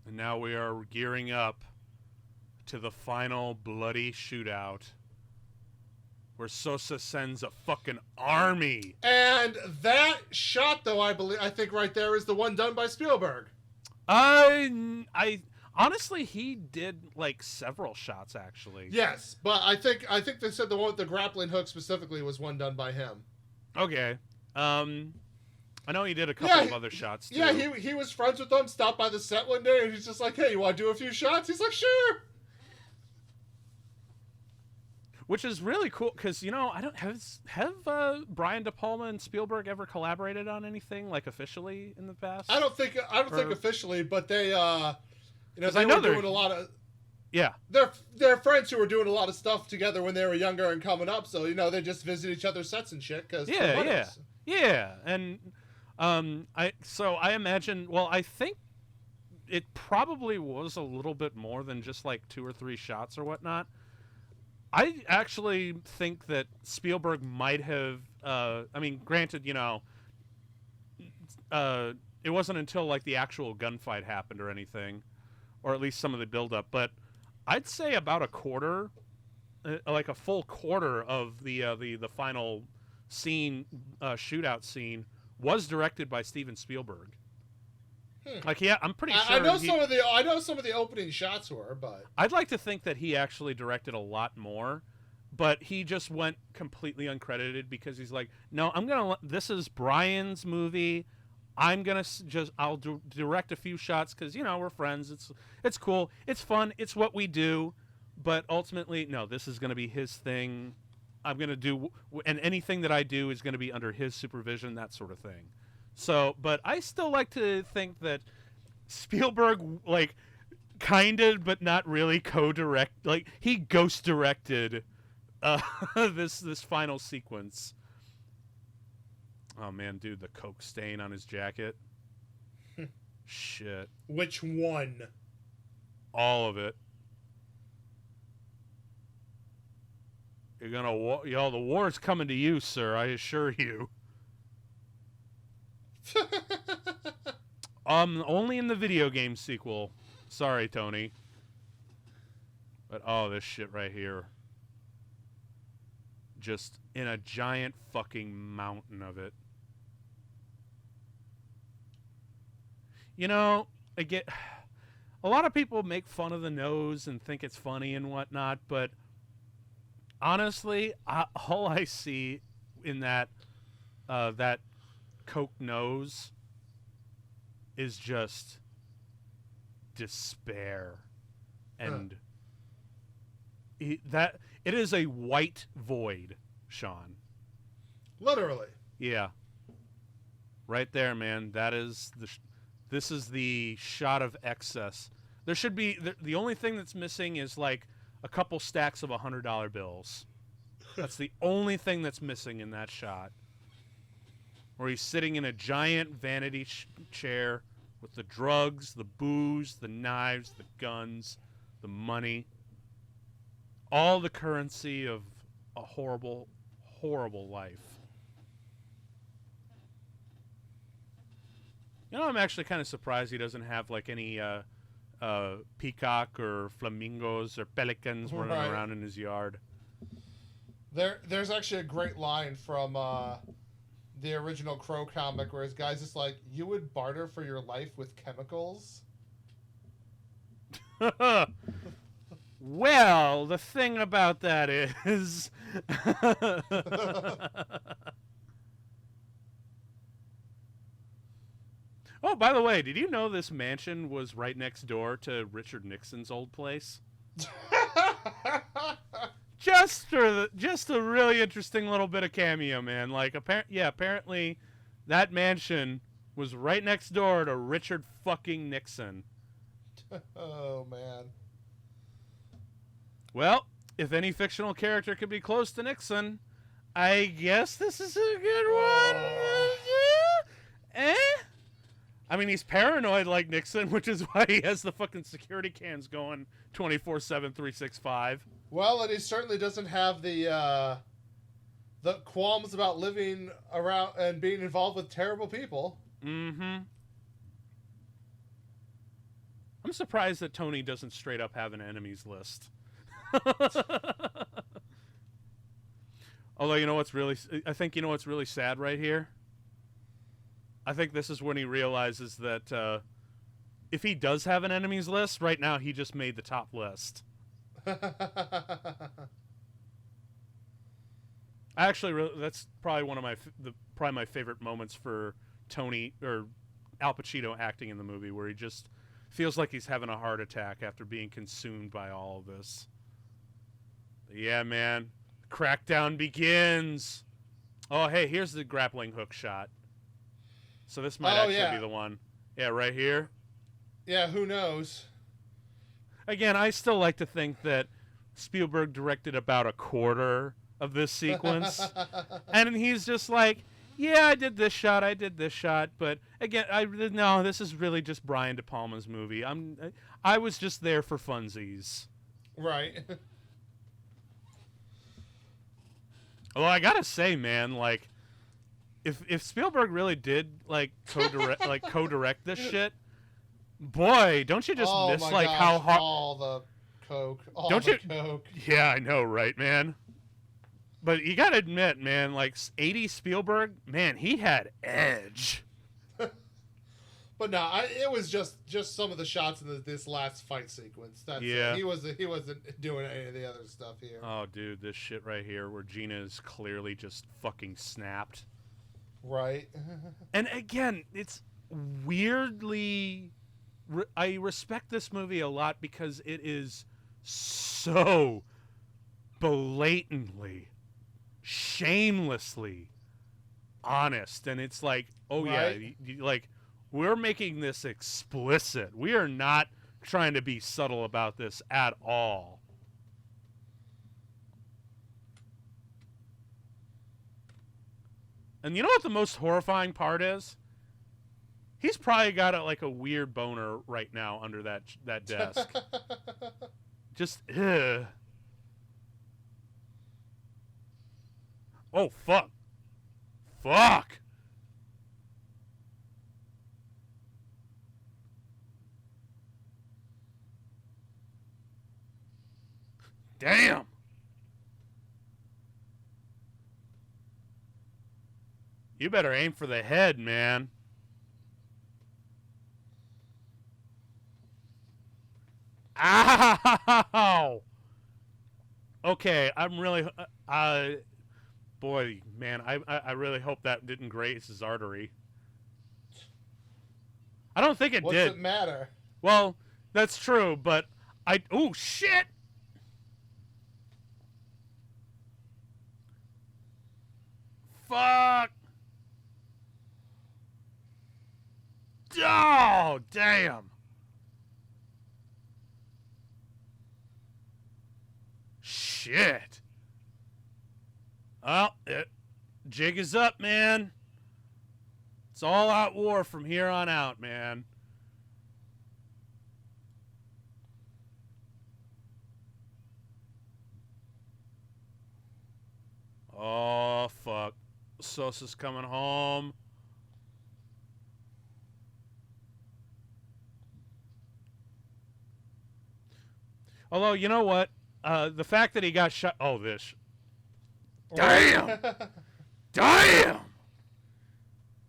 And now we are gearing up to the final bloody shootout, where Sosa sends a fucking army. And that shot, though, I think right there is the one done by Spielberg. I honestly, he did like several shots actually. Yes, but I think they said the one with the grappling hook specifically was one done by him. Okay. I know he did a couple of other shots too. Yeah, he was friends with them, stopped by the set one day, and he's just like, hey, you want to do a few shots? He's like, sure. Which is really cool, because, you know, I don't have Brian De Palma and Spielberg ever collaborated on anything, like, officially in the past? I don't think officially, but they, they I know were doing a lot of... Yeah. They're friends who were doing a lot of stuff together when they were younger and coming up, so, you know, they just visit each other's sets and shit, because... Yeah, and, I imagine, well, I think it probably was a little bit more than just, like, 2 or 3 shots or whatnot. I actually think that Spielberg might have, I mean, granted, you know, it wasn't until, like, the actual gunfight happened or anything, or at least some of the build-up, but I'd say about a quarter, like a full quarter of the final scene, shootout scene, was directed by Steven Spielberg. Like, yeah, I'm pretty sure. I know some of the opening shots were, but I'd like to think that he actually directed a lot more, but he just went completely uncredited because he's like, no, this is Brian's movie. I'll direct a few shots because, you know, we're friends. It's cool. It's fun. It's what we do. But ultimately, no, this is going to be his thing. I'm going to do, and anything that I do is going to be under his supervision, that sort of thing. So, but I still like to think that Spielberg, like, kind of, but not really co-direct, like, he ghost-directed this final sequence. Oh, man, dude, the Coke stain on his jacket. Shit. Which one? All of it. You're gonna, the war's coming to you, sir, I assure you. Only in the video game sequel. Sorry, Tony. But, oh, this shit right here. Just in a giant fucking mountain of it. You know, a lot of people make fun of the nose and think it's funny and whatnot, but honestly, all I see in that Coke nose is just despair, and it is a white void, Sean. Literally. Yeah. Right there, man. This is the shot of excess. There should be the only thing that's missing is like a couple stacks of $100 bills. That's the only thing that's missing in that shot. Where he's sitting in a giant vanity chair with the drugs, the booze, the knives, the guns, the money. All the currency of a horrible, horrible life. You know, I'm actually kind of surprised he doesn't have, like, any peacock or flamingos or pelicans running around in his yard. There's actually a great line from the original Crow comic where his guy's just like, "You would barter for your life with chemicals." Well, the thing about that is, oh, by the way, did you know this mansion was right next door to Richard Nixon's old place? Just a really interesting little bit of cameo, man. Like, apparently, that mansion was right next door to Richard fucking Nixon. Oh man. Well, if any fictional character could be close to Nixon, I guess this is a good one. Eh? I mean, he's paranoid like Nixon, which is why he has the fucking security cams going 24/7, 365. Well, and he certainly doesn't have the qualms about living around and being involved with terrible people. Mm-hmm. I'm surprised that Tony doesn't straight up have an enemies list. Although, you know what's really sad right here? I think this is when he realizes that if he does have an enemies list, right now he just made the top list. Actually, that's probably one of my favorite moments for Tony or Al Pacino acting in the movie, where he just feels like he's having a heart attack after being consumed by all of this. But yeah, man, crackdown begins. Oh, hey, here's the grappling hook shot. So this might actually be the one. Yeah, right here. Yeah, who knows? Again, I still like to think that Spielberg directed about a quarter of this sequence. And he's just like, yeah, I did this shot. But again, no, this is really just Brian De Palma's movie. I was just there for funsies. Right. Well, I gotta say, man, like, if Spielberg really did like co-direct this shit, boy, don't you just miss like how hard all the coke, coke. Yeah, I know, right, man? But you gotta admit, man, like 80s Spielberg, man, he had edge. But no, it was just some of the shots in this last fight sequence. That's it. He wasn't doing any of the other stuff here. Oh, dude, this shit right here where Gina is clearly just fucking snapped. Right. And again, it's weirdly... I respect this movie a lot because it is so blatantly, shamelessly honest. And it's like, oh, right? Yeah, like, we're making this explicit. We are not trying to be subtle about this at all. And you know what the most horrifying part is? He's probably got like a weird boner right now under that desk. Just, ugh. Oh, fuck. Fuck. Damn. You better aim for the head, man. Ow! Okay, I'm really... boy, man, I really hope that didn't graze his artery. I don't think it did. What's it matter? Well, that's true, but oh, shit! Fuck! Oh, damn! Shit! Well, jig is up, man. It's all out war from here on out, man. Oh, fuck. Sosa's coming home. Although, you know what? The fact that he got shot... Oh, this. Damn! Damn!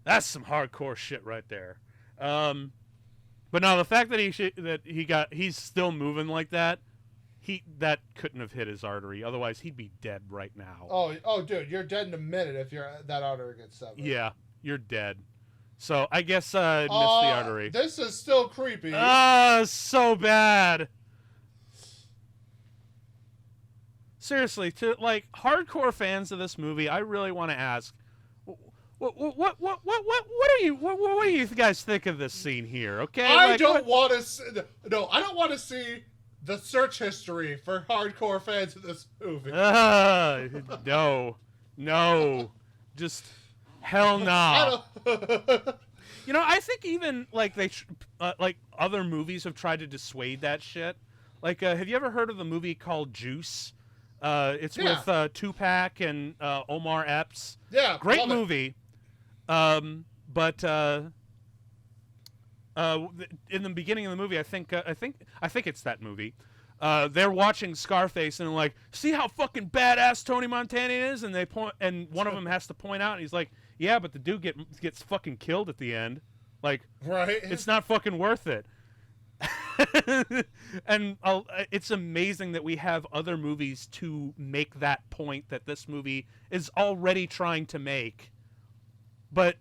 That's some hardcore shit right there. But no, the fact that he's still moving like that, that couldn't have hit his artery. Otherwise, he'd be dead right now. Oh, dude, you're dead in a minute if that artery gets severed. Yeah, you're dead. So I guess missed the artery. This is still creepy. So bad. Seriously, to like hardcore fans of this movie, I really want to ask, what do you guys think of this scene here? Okay, I don't want to. No, I don't want to see the search history for hardcore fans of this movie. No, just hell nah. You know, I think even like like other movies have tried to dissuade that shit. Like, have you ever heard of the movie called Juice? It's with Tupac and Omar Epps. Yeah, great movie. But in the beginning of the movie, I think it's that movie. They're watching Scarface and like, see how fucking badass Tony Montana is, and they point, and one of them has to point out, and he's like, yeah, but the dude gets fucking killed at the end. Like, right? It's not fucking worth it. And it's amazing that we have other movies to make that point that this movie is already trying to make, but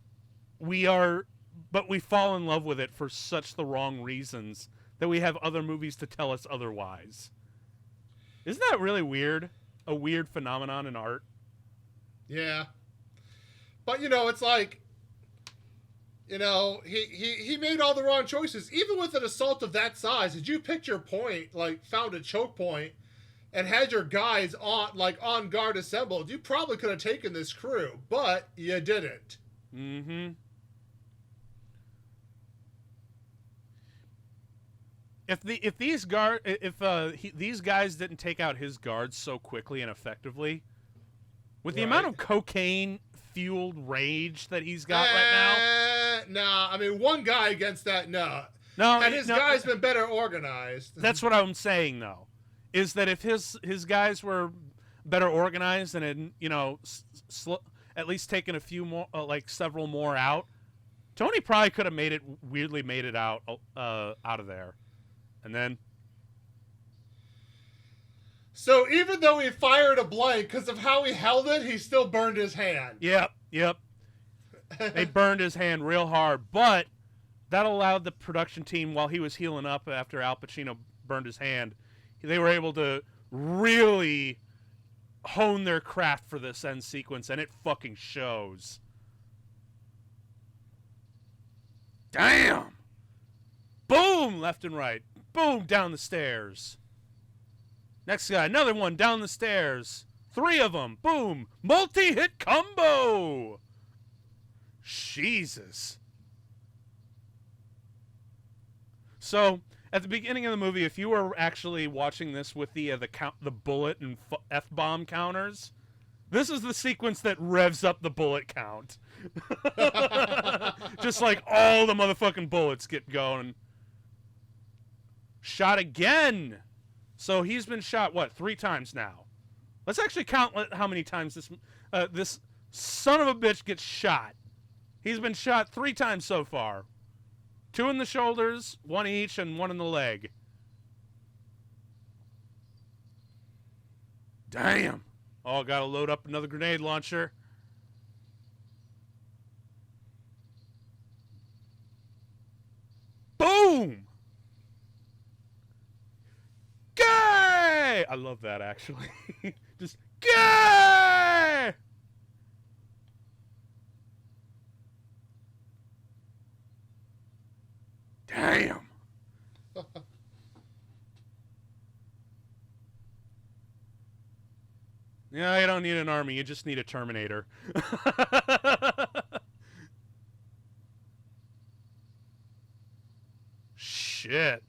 we fall in love with it for such the wrong reasons that we have other movies to tell us otherwise. Isn't that really weird? A weird phenomenon in art. Yeah, but it's like, he made all the wrong choices. Even with an assault of that size, did you pick your point, like found a choke point, and had your guys on guard assembled, you probably could have taken this crew, but you didn't. Mm-hmm. If these guys didn't take out his guards so quickly and effectively, with the amount of cocaine-fueled rage that he's got right now. Nah, I mean, one guy against that, no. And his guy's been better organized. That's what I'm saying, though, is that if his guys were better organized and had, at least taken a few more, several more out, Tony probably could have made it out of there. And then... So even though he fired a blank, because of how he held it, he still burned his hand. Yep. They burned his hand real hard, but that allowed the production team, while he was healing up after Al Pacino burned his hand, they were able to really hone their craft for this end sequence, and it fucking shows. Damn! Boom! Left and right. Boom! Down the stairs. Next guy, another one down the stairs. 3 of them. Boom! Multi-hit combo! Jesus. So, at the beginning of the movie, if you were actually watching this with the bullet and F-bomb counters, this is the sequence that revs up the bullet count. Just like all the motherfucking bullets get going. Shot again. So he's been shot, 3 times now? Let's actually count how many times this son of a bitch gets shot. He's been shot 3 times so far. 2 in the shoulders, 1 each, and 1 in the leg. Damn. Oh, gotta load up another grenade launcher. Boom! Gay! I love that, actually. Just gay! Damn. Yeah, you don't need an army. You just need a Terminator. Shit.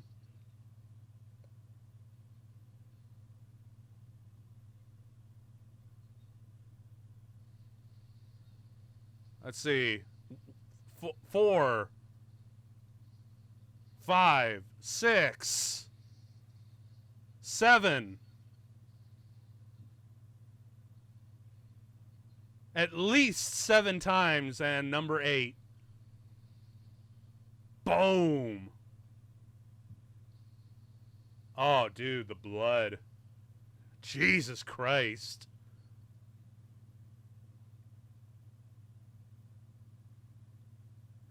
Let's see. 4, 5, 6, 7, at least 7 times, and number 8. Boom. Oh, dude, the blood. Jesus Christ.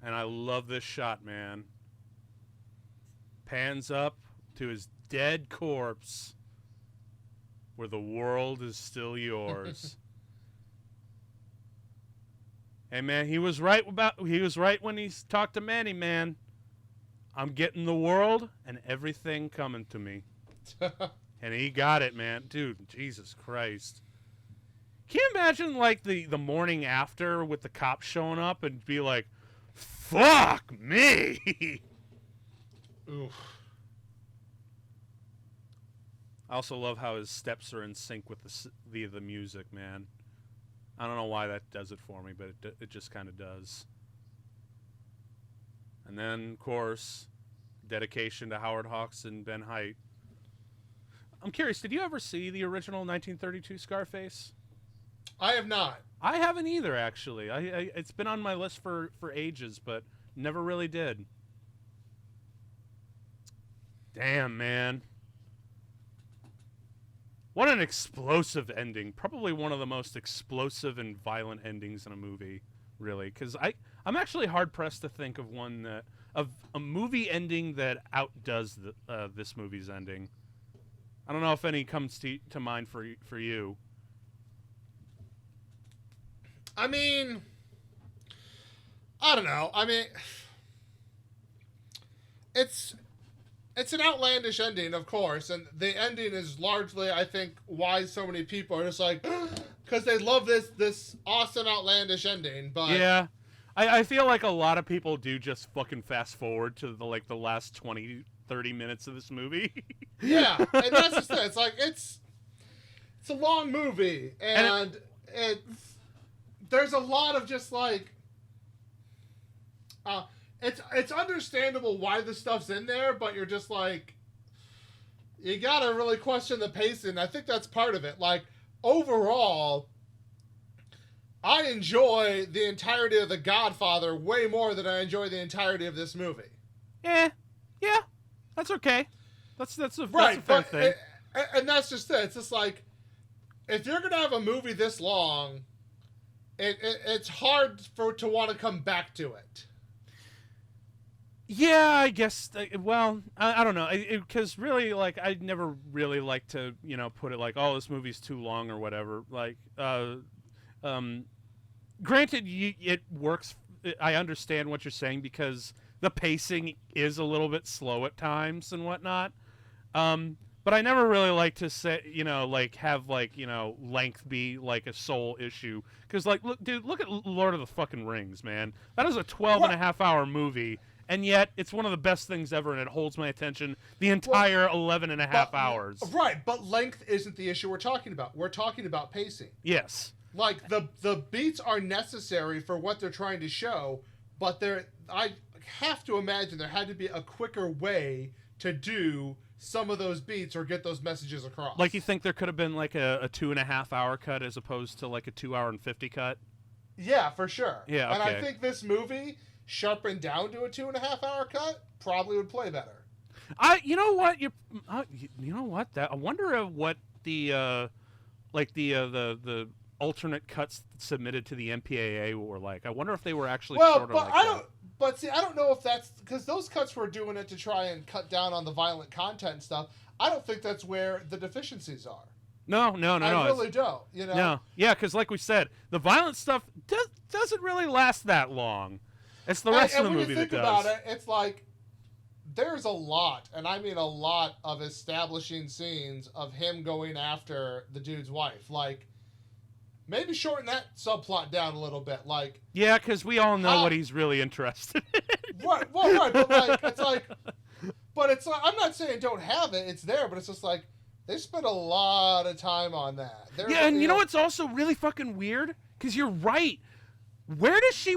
And I love this shot, man. Pans up to his dead corpse, where the world is still yours. Hey, man, he was right when he talked to Manny, man. I'm getting the world and everything coming to me. And he got it, man. Dude, Jesus Christ. Can you imagine, like, the morning after with the cops showing up and be like, fuck me? Oof. I also love how his steps are in sync with the music, man. I don't know why that does it for me, but it just kind of does. And then, of course, dedication to Howard Hawks and Ben Height. I'm curious, did you ever see the original 1932 Scarface? I have not. I haven't either, actually. It's been on my list for ages, but never really did. Damn, man. What an explosive ending. Probably one of the most explosive and violent endings in a movie, really. Because I'm actually hard-pressed to think of a movie ending that outdoes this movie's ending. I don't know if any comes to mind for you. I mean, I don't know. I mean, it's an outlandish ending, of course, and the ending is largely, I think, why so many people are just like, because they love this awesome outlandish ending. But yeah, I feel like a lot of people do just fucking fast forward to the last 20, 30 minutes of this movie. Yeah, and that's just it. It's like it's a long movie, and there's a lot of just like, it's understandable why the stuff's in there, but you're just like, you gotta really question the pacing. I think that's part of it. Like, overall, I enjoy the entirety of The Godfather way more than I enjoy the entirety of this movie. Yeah, that's okay. That's a Right, fair thing. And that's just it. It's just like, if you're gonna have a movie this long, it's hard to want to come back to it. Yeah, I guess. Well, I don't know, because really, like, I'd never really like to, put it like, oh, this movie's too long or whatever. Like, granted, it works. I understand what you're saying because the pacing is a little bit slow at times and whatnot. But I never really like to say, have length be like a sole issue. Because, like, look at Lord of the fucking Rings, man. That is a 12-and-a-half-hour movie. And yet, it's one of the best things ever, and it holds my attention the entire 11-and-a-half hours. Right, but length isn't the issue we're talking about. We're talking about pacing. Yes. Like, the beats are necessary for what they're trying to show, but I have to imagine there had to be a quicker way to do some of those beats or get those messages across. Like, you think there could have been, like, a 2.5-hour cut as opposed to, like, a 2-hour and 50 cut? Yeah, for sure. Yeah, okay. And I think this movie, sharpened down to a 2.5-hour cut, probably would play better. You know what? I wonder what the alternate cuts submitted to the MPAA were like. I wonder if they were actually shorter like that. But see, I don't know if that's because those cuts were doing it to try and cut down on the violent content and stuff. I don't think that's where the deficiencies are. No. I really don't. No, yeah, because like we said, the violent stuff doesn't really last that long. It's the rest of the movie that does. And when you think about it, it's like there's a lot, and I mean a lot, of establishing scenes of him going after the dude's wife. Like, maybe shorten that subplot down a little bit. Like, yeah, because we all know what he's really interested in. Right, well, right, but it's like, I'm not saying don't have it. It's there, but it's just like they spent a lot of time on that. Yeah, and you know what's also really fucking weird? Because you're right. Where does she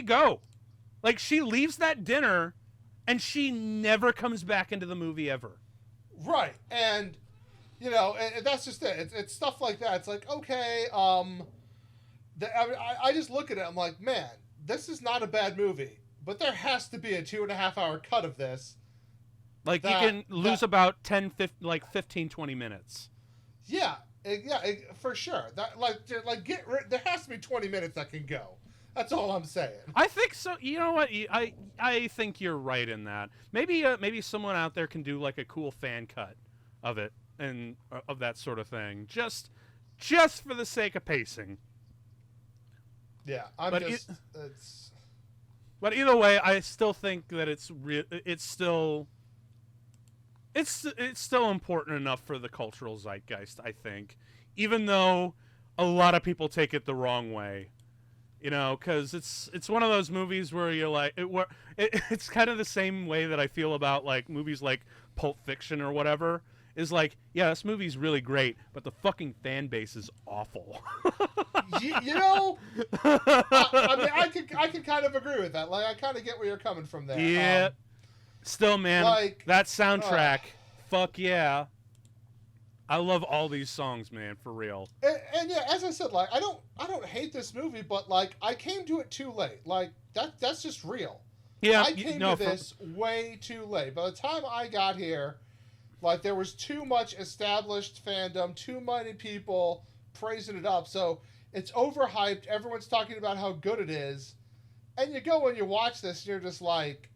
go? Like, she leaves that dinner, and she never comes back into the movie ever. Right, and, and that's just it. It's stuff like that. It's like, okay, I just look at it. I'm like, man, this is not a bad movie, but there has to be a 2.5-hour cut of this. Like you can lose about 15, 20 minutes. Yeah, for sure. There has to be 20 minutes that can go. That's all I'm saying. I think so. You know what? I think you're right in that. Maybe someone out there can do like a cool fan cut of it and of that sort of thing, just for the sake of pacing. Yeah, But either way, I still think that it's still important enough for the cultural zeitgeist, I think, even though a lot of people take it the wrong way. You know, because it's one of those movies where you're like, it's kind of the same way that I feel about like movies like Pulp Fiction or whatever. Is like, yeah, this movie's really great, but the fucking fan base is awful. you know, I can kind of agree with that. Like, I kind of get where you're coming from there. Yeah. Still, man, like, that soundtrack, fuck yeah. I love all these songs, man, for real. And yeah, as I said, like, I don't hate this movie, but like, I came to it too late. Like, that's just real. Yeah, I came to this way too late. By the time I got here, like, there was too much established fandom, too many people praising it up. So it's overhyped. Everyone's talking about how good it is. And you go and you watch this, and you're just like,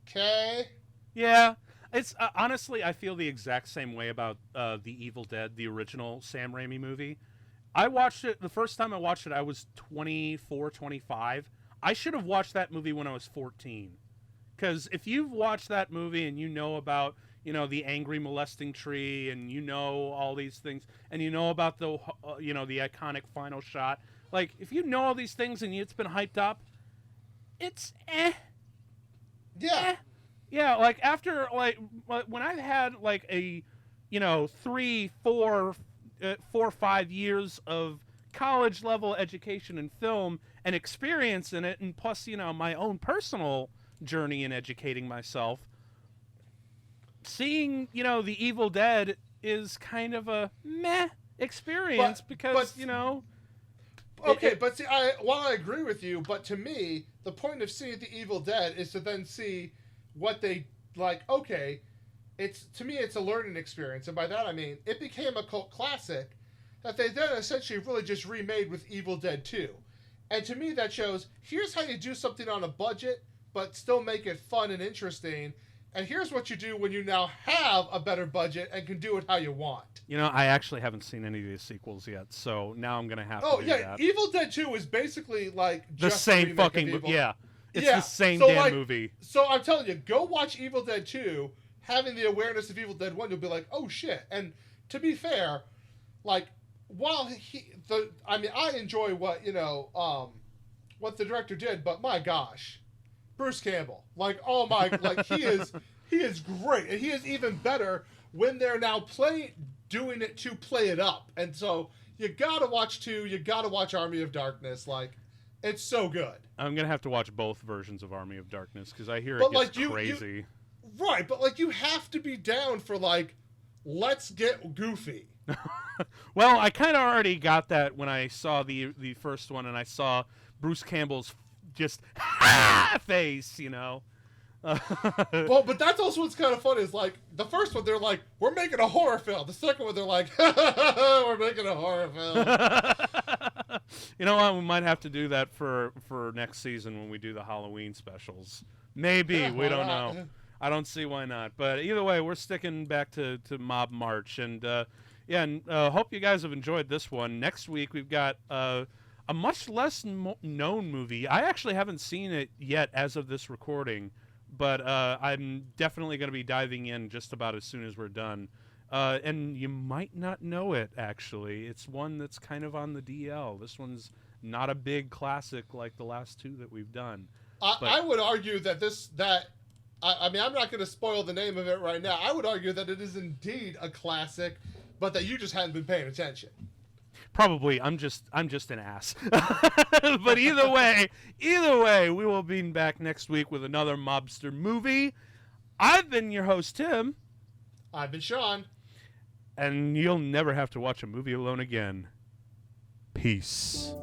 okay. Yeah. It's honestly, I feel the exact same way about The Evil Dead, the original Sam Raimi movie. I watched it, the first time I watched it, I was 24, 25. I should have watched that movie when I was 14. Because if you've watched that movie and you know about, you know, the angry molesting tree, and you know all these things, and you know about the, the iconic final shot, like, if you know all these things and it's been hyped up, it's Yeah. Yeah, like, after, like, when I've had, like, a, 3, 4, 5 years of college-level education in film and experience in it, and plus, my own personal journey in educating myself, seeing, The Evil Dead is kind of a meh experience because. Okay, but see, while I agree with you, but to me, the point of seeing The Evil Dead is to then see what they, like, okay, to me, it's a learning experience, and by that I mean, it became a cult classic that they then essentially really just remade with Evil Dead 2. And to me, that shows, here's how you do something on a budget, but still make it fun and interesting. And here's what you do when you now have a better budget and can do it how you want. I actually haven't seen any of these sequels yet, so now I'm going to have to do that. Evil Dead 2 is basically like the just same fucking movie. Yeah. It's the same movie. So I'm telling you, go watch Evil Dead 2, having the awareness of Evil Dead 1, you'll be like, oh shit. And to be fair, like, while I enjoy what, what the director did, but my gosh, Bruce Campbell, like, oh my, like, he is great. And he is even better when they're now doing it to play it up. And so you gotta watch 2, you gotta watch Army of Darkness, like, it's so good. I'm going to have to watch both versions of Army of Darkness because I hear it gets crazy. Right, but, like, you have to be down for, like, let's get goofy. Well, I kind of already got that when I saw the first one and I saw Bruce Campbell's just face, Well, but that's also what's kind of funny is, like, the first one, they're like, we're making a horror film. The second one, they're like, we're making a horror film. You know what? We might have to do that for next season when we do the Halloween specials. Maybe. We don't know. I don't see why not. But either way, we're sticking back to Mob March. And, hope you guys have enjoyed this one. Next week, we've got a much less known movie. I actually haven't seen it yet as of this recording. But I'm definitely going to be diving in just about as soon as we're done. And you might not know it, actually. It's one that's kind of on the DL. This one's not a big classic like the last 2 that we've done. I would argue that I'm not going to spoil the name of it right now. I would argue that it is indeed a classic, but that you just hadn't been paying attention. Probably. I'm just an ass. But either way, we will be back next week with another mobster movie. I've been your host, Tim. I've been Sean. And you'll never have to watch a movie alone again. Peace.